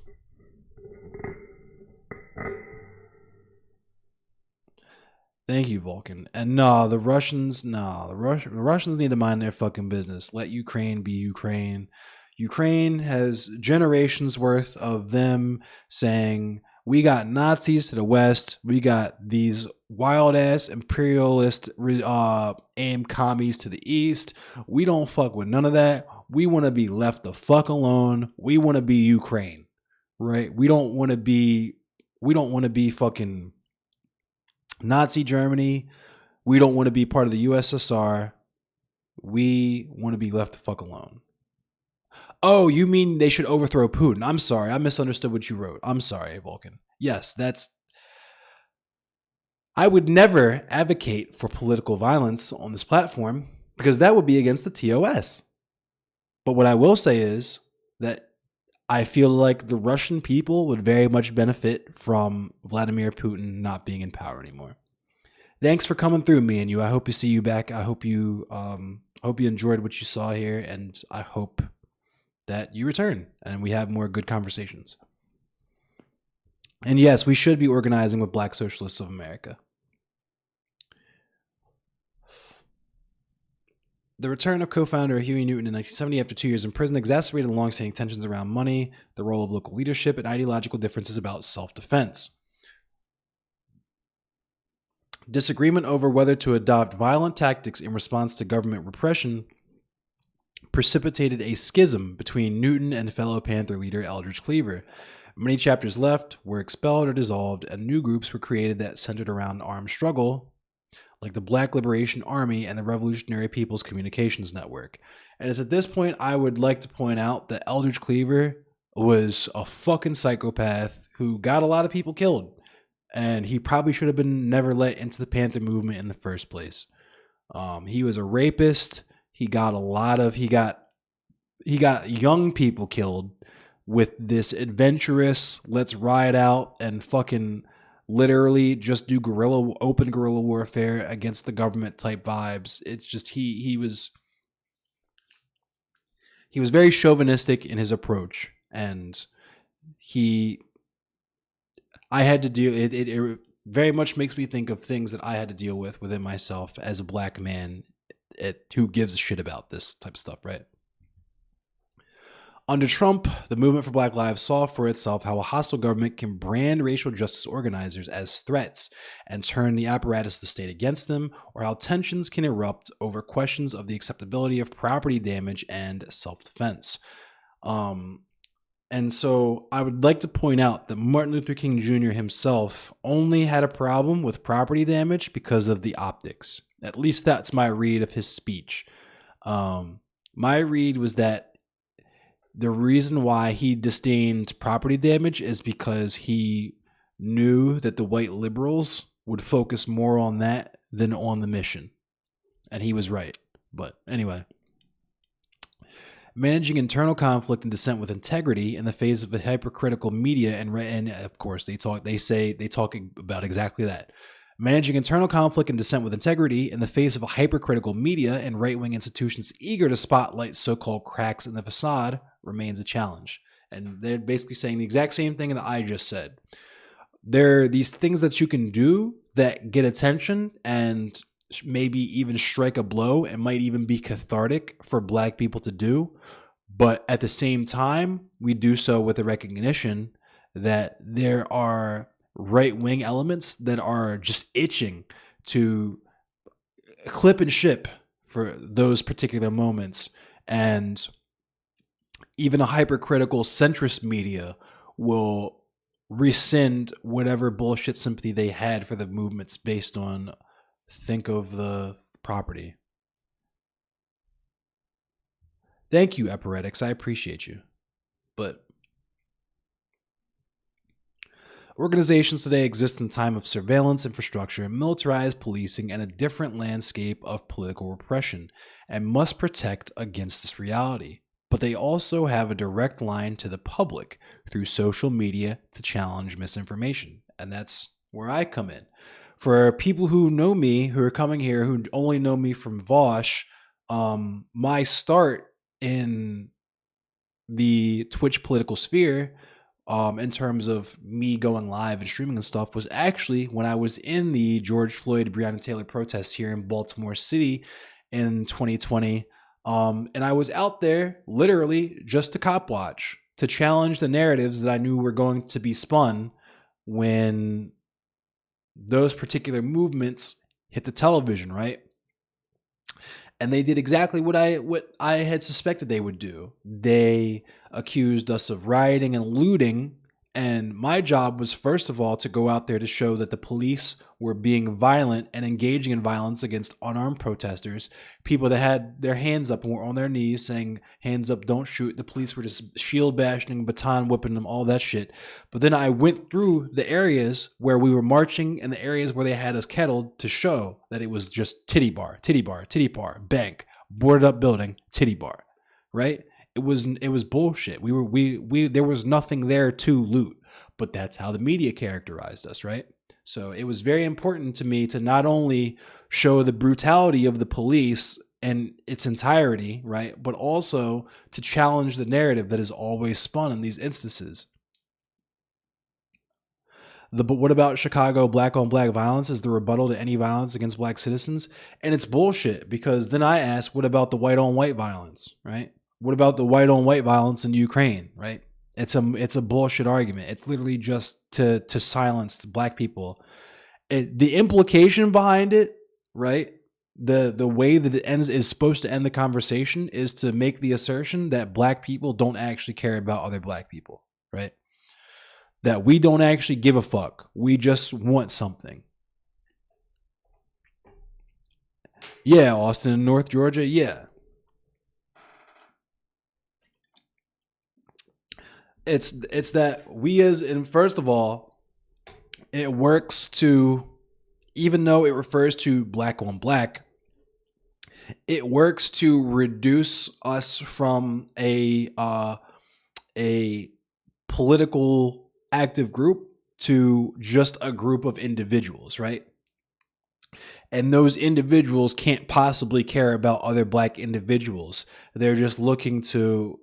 Thank you, Vulcan. And the Russians need to mind their fucking business. Let Ukraine be Ukraine. Ukraine has generations worth of them saying, we got Nazis to the west. We got these wild-ass imperialist aim commies to the east. We don't fuck with none of that. We want to be left the fuck alone. We want to be Ukraine, right? We don't want to be fucking Nazi Germany. We don't want to be part of the USSR. We want to be left the fuck alone. Oh, you mean they should overthrow Putin? I'm sorry. I misunderstood what you wrote. I'm sorry, Vulcan. Yes, I would never advocate for political violence on this platform because that would be against the TOS. But what I will say is that I feel like the Russian people would very much benefit from Vladimir Putin not being in power anymore. Thanks for coming through, me and you. I hope to see you back. I hope you enjoyed what you saw here, and I hope that you return and we have more good conversations. And yes, we should be organizing with Black Socialists of America. The return of co-founder Huey Newton in 1970 after 2 years in prison exacerbated long-standing tensions around money, the role of local leadership, and ideological differences about self-defense. Disagreement over whether to adopt violent tactics in response to government repression precipitated a schism between Newton and fellow Panther leader Eldridge Cleaver. Many chapters left, were expelled or dissolved, and new groups were created that centered around armed struggle, like the Black Liberation Army and the Revolutionary People's Communications Network. And it's at this point I would like to point out that Eldridge Cleaver was a fucking psychopath who got a lot of people killed. And he probably should have been never let into the Panther movement in the first place. He was a rapist. He got young people killed with this adventurous, let's ride out and fucking literally just do open guerrilla warfare against the government type vibes. It's just he was very chauvinistic in his approach, and I had to deal it very much makes me think of things that I had to deal with within myself as a black man who gives a shit about this type of stuff, right? Under Trump, the movement for Black Lives saw for itself how a hostile government can brand racial justice organizers as threats and turn the apparatus of the state against them, or how tensions can erupt over questions of the acceptability of property damage and self-defense. And so I would like to point out that Martin Luther King Jr. himself only had a problem with property damage because of the optics. At least that's my read of his speech. My read was that the reason why he disdained property damage is because he knew that the white liberals would focus more on that than on the mission. And he was right. But anyway. Managing internal conflict and dissent with integrity in the face of a hypercritical media and of course they talk about exactly that. Managing internal conflict and dissent with integrity in the face of a hypercritical media and right-wing institutions eager to spotlight so-called cracks in the facade remains a challenge. And they're basically saying the exact same thing that I just said. There are these things that you can do that get attention and maybe even strike a blow and might even be cathartic for black people to do. But at the same time, we do so with the recognition that there are right-wing elements that are just itching to clip and ship for those particular moments. And even a hypercritical centrist media will rescind whatever bullshit sympathy they had for the movements based on think of the property. Thank you, Eporetics. I appreciate you. But organizations today exist in a time of surveillance infrastructure, militarized policing, and a different landscape of political repression, and must protect against this reality. But they also have a direct line to the public through social media to challenge misinformation. And that's where I come in. For people who know me, who are coming here, who only know me from Vaush, my start in the Twitch political sphere, in terms of me going live and streaming and stuff, was actually when I was in the George Floyd, Breonna Taylor protests here in Baltimore City in 2020. And I was out there literally just to cop watch, to challenge the narratives that I knew were going to be spun when those particular movements hit the television, right? And they did exactly what I had suspected they would do. They accused us of rioting and looting, and my job was first of all to go out there to show that the police were being violent and engaging in violence against unarmed protesters, people that had their hands up and were on their knees saying, hands up, don't shoot. The police were just shield bashing, baton whipping them, all that shit. But then I went through the areas where we were marching and the areas where they had us kettled to show that it was just titty bar, bank, boarded up building, titty bar, right? It was bullshit. There was nothing there to loot, but that's how the media characterized us, right? So it was very important to me to not only show the brutality of the police in its entirety, right, but also to challenge the narrative that is always spun in these instances. But what about Chicago black on black violence is the rebuttal to any violence against black citizens? And it's bullshit, because then I ask, what about the white on white violence, right? What about the white on white violence in Ukraine, right? It's a bullshit argument. It's literally just to silence black people. The implication behind it, right? The way that it is supposed to end the conversation is to make the assertion that black people don't actually care about other black people, right? That we don't actually give a fuck. We just want something. Yeah, Austin, North Georgia, yeah. It's that we and first of all, it works to, even though it refers to black on black, it works to reduce us from a political active group to just a group of individuals, right? And those individuals can't possibly care about other black individuals. They're just looking to,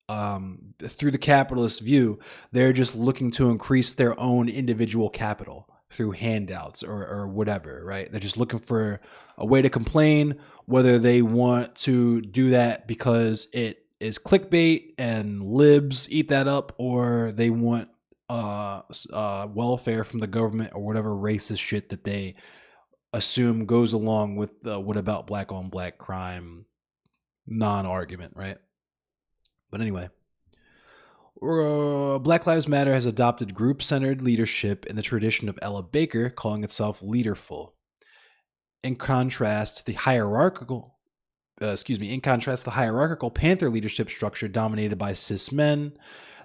through the capitalist view, they're just looking to increase their own individual capital through handouts or whatever, right? They're just looking for a way to complain, whether they want to do that because it is clickbait and libs eat that up, or they want welfare from the government or whatever racist shit that they assume goes along with the what about black on black crime non-argument, right? But anyway, Black Lives Matter has adopted group-centered leadership in the tradition of Ella Baker, calling itself leaderful. In contrast to the hierarchical Panther leadership structure dominated by cis men,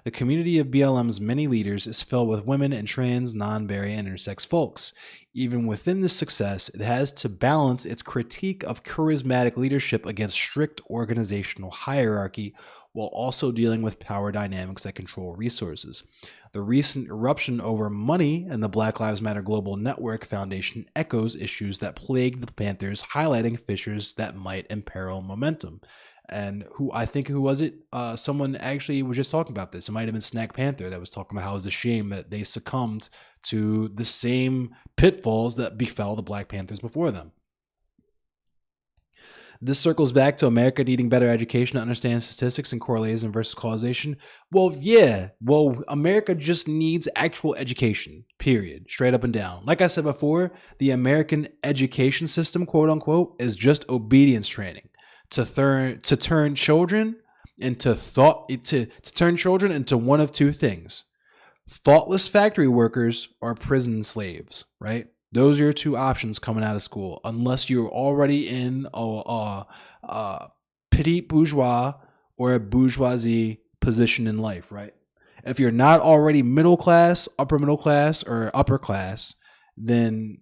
the community of BLM's many leaders is filled with women and trans, non-binary, and intersex folks. Even within this success, it has to balance its critique of charismatic leadership against strict organizational hierarchy, while also dealing with power dynamics that control resources. The recent eruption over money in the Black Lives Matter Global Network Foundation echoes issues that plagued the Panthers, highlighting fissures that might imperil momentum. And who was it? Someone actually was just talking about this. It might have been Snack Panther that was talking about how it was a shame that they succumbed to the same pitfalls that befell the Black Panthers before them. This circles back to America needing better education to understand statistics and correlation versus causation. Well, yeah. Well, America just needs actual education, period. Straight up and down. Like I said before, the American education system, quote unquote, is just obedience training to turn children into one of two things: thoughtless factory workers or prison slaves, right? Those are your two options coming out of school, unless you're already in a petit bourgeois or a bourgeoisie position in life, right? If you're not already middle class, upper middle class, or upper class, then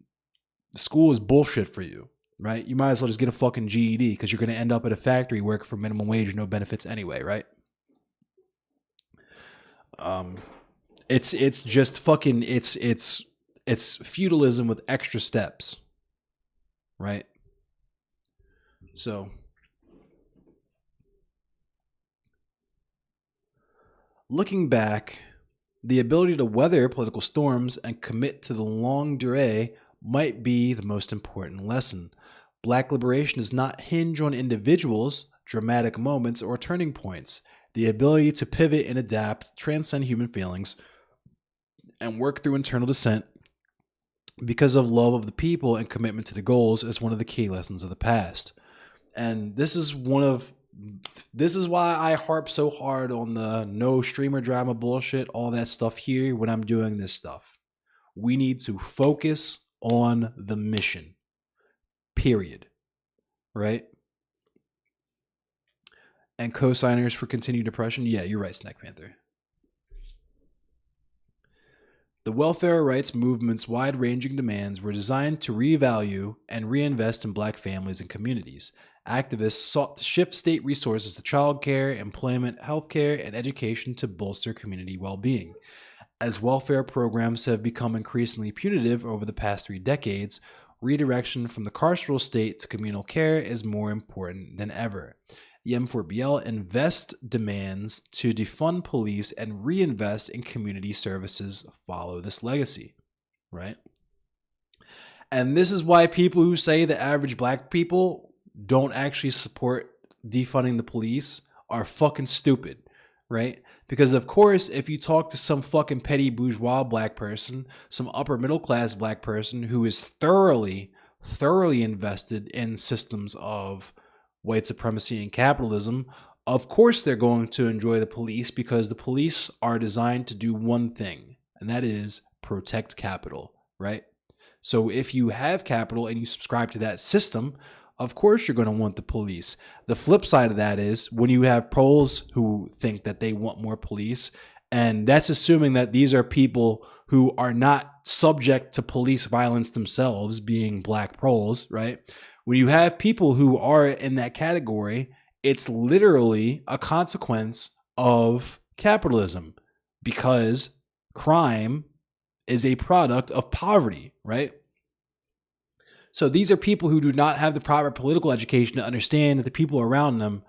school is bullshit for you, right? You might as well just get a fucking GED, because you're going to end up at a factory working for minimum wage and no benefits anyway, right? It's just fucking it's feudalism with extra steps, right? So, looking back, the ability to weather political storms and commit to the longue durée might be the most important lesson. Black liberation does not hinge on individuals, dramatic moments, or turning points. The ability to pivot and adapt, transcend human feelings, and work through internal dissent because of love of the people and commitment to the goals is one of the key lessons of the past. And this is why I harp so hard on the no streamer drama bullshit, all that stuff here when I'm doing this stuff. We need to focus on the mission. Period. Right? And co-signers for continued oppression. Yeah, you're right, Snack Panther. The welfare rights movement's wide-ranging demands were designed to revalue and reinvest in black families and communities. Activists sought to shift state resources to childcare, employment, healthcare, and education to bolster community well-being. As welfare programs have become increasingly punitive over the past 3 decades, redirection from the carceral state to communal care is more important than ever. The M4BL invest demands to defund police and reinvest in community services follow this legacy, right? And this is why people who say the average black people don't actually support defunding the police are fucking stupid, right? Because of course, if you talk to some fucking petty bourgeois black person, some upper middle class black person who is thoroughly invested in systems of white supremacy and capitalism, of course they're going to enjoy the police, because the police are designed to do one thing, and that is protect capital, right? So if you have capital and you subscribe to that system, of course you're going to want the police. The flip side of that is when you have proles who think that they want more police, and that's assuming that these are people who are not subject to police violence themselves, being black proles, right? When you have people who are in that category, it's literally a consequence of capitalism, because crime is a product of poverty, right? So these are people who do not have the proper political education to understand that the people around them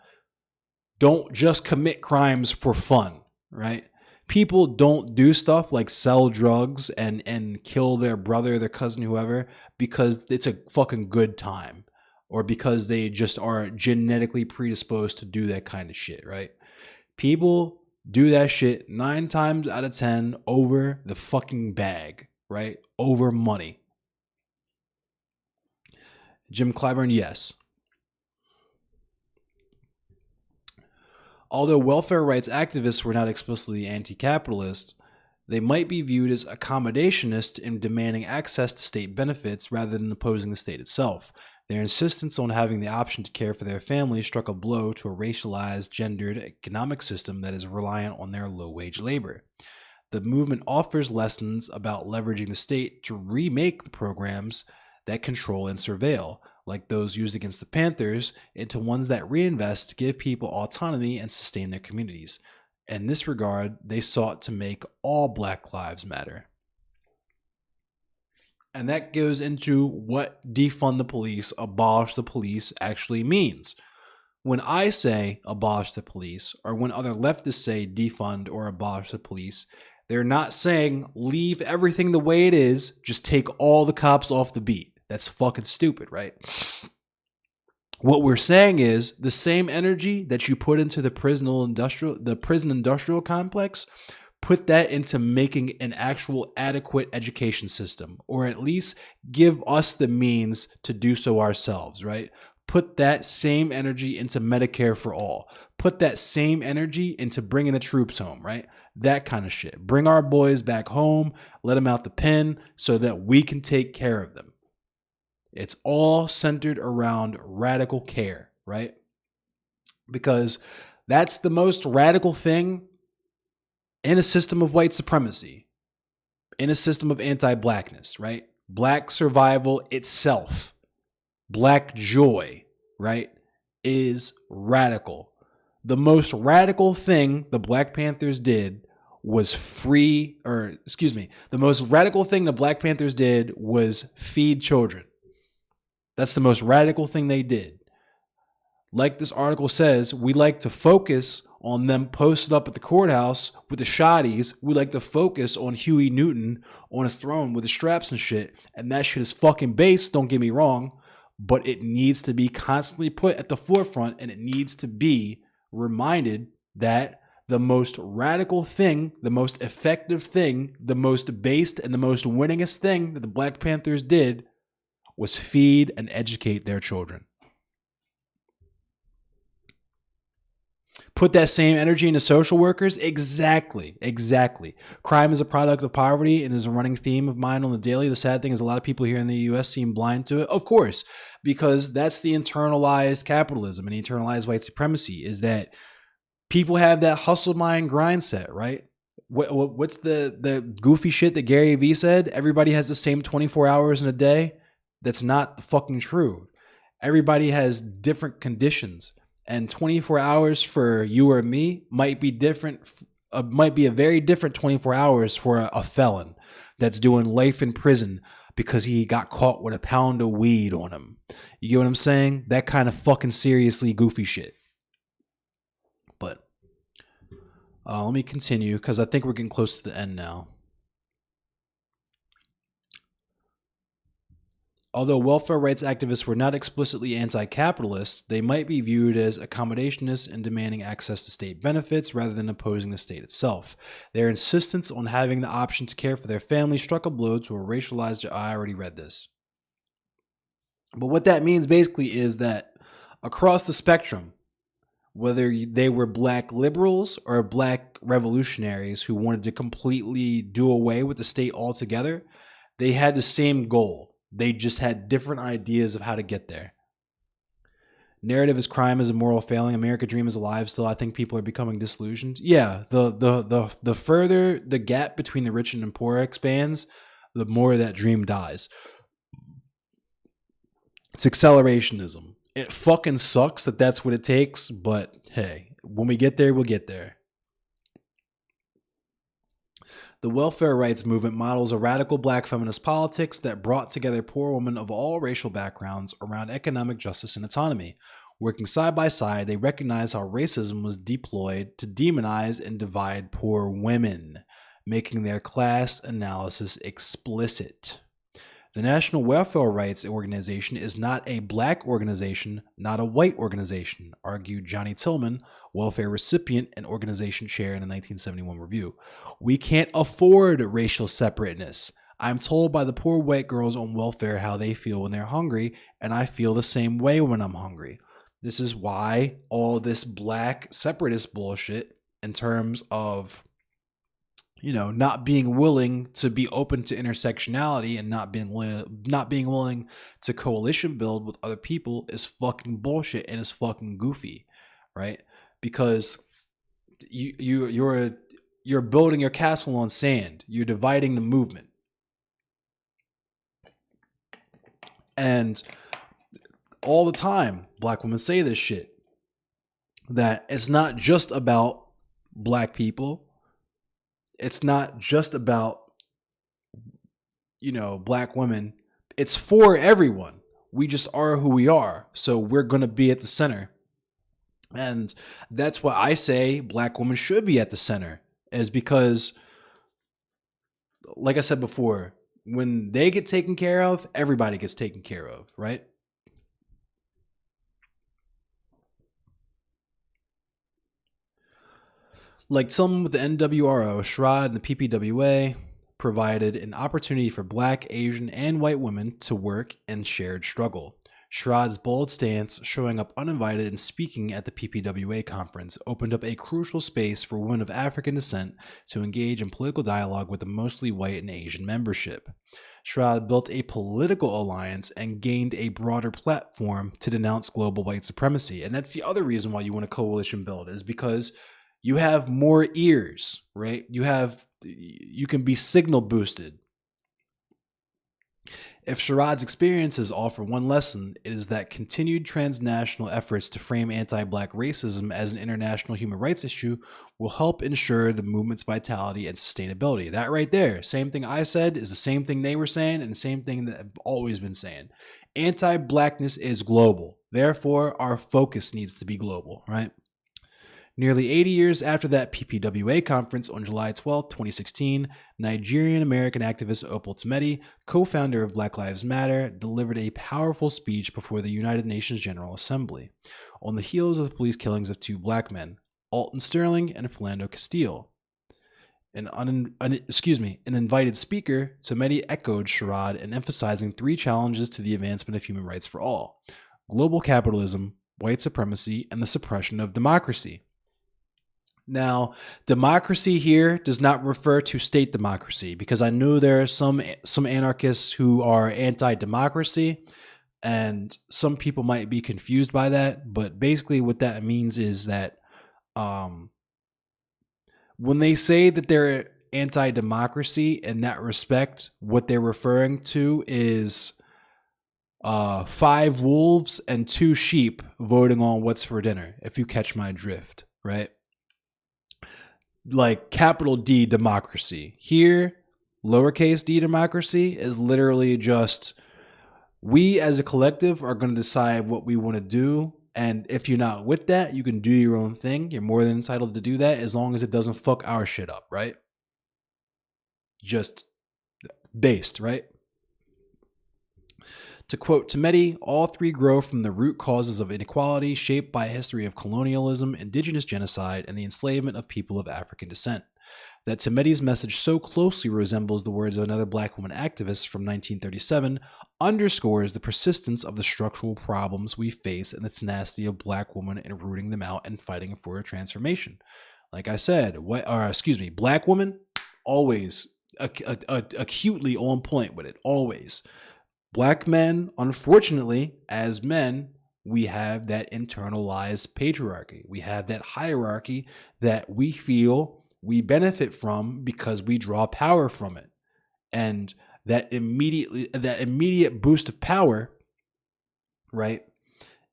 don't just commit crimes for fun, right? People don't do stuff like sell drugs and kill their brother, their cousin, whoever, because it's a fucking good time or because they just are genetically predisposed to do that kind of shit, right? People do that shit 9 times out of 10 over the fucking bag, right? Over money. Jim Clyburn, yes. Although welfare rights activists were not explicitly anti-capitalist, they might be viewed as accommodationist in demanding access to state benefits rather than opposing the state itself. Their insistence on having the option to care for their families struck a blow to a racialized, gendered economic system that is reliant on their low-wage labor. The movement offers lessons about leveraging the state to remake the programs that control and surveil, like those used against the Panthers, into ones that reinvest to give people autonomy and sustain their communities. In this regard, they sought to make all Black lives matter. And that goes into what defund the police, abolish the police actually means. When I say abolish the police, or when other leftists say defund or abolish the police, they're not saying leave everything the way it is, just take all the cops off the beat. That's fucking stupid, right? What we're saying is the same energy that you put into the prison industrial complex, put that into making an actual adequate education system, or at least give us the means to do so ourselves, right? Put that same energy into Medicare for all. Put that same energy into bringing the troops home, right? That kind of shit. Bring our boys back home, let them out the pen so that we can take care of them. It's all centered around radical care, right? Because that's the most radical thing in a system of white supremacy, in a system of anti-blackness, right? Black survival itself, Black joy, right, is radical. The most radical thing the Black Panthers did was the most radical thing the Black Panthers did was feed children. That's the most radical thing they did. Like this article says, we like to focus on them posted up at the courthouse with the shotties. We like to focus on Huey Newton on his throne with the straps and shit. And that shit is fucking base, don't get me wrong. But it needs to be constantly put at the forefront, and it needs to be reminded that the most radical thing, the most effective thing, the most based and the most winningest thing that the Black Panthers did was feed and educate their children. Put that same energy into social workers? Exactly. Crime is a product of poverty and is a running theme of mine on the daily. The sad thing is a lot of people here in the U.S. seem blind to it. Of course, because that's the internalized capitalism and internalized white supremacy, is that people have that hustle mind grind set, right? What's the goofy shit that Gary Vee said? Everybody has the same 24 hours in a day. That's not fucking true. Everybody has different conditions, and 24 hours for you or me might be different. Might be a very different 24 hours for a felon that's doing life in prison because he got caught with a pound of weed on him. You get what I'm saying? That kind of fucking seriously goofy shit. But let me continue because I think we're getting close to the end now. Although welfare rights activists were not explicitly anti-capitalist, they might be viewed as accommodationists in demanding access to state benefits rather than opposing the state itself. Their insistence on having the option to care for their family struck a blow to a racialized... I already read this. But what that means basically is that across the spectrum, whether they were Black liberals or Black revolutionaries who wanted to completely do away with the state altogether, they had the same goal. They just had different ideas of how to get there. Narrative is crime is a moral failing. American dream is alive still. I think people are becoming disillusioned. Yeah, the further the gap between the rich and the poor expands, the more that dream dies. It's accelerationism. It fucking sucks that that's what it takes, but hey, when we get there, we'll get there. The welfare rights movement models a radical black feminist politics that brought together poor women of all racial backgrounds around economic justice and autonomy. Working side by side, they recognized how racism was deployed to demonize and divide poor women, making their class analysis explicit. The National Welfare Rights Organization is not a black organization, not a white organization, argued Johnny Tillman, welfare recipient and organization chair in a 1971 review. We can't afford racial separateness. I'm told by the poor white girls on welfare how they feel when they're hungry, and I feel the same way when I'm hungry. This is why all this black separatist bullshit in terms of not being willing to be open to intersectionality and not being willing to coalition build with other people is fucking bullshit and is fucking goofy, right? Because you're building your castle on sand. You're dividing the movement, and all the time, black women say this shit, that it's not just about black people. It's not just about, black women. It's for everyone. We just are who we are. So we're going to be at the center. And that's why I say black women should be at the center, is because, like I said before, when they get taken care of, everybody gets taken care of, right? Like Tillman with the NWRO, Sherrod and the PPWA provided an opportunity for black, Asian, and white women to work and shared struggle. Sherrod's bold stance, showing up uninvited and speaking at the PPWA conference, opened up a crucial space for women of African descent to engage in political dialogue with the mostly white and Asian membership. Sherrod built a political alliance and gained a broader platform to denounce global white supremacy. And that's the other reason why you want a coalition build, is because you have more ears, right? You can be signal boosted. If Sherrod's experiences offer one lesson, it is that continued transnational efforts to frame anti-black racism as an international human rights issue will help ensure the movement's vitality and sustainability. That right there, same thing I said, is the same thing they were saying and the same thing that I've always been saying. Anti-blackness is global. Therefore, our focus needs to be global, right? Nearly 80 years after that PPWA conference on July 12, 2016, Nigerian-American activist Opal Tometi, co-founder of Black Lives Matter, delivered a powerful speech before the United Nations General Assembly on the heels of the police killings of two black men, Alton Sterling and Philando Castile. An invited speaker, Tometi echoed Sherrod in emphasizing three challenges to the advancement of human rights for all: global capitalism, white supremacy, and the suppression of democracy. Now, democracy here does not refer to state democracy, because I know there are some anarchists who are anti-democracy, and some people might be confused by that. But basically what that means is that when they say that they're anti-democracy in that respect, what they're referring to is 5 wolves and 2 sheep voting on what's for dinner, if you catch my drift, right? Like capital D democracy. Here, lowercase d democracy is literally just, we as a collective are going to decide what we want to do. And if you're not with that, you can do your own thing. You're more than entitled to do that, as long as it doesn't fuck our shit up, right? Just based, right? To quote Tometi, all three grow from the root causes of inequality shaped by a history of colonialism, indigenous genocide, and the enslavement of people of African descent. That Tometi's message so closely resembles the words of another black woman activist from 1937 underscores the persistence of the structural problems we face and the tenacity of black women in rooting them out and fighting for a transformation. Like I said, black women, always acutely on point with it, always. Black men, unfortunately, as men, we have that internalized patriarchy. We have that hierarchy that we feel we benefit from because we draw power from it. And that immediate boost of power, right?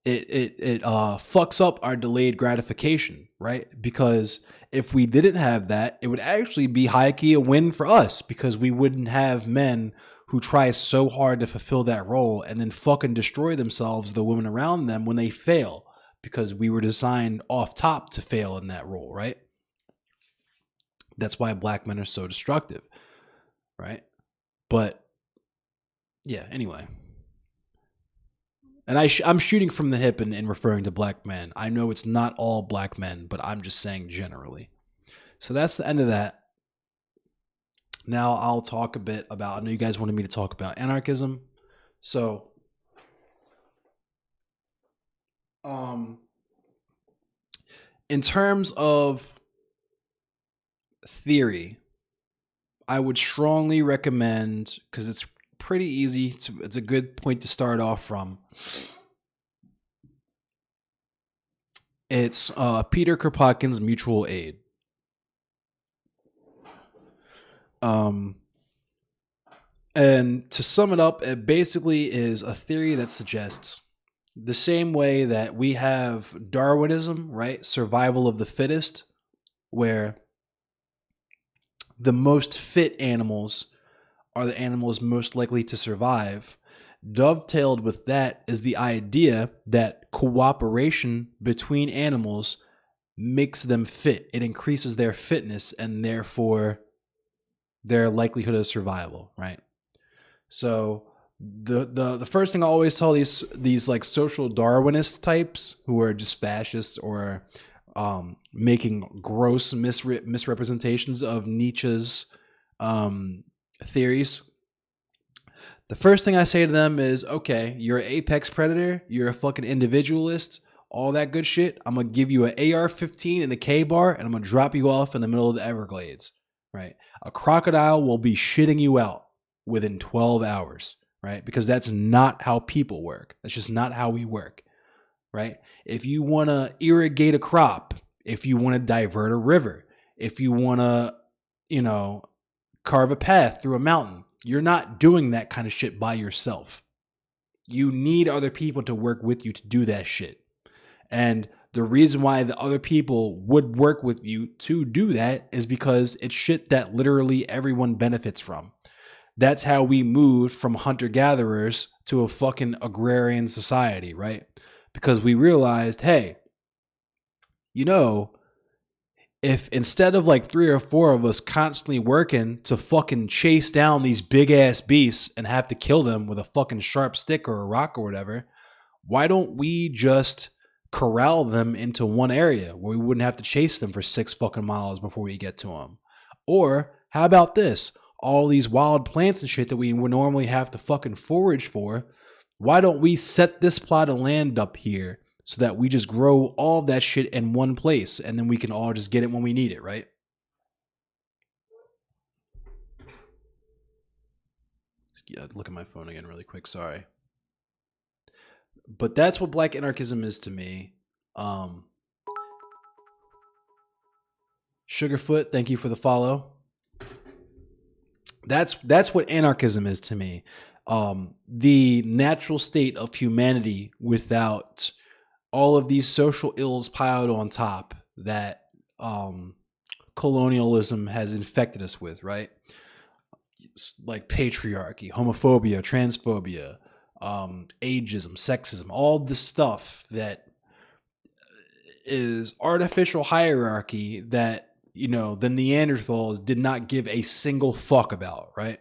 It fucks up our delayed gratification, right? Because If we didn't have that, it would actually be high key a win for us because we wouldn't have men who try so hard to fulfill that role and then fucking destroy themselves, the women around them, when they fail, because we were designed off top to fail in that role, right? That's why black men are so destructive, right? But yeah, anyway. And I'm shooting from the hip and referring to black men. I know it's not all black men, but I'm just saying generally. So that's the end of that. Now I'll talk a bit about, I know you guys wanted me to talk about anarchism. So, in terms of theory, I would strongly recommend, because it's pretty easy it's a good point to start off from. It's Peter Kropotkin's Mutual Aid. And to sum it up, it basically is a theory that suggests the same way that we have Darwinism, right? Survival of the fittest, where the most fit animals are the animals most likely to survive. Dovetailed with that is the idea that cooperation between animals makes them fit. It increases their fitness and therefore their likelihood of survival, right? So the first thing I always tell these like social Darwinist types who are just fascists or making gross misrepresentations of Nietzsche's theories. The first thing I say to them is, okay, you're an apex predator, you're a fucking individualist, all that good shit. I'm gonna give you an AR-15 in the K-bar and I'm gonna drop you off in the middle of the Everglades, right? A crocodile will be shitting you out within 12 hours, right? Because that's not how people work. That's just not how we work, right? If you want to irrigate a crop, if you want to divert a river, if you want to, carve a path through a mountain, you're not doing that kind of shit by yourself. You need other people to work with you to do that shit. And the reason why the other people would work with you to do that is because it's shit that literally everyone benefits from. That's how we moved from hunter-gatherers to a fucking agrarian society, right? Because we realized, hey, if instead of like 3 or 4 of us constantly working to fucking chase down these big ass beasts and have to kill them with a fucking sharp stick or a rock or whatever, why don't we just corral them into one area where we wouldn't have to chase them for 6 fucking miles before we get to them? Or how about this? All these wild plants and shit that we would normally have to fucking forage for, why don't we set this plot of land up here so that we just grow all of that shit in one place and then we can all just get it when we need it, right? Yeah, look at my phone again really quick, sorry. But that's what black anarchism is to me. Sugarfoot, thank you for the follow. That's what anarchism is to me. The natural state of humanity without all of these social ills piled on top that colonialism has infected us with, right? It's like patriarchy, homophobia, transphobia, ageism, sexism, all this stuff that is artificial hierarchy that the Neanderthals did not give a single fuck about, right?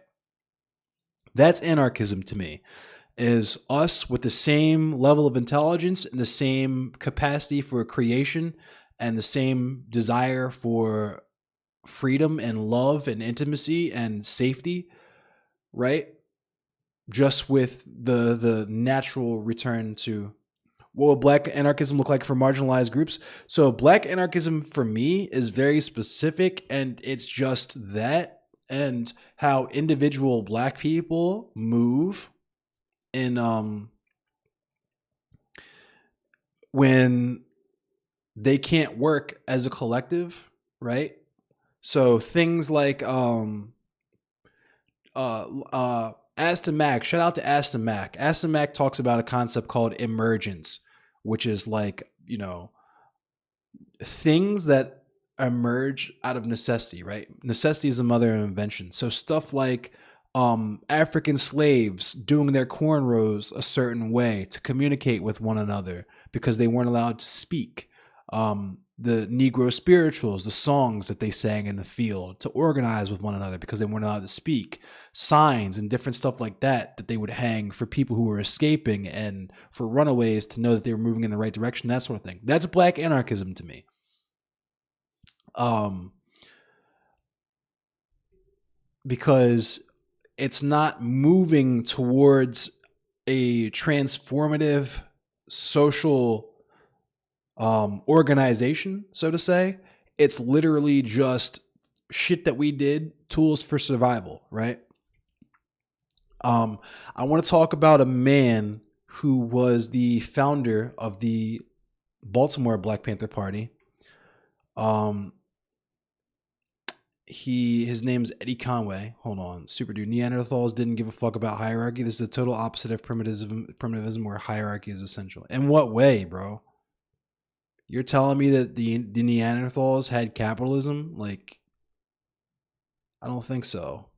That's anarchism to me, is us with the same level of intelligence and the same capacity for creation and the same desire for freedom and love and intimacy and safety, right? Just with the natural return to what would black anarchism look like for marginalized groups? So black anarchism for me is very specific, and it's just that and how individual black people move in when they can't work as a collective, right? So things like Aston Mac, shout out to Aston Mac. Aston Mac talks about a concept called emergence, which is like, things that emerge out of necessity, right? Necessity is the mother of invention. So stuff like African slaves doing their cornrows a certain way to communicate with one another because they weren't allowed to speak. The Negro spirituals, the songs that they sang in the field to organize with one another because they weren't allowed to speak. Signs and different stuff like that that they would hang for people who were escaping and for runaways to know that they were moving in the right direction, that sort of thing. That's black anarchism to me. Because it's not moving towards a transformative social organization, so to say. It's literally just shit that we did, tools for survival, right? I want to talk about a man who was the founder of the Baltimore Black Panther Party. His name's Eddie Conway. Hold on, super dude. Neanderthals didn't give a fuck about hierarchy. This is a total opposite of primitivism, where hierarchy is essential. In what way, bro? You're telling me that the Neanderthals had capitalism? Like, I don't think so.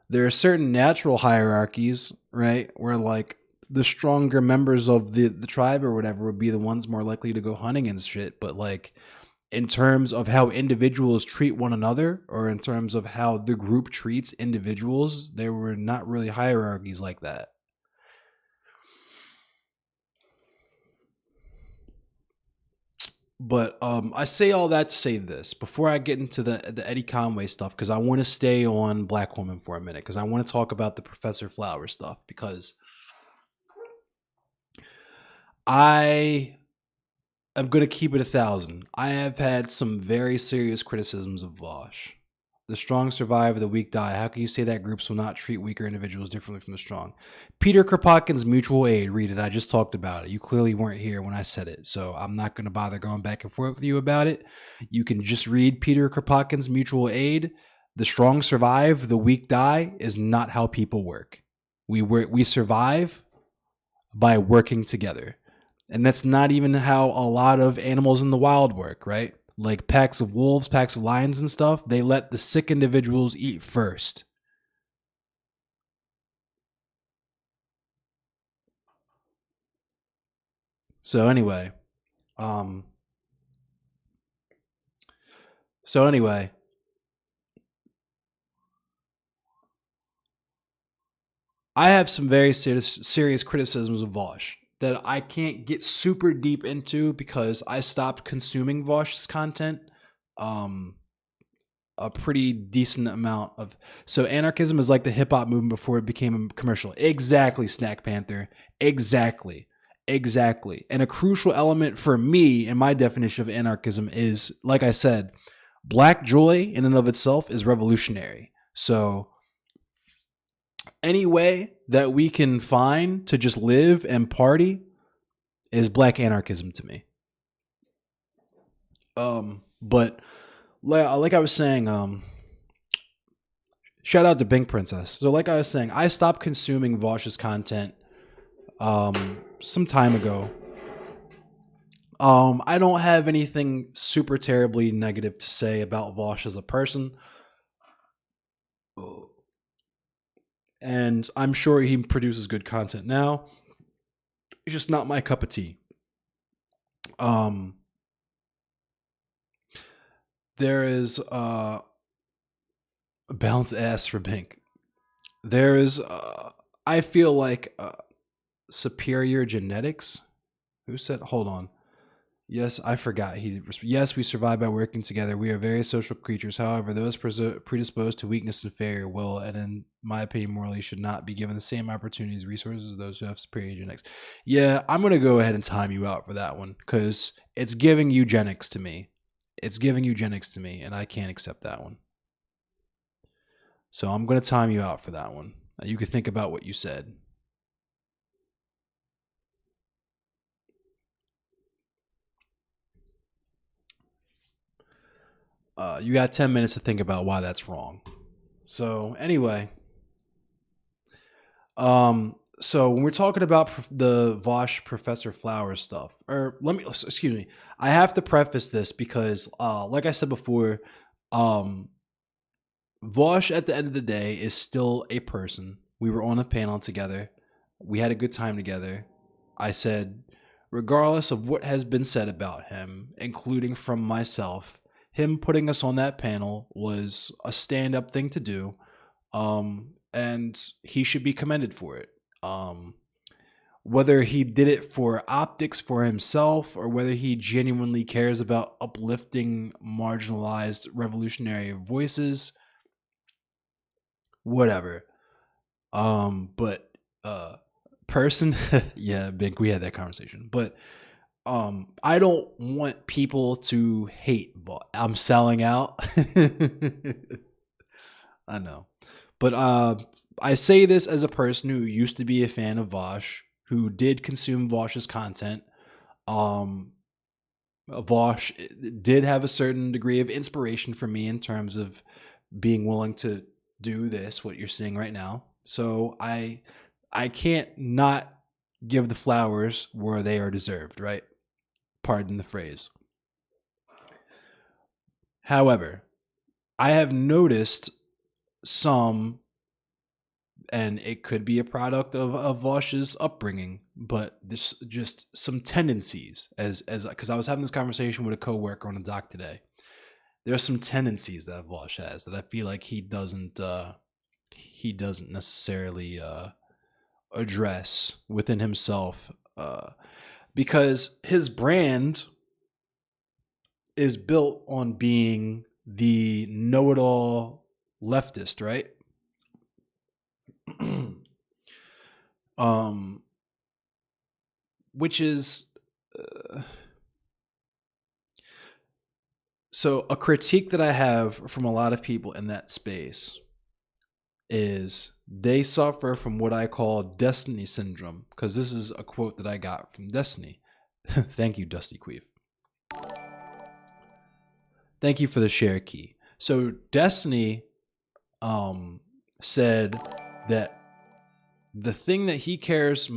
There are certain natural hierarchies, right, where like the stronger members of the tribe or whatever would be the ones more likely to go hunting and shit. But like, in terms of how individuals treat one another, or in terms of how the group treats individuals, there were not really hierarchies like that. But I say all that to say this before I get into the Eddie Conway stuff, because I want to stay on Black Woman for a minute, because I want to talk about the Professor Flower stuff, because I'm going to keep it 1,000. I have had some very serious criticisms of Vaush. The strong survive, the weak die. How can you say that groups will not treat weaker individuals differently from the strong? Peter Kropotkin's mutual aid. Read it. I just talked about it. You clearly weren't here when I said it, so I'm not going to bother going back and forth with you about it. You can just read Peter Kropotkin's mutual aid. The strong survive, the weak die is not how people work. We survive by working together. And that's not even how a lot of animals in the wild work, right? Like packs of wolves, packs of lions and stuff, they let the sick individuals eat first. So anyway, um so anyway, I have some very serious criticisms of Vaush that I can't get super deep into because I stopped consuming Vaush's content a pretty decent amount of. So anarchism is like the hip hop movement before it became a commercial. Exactly, Snack Panther. Exactly. Exactly. And a crucial element for me in my definition of anarchism is, like I said, black joy in and of itself is revolutionary. So any way that we can find to just live and party is black anarchism to me. But like I was saying, shout out to Bink Princess. So like I was saying, I stopped consuming Vaush's content some time ago. I don't have anything super terribly negative to say about Vaush as a person. And I'm sure he produces good content now. It's just not my cup of tea. There is bounce ass for Bink. There is I feel like superior genetics. Who said? Hold on. Yes, I forgot. Yes, we survive by working together. We are very social creatures. However, those predisposed to weakness and failure will, and in my opinion, morally, should not be given the same opportunities, resources as those who have superior genetics. Yeah, I'm gonna go ahead and time you out for that one because it's giving eugenics to me. It's giving eugenics to me, and I can't accept that one. So I'm gonna time you out for that one. You can think about what you said. You got 10 minutes to think about why that's wrong. So anyway, So when we're talking about the Vaush Professor Flower stuff, or excuse me, I have to preface this because, like I said before, um, Vaush at the end of the day is still a person. We were on a panel together. We had a good time together. I said, regardless of what has been said about him, including from myself, him putting us on that panel was a stand-up thing to do, and he should be commended for it. Um, whether he did it for optics for himself or whether he genuinely cares about uplifting marginalized revolutionary voices, whatever. But person, yeah, Bink, we had that conversation. But I don't want people to hate, but I'm selling out. I know. But I say this as a person who used to be a fan of Vaush, who did consume Vaush's content. Um, Vaush did have a certain degree of inspiration for me in terms of being willing to do this, what you're seeing right now. So I can't not give the flowers where they are deserved, right? Pardon the phrase. However, I have noticed some, and it could be a product of Vaush's upbringing, but this just some tendencies as because I was having this conversation with a coworker on a doc today. There are some tendencies that Vaush has that I feel like he doesn't necessarily address within himself, because his brand is built on being the know-it-all leftist, right? um, which is so a critique that I have from a lot of people in that space is they suffer from what I call Destiny syndrome, because this is a quote that I got from Destiny. Thank you, Dusty Queef. Thank you for the share key. So Destiny said that the thing that he cares,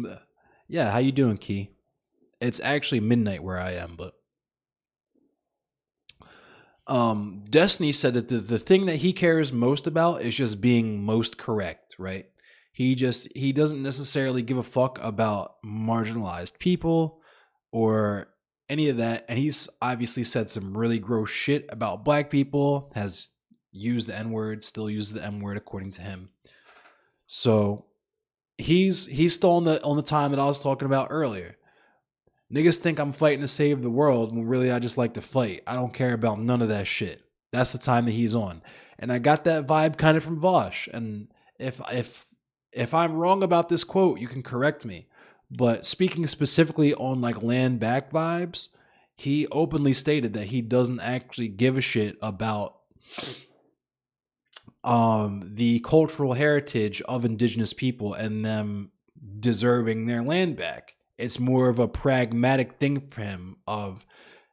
yeah, how you doing, Key? It's actually midnight where I am, but Destiny said that the thing that he cares most about is just being most correct, right? He doesn't necessarily give a fuck about marginalized people or any of that. And he's obviously said some really gross shit about black people, has used the N-word, still uses the M-word according to him. So he's still on the time that I was talking about earlier. Niggas think I'm fighting to save the world when really I just like to fight. I don't care about none of that shit. That's the time that he's on. And I got that vibe kind of from Vaush. And if I'm wrong about this quote, you can correct me. But speaking specifically on like land back vibes, he openly stated that he doesn't actually give a shit about the cultural heritage of indigenous people and them deserving their land back. It's more of a pragmatic thing for him of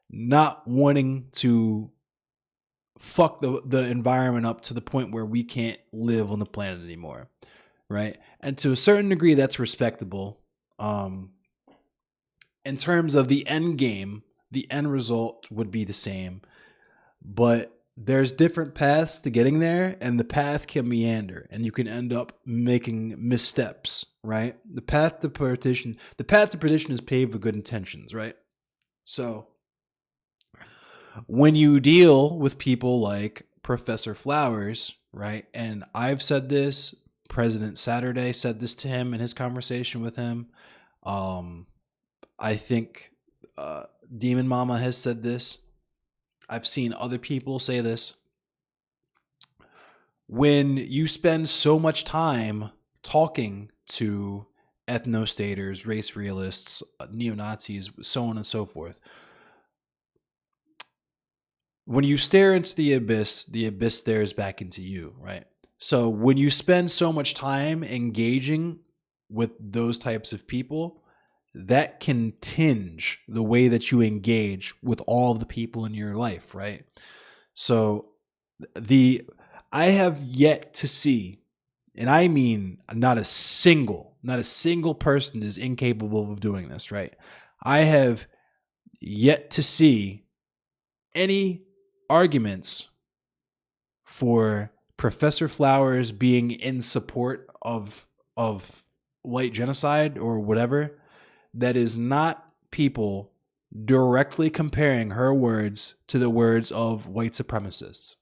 not wanting to fuck the environment up to the point where we can't live on the planet anymore, right? And to a certain degree, that's respectable. In terms of the end game, the end result would be the same, but there's different paths to getting there, and the path can meander, and you can end up making missteps, right? The path to perdition is paved with good intentions, right? So when you deal with people like Professor Flowers, right? And I've said this, President Saturday said this to him in his conversation with him. I think Demon Mama has said this. I've seen other people say this. When you spend so much time talking to ethnostaters, race realists, neo-Nazis, so on and so forth, when you stare into the abyss stares back into you, right? So when you spend so much time engaging with those types of people, that can tinge the way that you engage with all of the people in your life, right? So I have yet to see, and I mean not a single Not a single person is incapable of doing this, right? I have yet to see any arguments for Professor Flowers being in support of white genocide or whatever that is not people directly comparing her words to the words of white supremacists.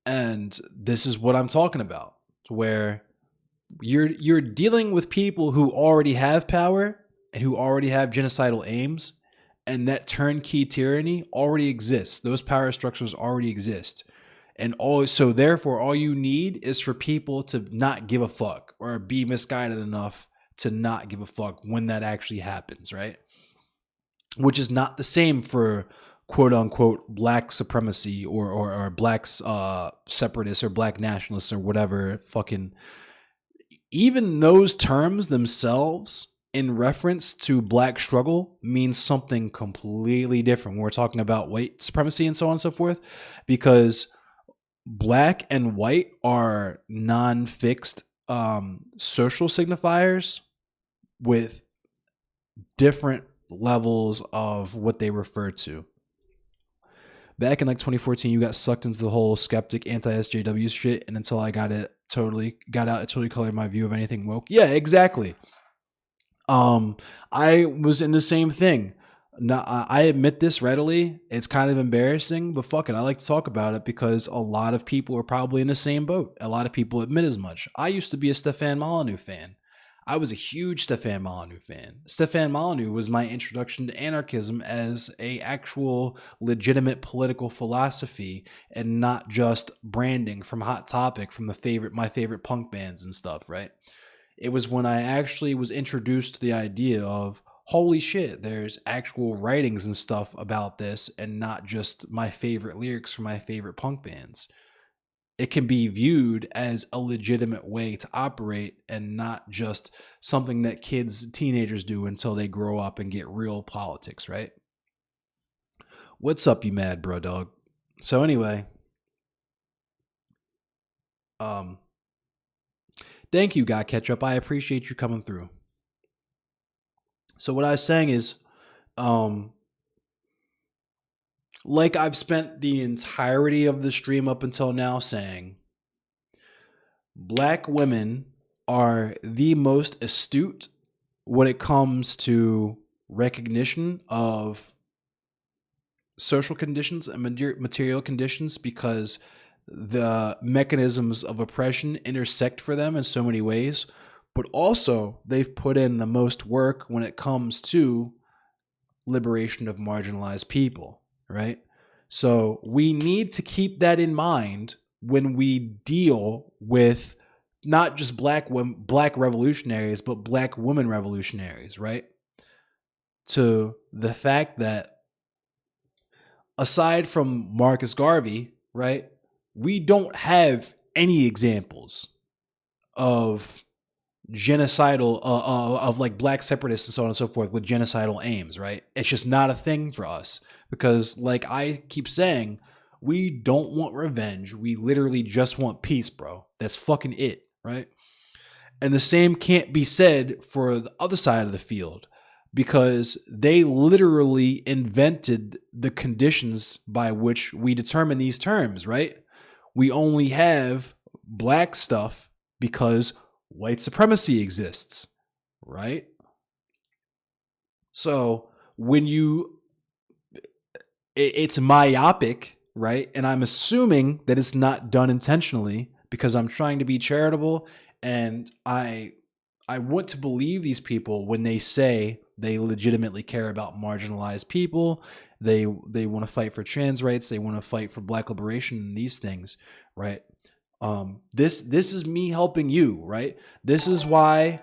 And this is what I'm talking about, where you're dealing with people who already have power and who already have genocidal aims, and that turnkey tyranny already exists. Those power structures already exist. And so therefore all you need is for people to not give a fuck or be misguided enough to not give a fuck when that actually happens, right? Which is not the same for quote unquote black supremacy or black separatists or black nationalists or whatever. Fucking even those terms themselves in reference to black struggle means something completely different when we're talking about white supremacy and so on and so forth, because black and white are non-fixed social signifiers with different levels of what they refer to. Back in like 2014, you got sucked into the whole skeptic anti-SJW shit, and until I got out, it totally colored my view of anything woke. Yeah, exactly. I was in the same thing. Now, I admit this readily. It's kind of embarrassing, but fuck it. I like to talk about it because a lot of people are probably in the same boat. A lot of people admit as much. I used to be a Stefan Molyneux fan. I was a huge Stefan Molyneux fan. Stefan Molyneux was my introduction to anarchism as a actual legitimate political philosophy and not just branding from Hot Topic from my favorite punk bands and stuff, right? It was when I actually was introduced to the idea of, holy shit, there's actual writings and stuff about this and not just my favorite lyrics from my favorite punk bands. It can be viewed as a legitimate way to operate and not just something that teenagers do until they grow up and get real politics, right? What's up, you mad bro dog? So anyway, thank you, God Ketchup. I appreciate you coming through. So what I was saying is, like I've spent the entirety of the stream up until now saying, black women are the most astute when it comes to recognition of social conditions and material conditions, because the mechanisms of oppression intersect for them in so many ways. But also, they've put in the most work when it comes to liberation of marginalized people, right? So we need to keep that in mind when we deal with not just black revolutionaries, but black women revolutionaries, right? To the fact that aside from Marcus Garvey, right, we don't have any examples of genocidal of like black separatists and so on and so forth with genocidal aims, right? It's just not a thing for us because, like I keep saying, we don't want revenge. We literally just want peace, bro. That's fucking it, right? And the same can't be said for the other side of the field, because they literally invented the conditions by which we determine these terms, right? We only have black stuff because white supremacy exists, right? So when it's myopic, right? And I'm assuming that it's not done intentionally because I'm trying to be charitable, and I want to believe these people when they say they legitimately care about marginalized people. They want to fight for trans rights. They want to fight for black liberation and these things, right? This is me helping you, right? This is why.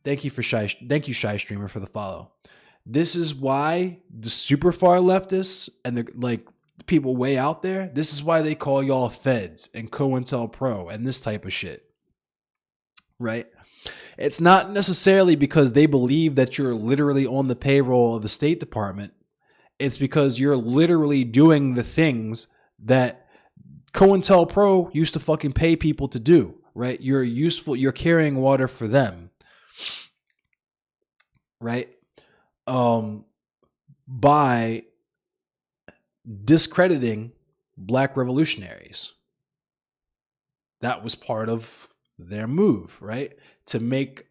Thank you, Shy Streamer, for the follow. This is why the super far leftists and the people way out there, this is why they call y'all feds and COINTELPRO and this type of shit, right? It's not necessarily because they believe that you're literally on the payroll of the State Department. It's because you're literally doing the things that COINTELPRO used to fucking pay people to do, right? You're carrying water for them, right? By discrediting black revolutionaries. That was part of their move, right? To make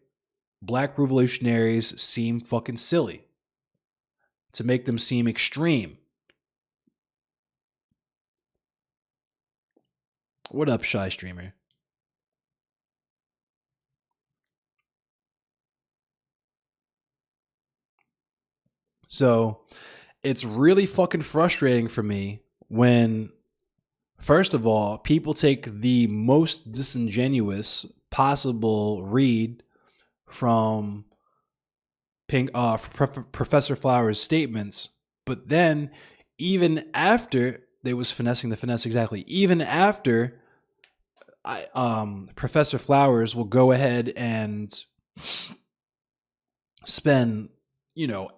black revolutionaries seem fucking silly, to make them seem extreme. What up, Shy Streamer? So it's really fucking frustrating for me when, first of all, people take the most disingenuous possible read from Professor Flowers' statements, but then even after they was finessing the finesse exactly, even after Professor Flowers will go ahead and spend,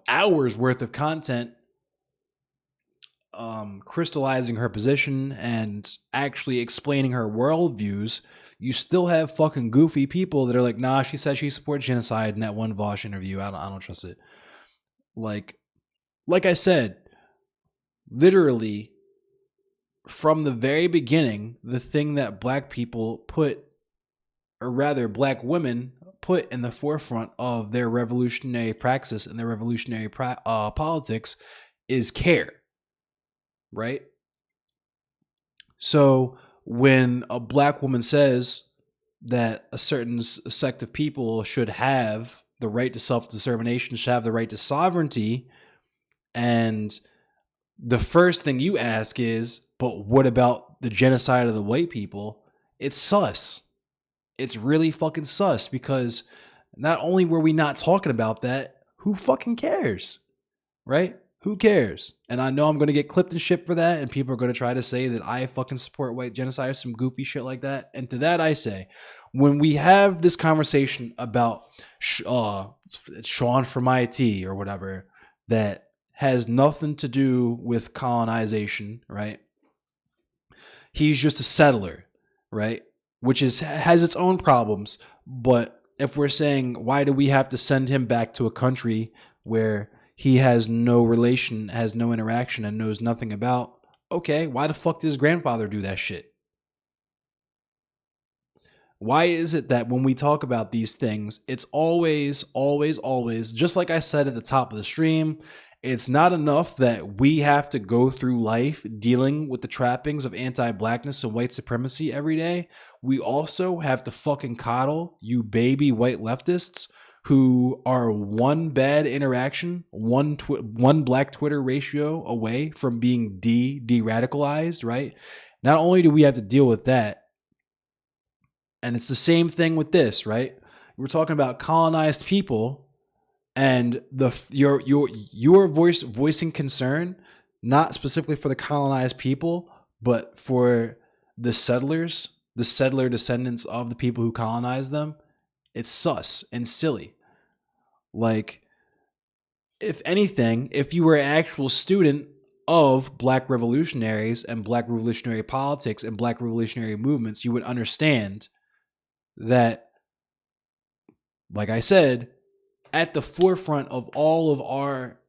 hours worth of content crystallizing her position and actually explaining her worldviews, you still have fucking goofy people that are like, nah, she said she supports genocide in that one Vaush interview. I don't trust it. Like I said, literally from the very beginning, the thing that black people put, or rather black women put in the forefront of their revolutionary praxis and their revolutionary politics is care, right? So when a black woman says that a certain sect of people should have the right to self-determination, should have the right to sovereignty, and the first thing you ask is, but what about the genocide of the white people? It's sus. It's really fucking sus, because not only were we not talking about that, who fucking cares? Right? Who cares? And I know I'm going to get clipped and shit for that, and people are going to try to say that I fucking support white genocide or some goofy shit like that. And to that I say, when we have this conversation about Sean from IT or whatever that has nothing to do with colonization, right? He's just a settler, right? Which has its own problems. But if we're saying, why do we have to send him back to a country where he has no relation, has no interaction, and knows nothing about, okay, why the fuck did his grandfather do that shit? Why is it that when we talk about these things, it's always, just like I said at the top of the stream, it's not enough that we have to go through life dealing with the trappings of anti-blackness and white supremacy every day. We also have to fucking coddle you baby white leftists who are one bad interaction, one black Twitter ratio away from being de-radicalized, right? Not only do we have to deal with that, and it's the same thing with this, right? We're talking about colonized people, and your voicing concern, not specifically for the colonized people, but for the settlers, the settler descendants of the people who colonized them. It's sus and silly. Like, if anything, if you were an actual student of black revolutionaries and black revolutionary politics and black revolutionary movements, you would understand that, like I said, at the forefront of all of our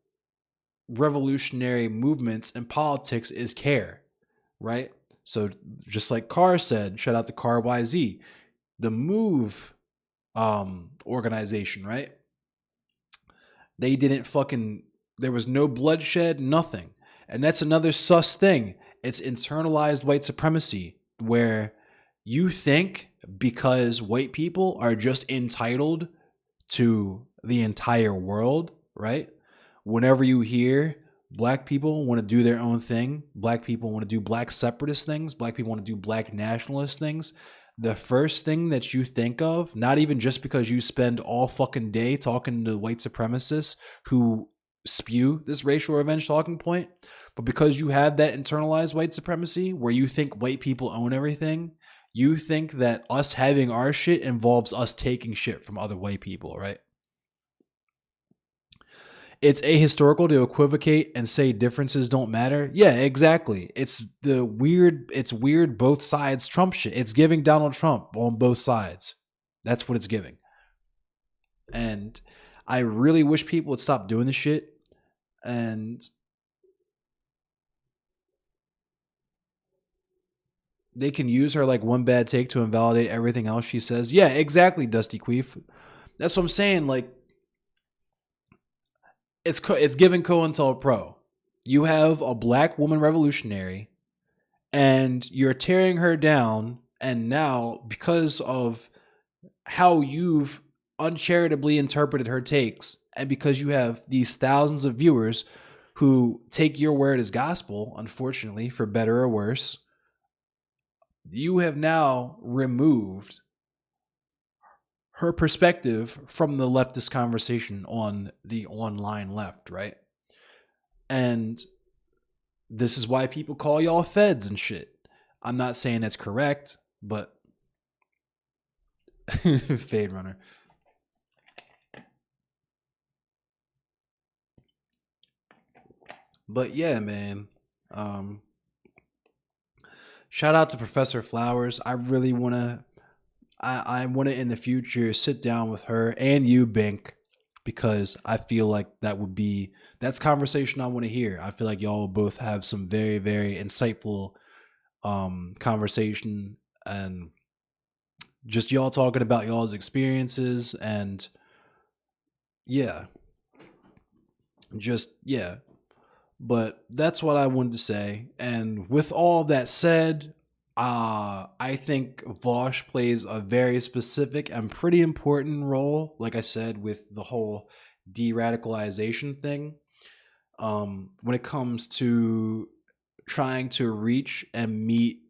revolutionary movements and politics is care, right? So just like Carr said, shout out to Carr YZ, the MOVE organization, right? They didn't fucking, there was no bloodshed, nothing. And that's another sus thing. It's internalized white supremacy, where you think because white people are just entitled to the entire world, right? Whenever you hear black people want to do their own thing, black people want to do black separatist things, black people want to do black nationalist things, the first thing that you think of, not even just because you spend all fucking day talking to white supremacists who spew this racial revenge talking point, but because you have that internalized white supremacy where you think white people own everything, you think that us having our shit involves us taking shit from other white people, right? It's ahistorical to equivocate and say differences don't matter. Yeah, exactly. It's weird both sides Trump shit. It's giving Donald Trump on both sides. That's what it's giving. And I really wish people would stop doing this shit. And they can use her like one bad take to invalidate everything else she says. Yeah, exactly, Dusty Queef. That's what I'm saying. Like, it's giving COINTELPRO. You have a black woman revolutionary, and you're tearing her down. And now, because of how you've uncharitably interpreted her takes, and because you have these thousands of viewers who take your word as gospel, unfortunately, for better or worse, you have now removed her perspective from the leftist conversation on the online left, right? And this is why people call y'all feds and shit. I'm not saying that's correct, but Fade Runner. But yeah, man. Shout out to Professor Flowers. I really want to I want to in the future sit down with her and you, Bink, because I feel like that's conversation I want to hear. I feel like y'all both have some very, very insightful conversation, and just y'all talking about y'all's experiences, and yeah, yeah. But that's what I wanted to say. And with all that said, I think Vaush plays a very specific and pretty important role, like I said, with the whole de-radicalization thing. When it comes to trying to reach and meet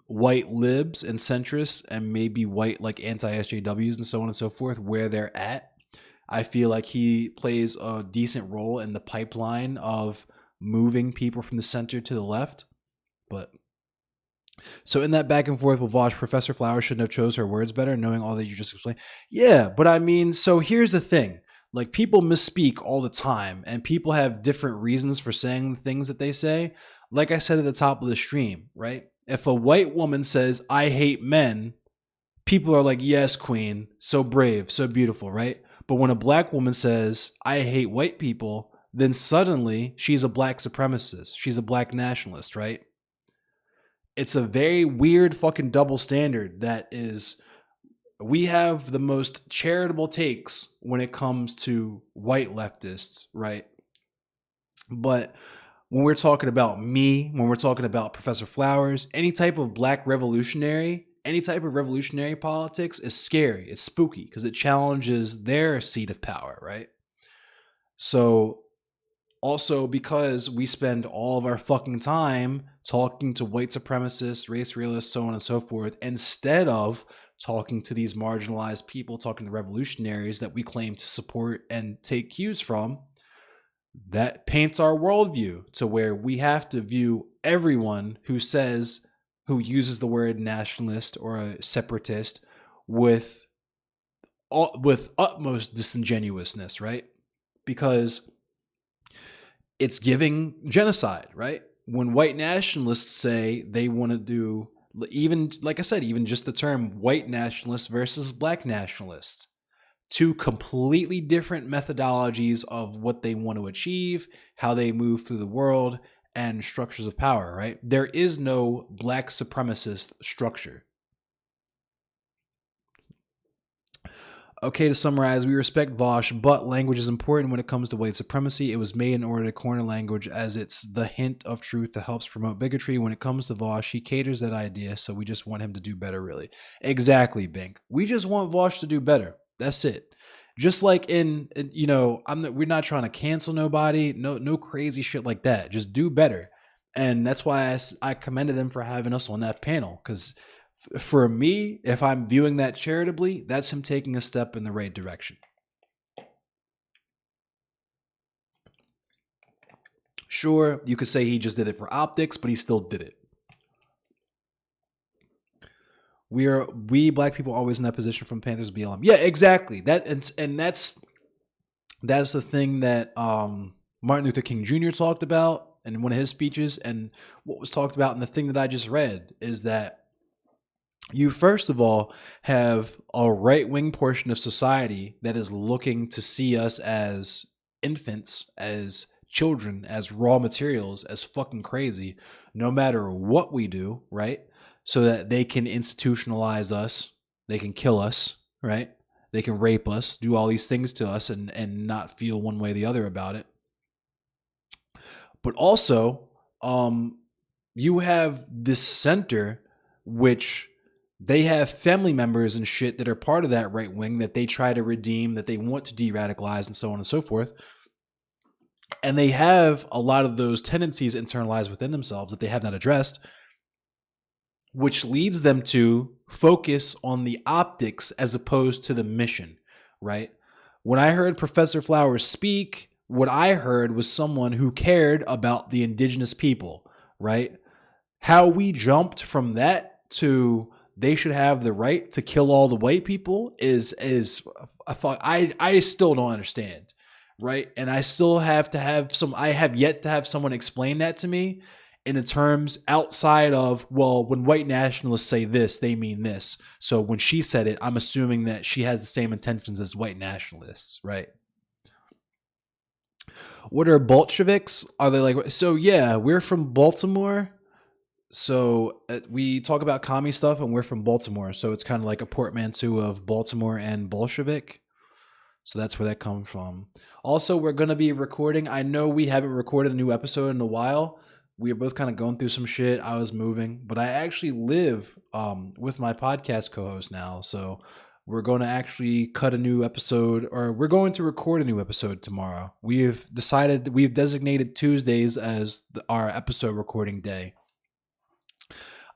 white libs and centrists and maybe white like anti-SJWs and so on and so forth where they're at, I feel like he plays a decent role in the pipeline of moving people from the center to the left. But so in that back and forth with Vaush, Professor Flowers shouldn't have chose her words better, knowing all that you just explained. Yeah, but I mean, so here's the thing. Like, people misspeak all the time, and people have different reasons for saying the things that they say. Like I said at the top of the stream, right? If a white woman says, I hate men, people are like, yes, queen, so brave, so beautiful, right? But when a black woman says, I hate white people, then suddenly she's a black supremacist. She's a black nationalist, right? It's a very weird fucking double standard that is, we have the most charitable takes when it comes to white leftists, right? But when we're talking about me, when we're talking about Professor Flowers, any type of black revolutionary, any type of revolutionary politics is scary. It's spooky because it challenges their seat of power, right? So also because we spend all of our fucking time talking to white supremacists, race realists, so on and so forth, instead of talking to these marginalized people, talking to revolutionaries that we claim to support and take cues from, that paints our worldview to where we have to view everyone who uses the word nationalist or a separatist with utmost disingenuousness, right? Because it's giving genocide, right? When white nationalists say they want to do, even like I said, even just the term white nationalist versus black nationalist, two completely different methodologies of what they want to achieve, how they move through the world, and structures of power, right? There is no black supremacist structure. Okay, to summarize, we respect Vaush, but language is important when it comes to white supremacy. It was made in order to corner language as it's the hint of truth that helps promote bigotry. When it comes to Vaush, he caters that idea, so we just want him to do better, really. Exactly, Bink. We just want Vaush to do better. That's it. Just like we're not trying to cancel nobody. No crazy shit like that. Just do better. And that's why I commended them for having us on that panel, because for me, if I'm viewing that charitably, that's him taking a step in the right direction. Sure, you could say he just did it for optics, but he still did it. We black people always in that position from Panthers BLM. Yeah, exactly. And that's That's the thing that Martin Luther King Jr. talked about in one of his speeches, and what was talked about in the thing that I just read is that you first of all have a right wing portion of society that is looking to see us as infants, as children, as raw materials, as fucking crazy, no matter what we do, right? So that they can institutionalize us, they can kill us, right? They can rape us, do all these things to us, and not feel one way or the other about it. But also, um, you have this center which they have family members and shit that are part of that right wing that they try to redeem, that they want to de-radicalize, and so on and so forth. And they have a lot of those tendencies internalized within themselves that they have not addressed, which leads them to focus on the optics as opposed to the mission, right? When I heard Professor Flowers speak, what I heard was someone who cared about the indigenous people, right? How we jumped from that to they should have the right to kill all the white people is I thought I still don't understand, right? And I still have to have some I have yet to have someone explain that to me in the terms outside of, well, when white nationalists say this, they mean this. So when she said it, I'm assuming that she has the same intentions as white nationalists, right? What are Bolsheviks? Are they like, so yeah, we're from Baltimore. So we talk about commie stuff, and we're from Baltimore. So it's kind of like a portmanteau of Baltimore and Bolshevik. So that's where that comes from. Also, we're going to be recording. I know we haven't recorded a new episode in a while. We are both kind of going through some shit. I was moving, but I actually live with my podcast co-host now. So we're going to actually cut a new episode, or we're going to record a new episode tomorrow. We've designated Tuesdays as our episode recording day.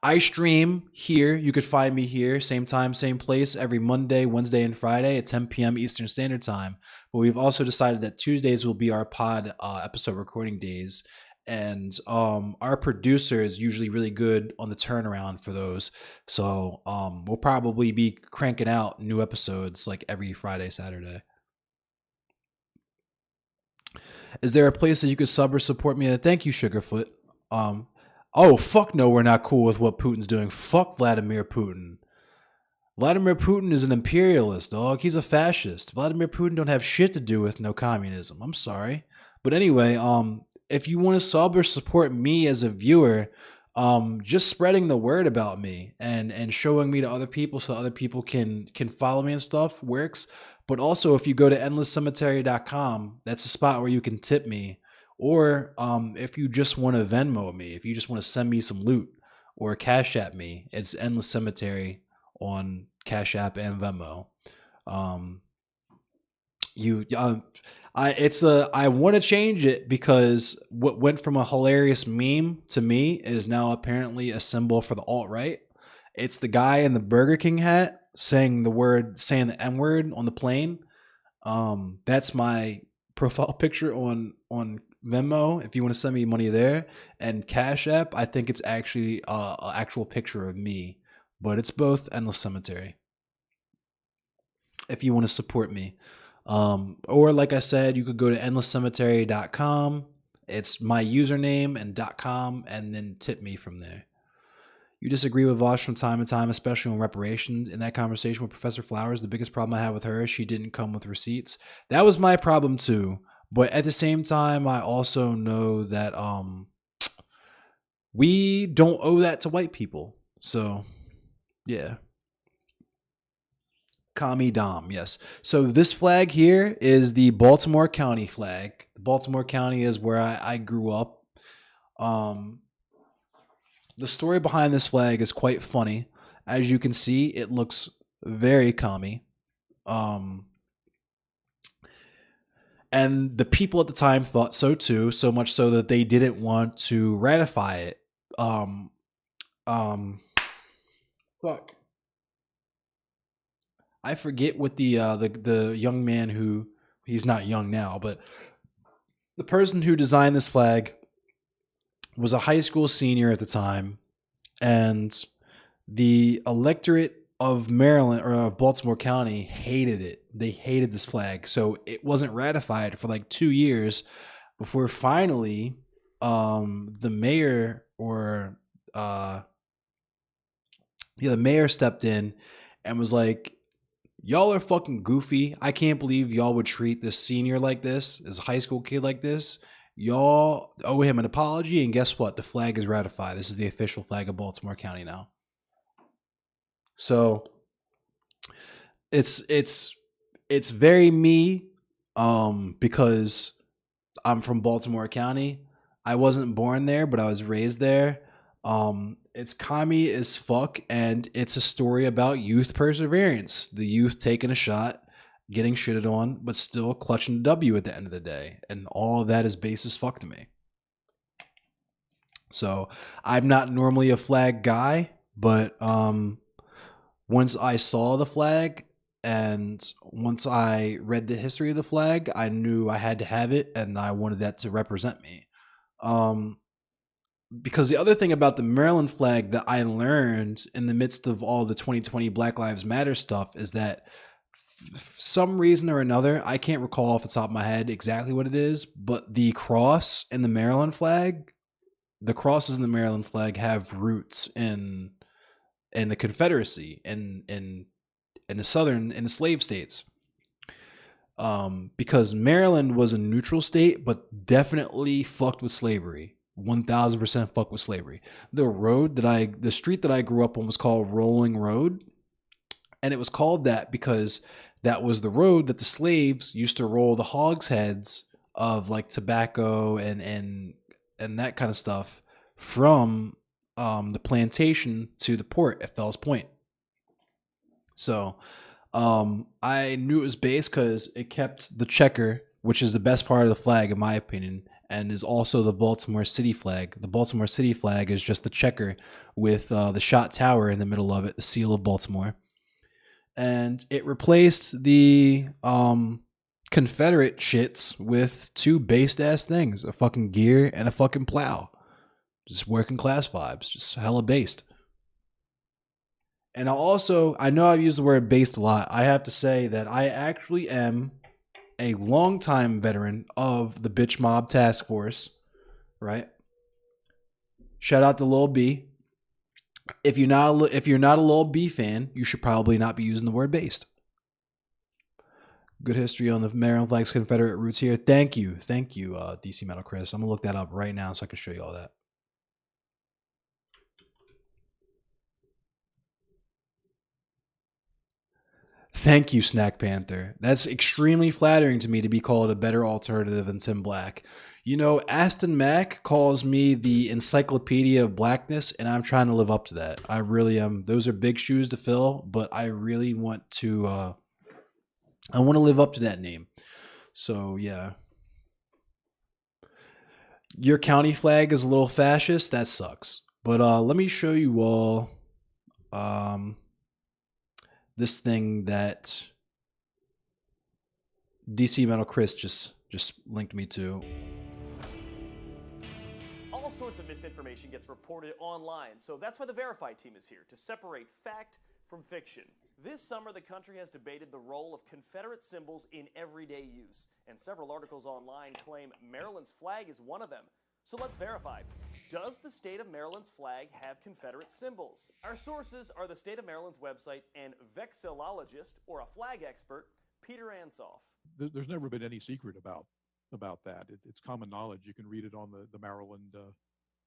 I stream here. You could find me here, same time, same place, every Monday, Wednesday, and Friday at 10 p.m. Eastern Standard Time. But we've also decided that Tuesdays will be our pod episode recording days. And our producer is usually really good on the turnaround for those. So we'll probably be cranking out new episodes like every Friday, Saturday. Is there a place that you could sub or support me at? Thank you, Sugarfoot. Oh, fuck no, we're not cool with what Putin's doing. Fuck Vladimir Putin. Vladimir Putin is an imperialist, dog. He's a fascist. Vladimir Putin don't have shit to do with no communism. I'm sorry. But anyway, if you want to sub or support me as a viewer, just spreading the word about me and showing me to other people so other people can follow me and stuff works. But also, if you go to endlesscemetery.com, that's a spot where you can tip me. Or if you just want to Venmo me, if you just want to send me some loot or Cash App me, it's Endless Cemetery on Cash App and Venmo. I want to change it because what went from a hilarious meme to me is now apparently a symbol for the alt-right. It's the guy in the Burger King hat saying the N-word on the plane. That's my profile picture on Venmo if you want to send me money there, and Cash App, I think it's actually an actual picture of me, but it's both Endless Cemetery if you want to support me. Or like I said, you could go to endlesscemetery.com. It's my username and .com, and then tip me from there. You disagree with Vaush from time to time, especially on reparations. In that conversation with Professor Flowers, the biggest problem I had with her is she didn't come with receipts. That was my problem too. But at the same time, I also know that we don't owe that to white people. So, yeah. Commie Dom, yes. So this flag here is the Baltimore County flag. Baltimore County is where I grew up. The story behind this flag is quite funny. As you can see, it looks very commie. And the people at the time thought so too, so much so that they didn't want to ratify it. Fuck. I forget what the young man who, he's not young now, but the person who designed this flag was a high school senior at the time, and the electorate of Maryland or of Baltimore County hated it. They hated this flag. So it wasn't ratified for like 2 years before finally the mayor or the mayor stepped in and was like, y'all are fucking goofy. I can't believe y'all would treat this senior like this high school kid like this. Y'all owe him an apology, and guess what? The flag is ratified. This is the official flag of Baltimore County now. So it's very me, because I'm from Baltimore County. I wasn't born there, but I was raised there. It's commie as fuck, and it's a story about youth perseverance. The youth taking a shot, getting shitted on, but still clutching the W at the end of the day. And all of that is base as fuck to me. So I'm not normally a flag guy, but once I saw the flag and once I read the history of the flag, I knew I had to have it, and I wanted that to represent me. Because the other thing about the Maryland flag that I learned in the midst of all the 2020 Black Lives Matter stuff is that for some reason or another, I can't recall off the top of my head exactly what it is, but the cross in the Maryland flag, the crosses in the Maryland flag have roots in the Confederacy and in the slave states. Because Maryland was a neutral state, but definitely fucked with slavery. 1000% fucked with slavery. The street that I grew up on was called Rolling Road. And it was called that because that was the road that the slaves used to roll the hogsheads of like tobacco and that kind of stuff from the plantation to the port at Fells Point. So I knew it was base because it kept the checker, which is the best part of the flag, in my opinion, and is also the Baltimore City flag. The Baltimore City flag is just the checker with the shot tower in the middle of it, the seal of Baltimore. And it replaced the Confederate shits with two based ass things: a fucking gear and a fucking plow. Just working class vibes, just hella based. And I know I've used the word based a lot. I have to say that I actually am a longtime veteran of the Bitch Mob Task Force, right? Shout out to Lil B. If you're not a Lil B fan, you should probably not be using the word based. Good history on the Maryland flag's Confederate roots here. Thank you, DC Metal Chris. I'm gonna look that up right now so I can show you all that. Thank you, Snack Panther. That's extremely flattering to me to be called a better alternative than Tim Black. You know, Aston Mack calls me the encyclopedia of blackness, and I'm trying to live up to that. I really am. Those are big shoes to fill, but I really want to. I want to live up to that name. So yeah, your county flag is a little fascist. That sucks. But let me show you all. This thing that DC Metal Chris just linked me to. All sorts of misinformation gets reported online, so that's why the Verify team is here, to separate fact from fiction. This summer, the country has debated the role of Confederate symbols in everyday use, and several articles online claim Maryland's flag is one of them. So let's verify. Does the state of Maryland's flag have Confederate symbols? Our sources are the state of Maryland's website and vexillologist, or a flag expert, Peter Ansoff. There's never been any secret about that. It's common knowledge. You can read it on the Maryland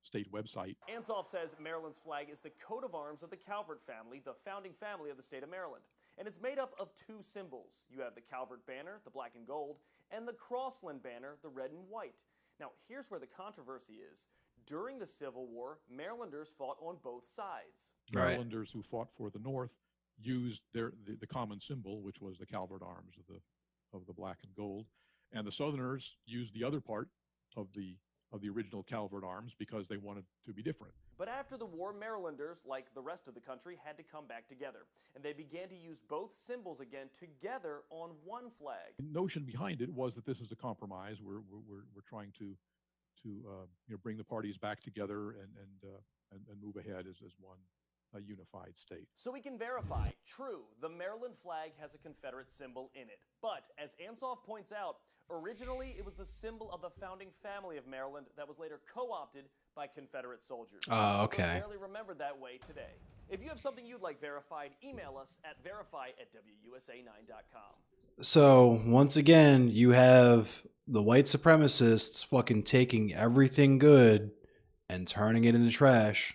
state website. Ansoff says Maryland's flag is the coat of arms of the Calvert family, the founding family of the state of Maryland. And it's made up of two symbols. You have the Calvert banner, the black and gold, and the Crossland banner, the red and white. Now, here's where the controversy is. During the Civil War, Marylanders fought on both sides. Right. Marylanders who fought for the North used the common symbol, which was the Calvert arms of the black and gold, and the Southerners used the other part of the original Calvert arms because they wanted to be different. But after the war, Marylanders, like the rest of the country, had to come back together, and they began to use both symbols again together on one flag. The notion behind it was that this is a compromise. We're trying to bring the parties back together and move ahead as one a unified state. So we can verify, true, the Maryland flag has a Confederate symbol in it. But, as Ansoff points out, originally it was the symbol of the founding family of Maryland that was later co-opted by Confederate soldiers. Oh, okay. So it's barely remembered that way today. If you have something you'd like verified, email us at verify@wusa9.com. So, once again, you have the white supremacists fucking taking everything good and turning it into trash.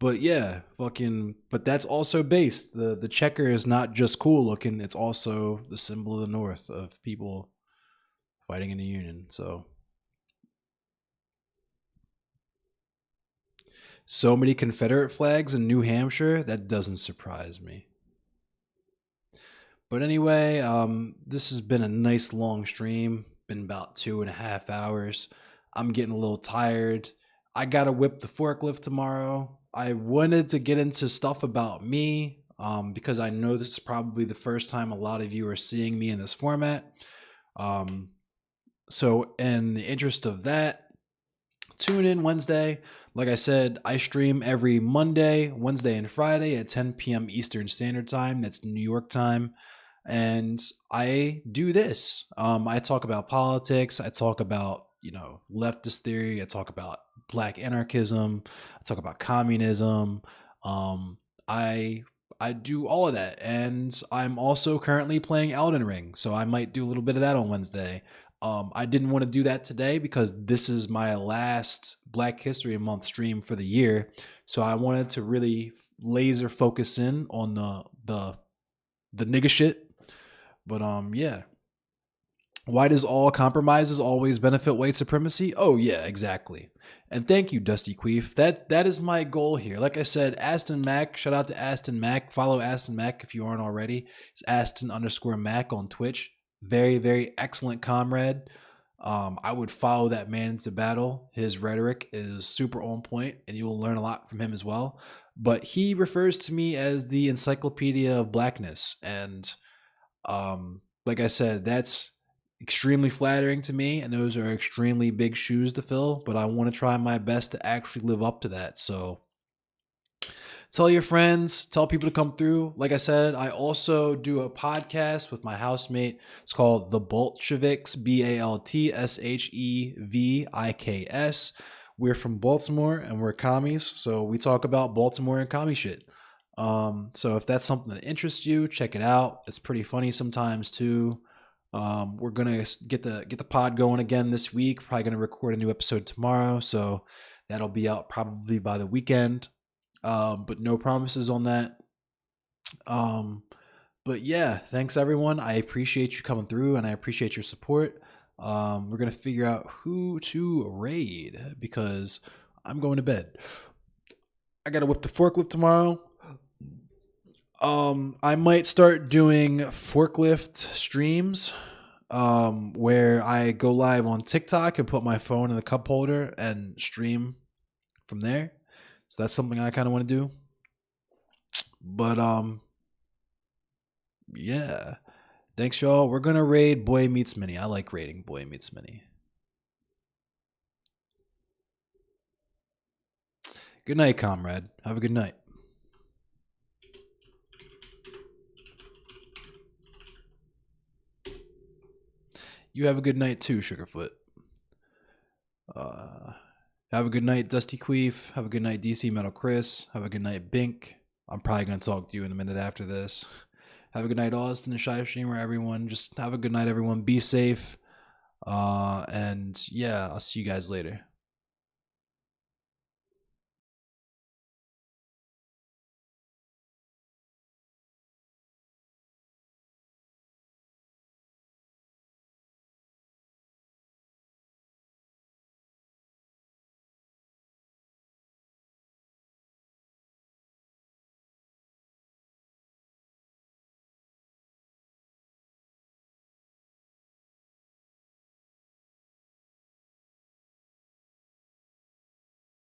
But yeah, but that's also based. The checker is not just cool looking, it's also the symbol of the North, of people fighting in the Union. So many Confederate flags in New Hampshire, that doesn't surprise me. But anyway, this has been a nice long stream. Been about 2.5 hours. I'm getting a little tired. I gotta whip the forklift tomorrow. I wanted to get into stuff about me, because I know this is probably the first time a lot of you are seeing me in this format. So in the interest of that, tune in Wednesday. Like I said, I stream every Monday, Wednesday, and Friday at 10 p.m. Eastern Standard Time. That's New York time. And I do this. I talk about politics. I talk about, leftist theory. I talk about black anarchism. I talk about communism. I do all of that. And I'm also currently playing Elden Ring. So I might do a little bit of that on Wednesday. I didn't want to do that today because this is my last Black History Month stream for the year. So I wanted to really laser focus in on the nigga shit. But yeah. Why does all compromises always benefit white supremacy? Oh yeah, exactly. And thank you, Dusty Queef. That is my goal here. Like I said, Aston Mac, shout out to Aston Mac. Follow Aston Mac if you aren't already. It's Aston_Mac on Twitch. Very, very excellent comrade. I would follow that man into battle. His rhetoric is super on point, and you'll learn a lot from him as well. But he refers to me as the encyclopedia of blackness. And like I said, that's extremely flattering to me, and those are extremely big shoes to fill, but I want to try my best to actually live up to that. So tell your friends, tell people to come through. Like I said, I also do a podcast with my housemate. It's called The Bolsheviks, BALTSHEVIKS. We're from Baltimore and we're commies, so we talk about Baltimore and commie shit. So if that's something that interests you, check it out. It's pretty funny sometimes too. We're gonna get the pod going again this week. Probably gonna record a new episode tomorrow, so that'll be out probably by the weekend. But no promises on that. But yeah, thanks everyone. I appreciate you coming through, and I appreciate your support. We're gonna figure out who to raid because I'm going to bed. I gotta whip the forklift tomorrow. I might start doing forklift streams, where I go live on TikTok and put my phone in the cup holder and stream from there. So that's something I kind of want to do. But, yeah. Thanks, y'all. We're going to raid Boy Meets Mini. I like raiding Boy Meets Mini. Good night, comrade. Have a good night. You have a good night too, Sugarfoot. Have a good night, Dusty Queef. Have a good night, DC Metal Chris. Have a good night, Bink. I'm probably going to talk to you in a minute after this. Have a good night, Austin and Shy Streamer, everyone. Just have a good night, everyone. Be safe. And yeah, I'll see you guys later.